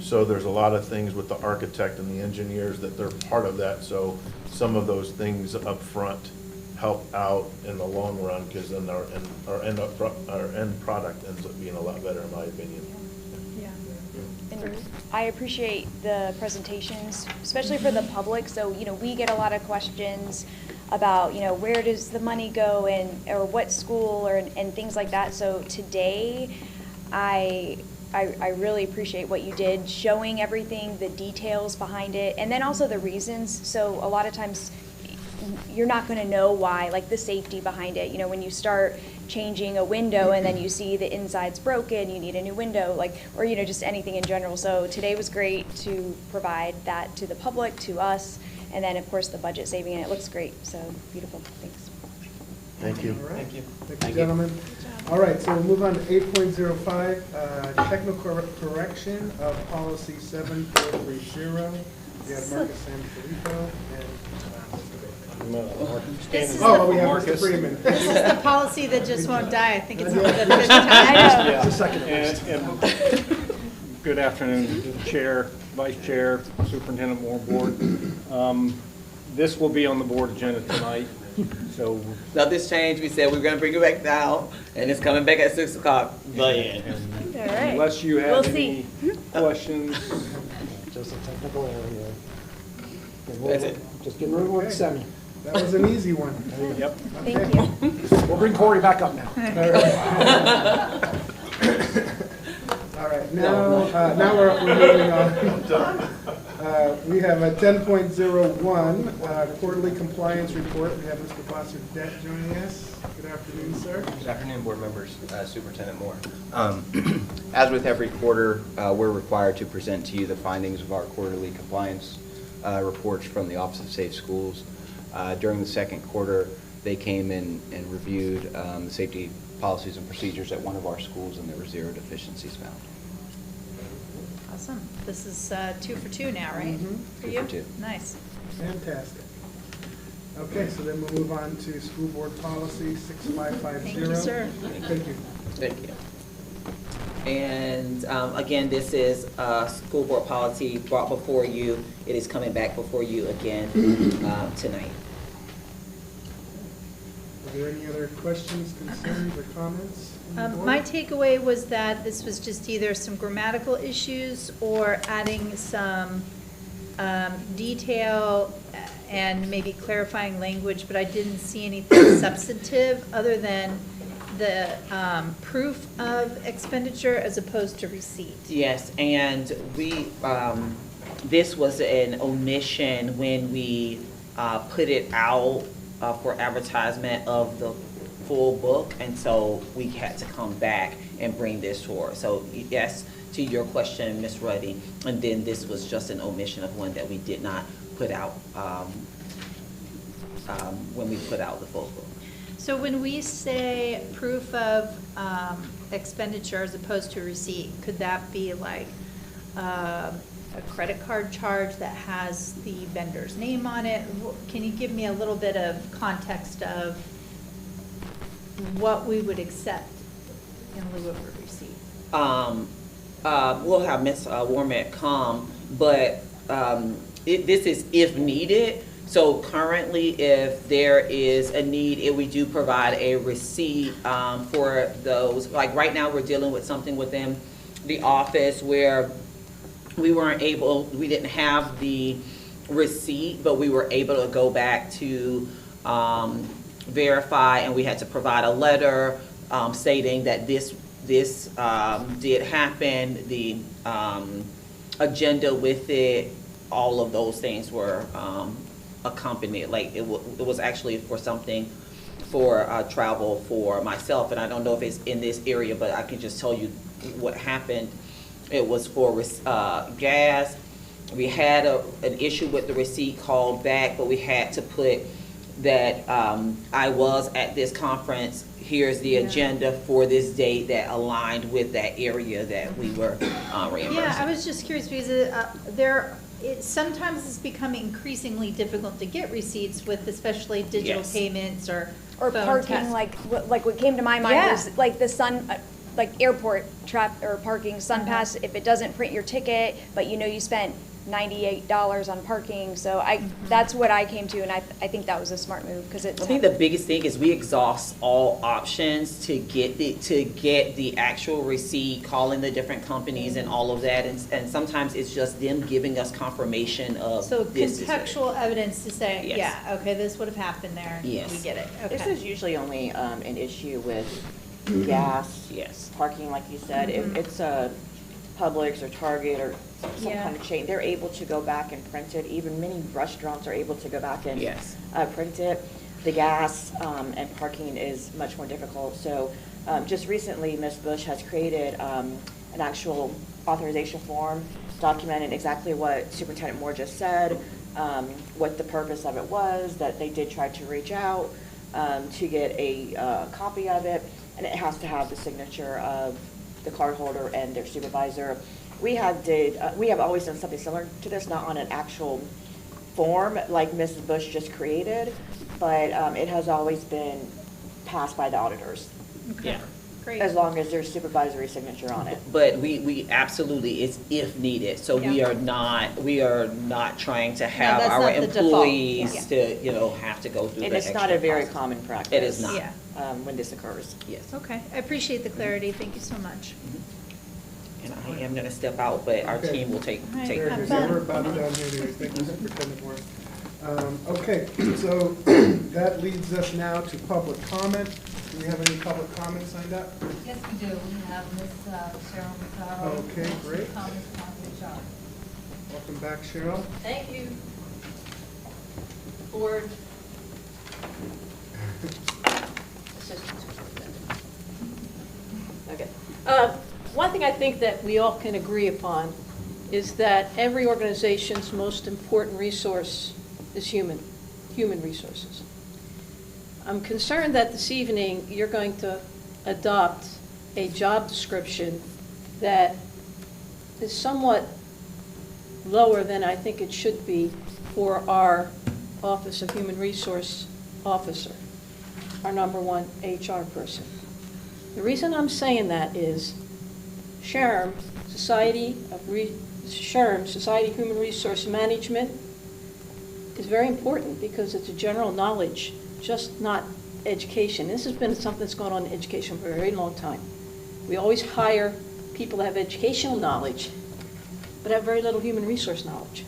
So there's a lot of things with the architect and the engineers that they're part of that. So some of those things up front help out in the long run, because then our end product ends up being a lot better, in my opinion. And I appreciate the presentations, especially for the public. So, you know, we get a lot of questions about, you know, where does the money go, and or what school, and things like that. So today, I really appreciate what you did, showing everything, the details behind it, and then also the reasons. So a lot of times you're not going to know why, like the safety behind it. You know, when you start changing a window and then you see the inside's broken, you need a new window, like, or, you know, just anything in general. So today was great to provide that to the public, to us, and then of course the budget saving, and it looks great. So beautiful. Thanks. Thank you. All right. Thank you. Thank you, gentlemen. All right, so we'll move on to 8.05, technical correction of policy 7430. We have Marcus Sanfilippo and This is we have Mr. Freeman. This is the policy that just won't die. I think it's only the 5th time. It's a second. And good afternoon, Chair, Vice Chair, Superintendent Moore, Board. This will be on the board agenda tonight, so. Nothing's changed. We said we were gonna bring it back down, and it's coming back at 6 o'clock. But All right. Unless you have We'll any questions. Just a technical area. That's it. Just get rid of one semi. That was an easy one. Yep. Thank you. We'll bring Corey back up now. All right, now we're moving on. We have a 10.01, quarterly compliance report. We have Mr. Foster Debt joining us. Good afternoon, sir. Good afternoon, board members, Superintendent Moore. As with every quarter, we're required to present to you the findings of our quarterly compliance reports from the Office of Safe Schools. During the second quarter, they came in and reviewed the safety policies and procedures at one of our schools, and there were 0 deficiencies found. Awesome. This is 2 for 2 now, right? For 2 you? for 2. Nice. Fantastic. Okay, so then we'll move on to school board policy 6550. Thank you, sir. Thank you. Thank you. And again, this is school board policy brought before you. It is coming back before you again tonight. Are there any other questions, concerns, or comments? from the board? My takeaway was that this was just either some grammatical issues or adding some detail and maybe clarifying language, but I didn't see anything substantive other than the proof of expenditure as opposed to receipt. Yes, and we, this was an omission when we put it out for advertisement of the full book, and so we had to come back and bring this forward. So yes, to your question, Ms. Ruddy, and then this was just an omission of one that we did not put out when we put out the full book. So when we say proof of expenditure as opposed to receipt, could that be like a credit card charge that has the vendor's name on it? Can you give me a little bit of context of what we would accept in lieu of a receipt? We'll have Ms. Wormack come, but this is if needed. So currently, if there is a need, we do provide a receipt for those. Like right now, we're dealing with something within the office where we didn't have the receipt, but we were able to go back to verify, and we had to provide a letter stating that this did happen, the agenda with it, all of those things were accompanied. Like it was actually for something for travel for myself, and I don't know if it's in this area, but I can just tell you what happened. It was for gas. We had an issue with the receipt, called back, but we had to put that I was at this conference. Here's the agenda for this date that aligned with that area that we were reimbursing. Yeah, I was just curious because sometimes it's becoming increasingly difficult to get receipts with especially digital payments or phone parking, tests. like what came to my mind Yeah. was like the like airport or parking Sun Pass. If it doesn't print your ticket, but you know you spent $98 on parking, so that's what I came to, and I think that was a smart move because I think the biggest thing is we exhaust all options to get the actual receipt, calling the different companies and all of that, and sometimes it's just them giving us confirmation of So this is it. contextual evidence to say, Yes. yeah, okay, this would have happened there. Yes. We get it. Okay. This is usually only an issue with gas, parking, like you said. If it's a Publix or Target or some kind of chain, they're able to go back and print it. Even many restaurants are able to go back and print it. The gas and parking is much more difficult. So just recently, Ms. Bush has created an actual authorization form documenting exactly what Superintendent Moore just said, what the purpose of it was, that they did try to reach out to get a copy of it, and it has to have the signature of the cardholder and their supervisor. We have always done something similar to this, not on an actual form like Mrs. Bush just created, but it has always been passed by the auditors. Okay. Yeah. Great. As long as there's supervisory signature on it. But we absolutely, it's if needed, so we are not trying to have that's our not the default. employees to, have to go through And the it's not extra a very process. common practice. It is not. Yeah. When this occurs. Yes. Okay, I appreciate the clarity. Thank you so much. And I am gonna step out, but our Okay. team will take Right, Very have good. fun. We're about done here anyways. Thank you, Superintendent Moore. Okay, so that leads us now to public comment. Do we have any public comments signed up? Yes, we do. We have Ms. Cheryl Mazzaro. Okay, great. Comments from the job. Welcome back, Cheryl. Thank you. Board. Okay. One thing I think that we all can agree upon is that every organization's most important resource is human resources. I'm concerned that this evening you're going to adopt a job description that is somewhat lower than I think it should be for our Office of Human Resource Officer, our number one HR person. The reason I'm saying that is SHRM, Society Human Resource Management, is very important because it's a general knowledge, just not education. This has been something that's gone on in education for a very long time. We always hire people that have educational knowledge, but have very little human resource knowledge.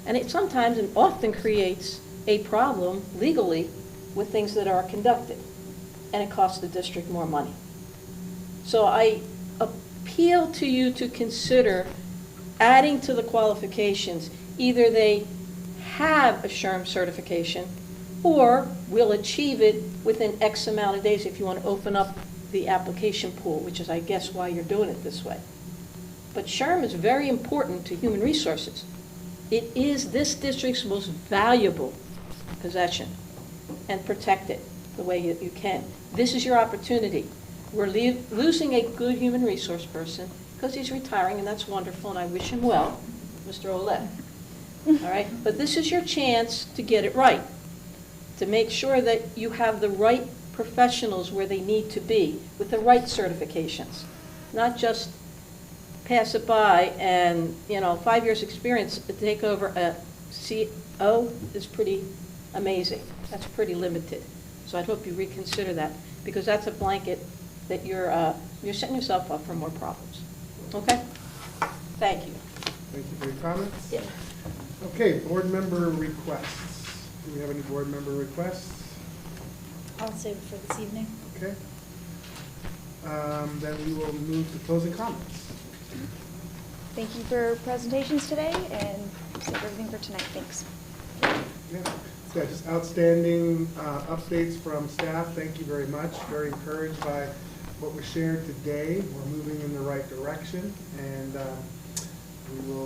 And it sometimes and often creates a problem legally with things that are conducted, and it costs the district more money. So I appeal to you to consider adding to the qualifications, either they have a SHRM certification or will achieve it within X amount of days if you want to open up the application pool, which is, I guess, why you're doing it this way. But SHRM is very important to human resources. It is this district's most valuable possession, and protect it the way you can. This is your opportunity. We're losing a good human resource person because he's retiring, and that's wonderful, and I wish him well, Mr. Olet. All right? But this is your chance to get it right, to make sure that you have the right professionals where they need to be with the right certifications, not just pass it by and, 5 years experience to take over a CO is pretty amazing. That's pretty limited. So I hope you reconsider that, because that's a blanket that you're setting yourself up for more problems. Okay? Thank you. Thank you for your comments. Yeah. Okay, board member requests. Do we have any board member requests? I'll save it for this evening. Okay. Then we will move to closing comments. Thank you for presentations today, and save everything for tonight. Thanks. Yeah, just outstanding updates from staff. Thank you very much. Very encouraged by what was shared today. We're moving in the right direction, and we will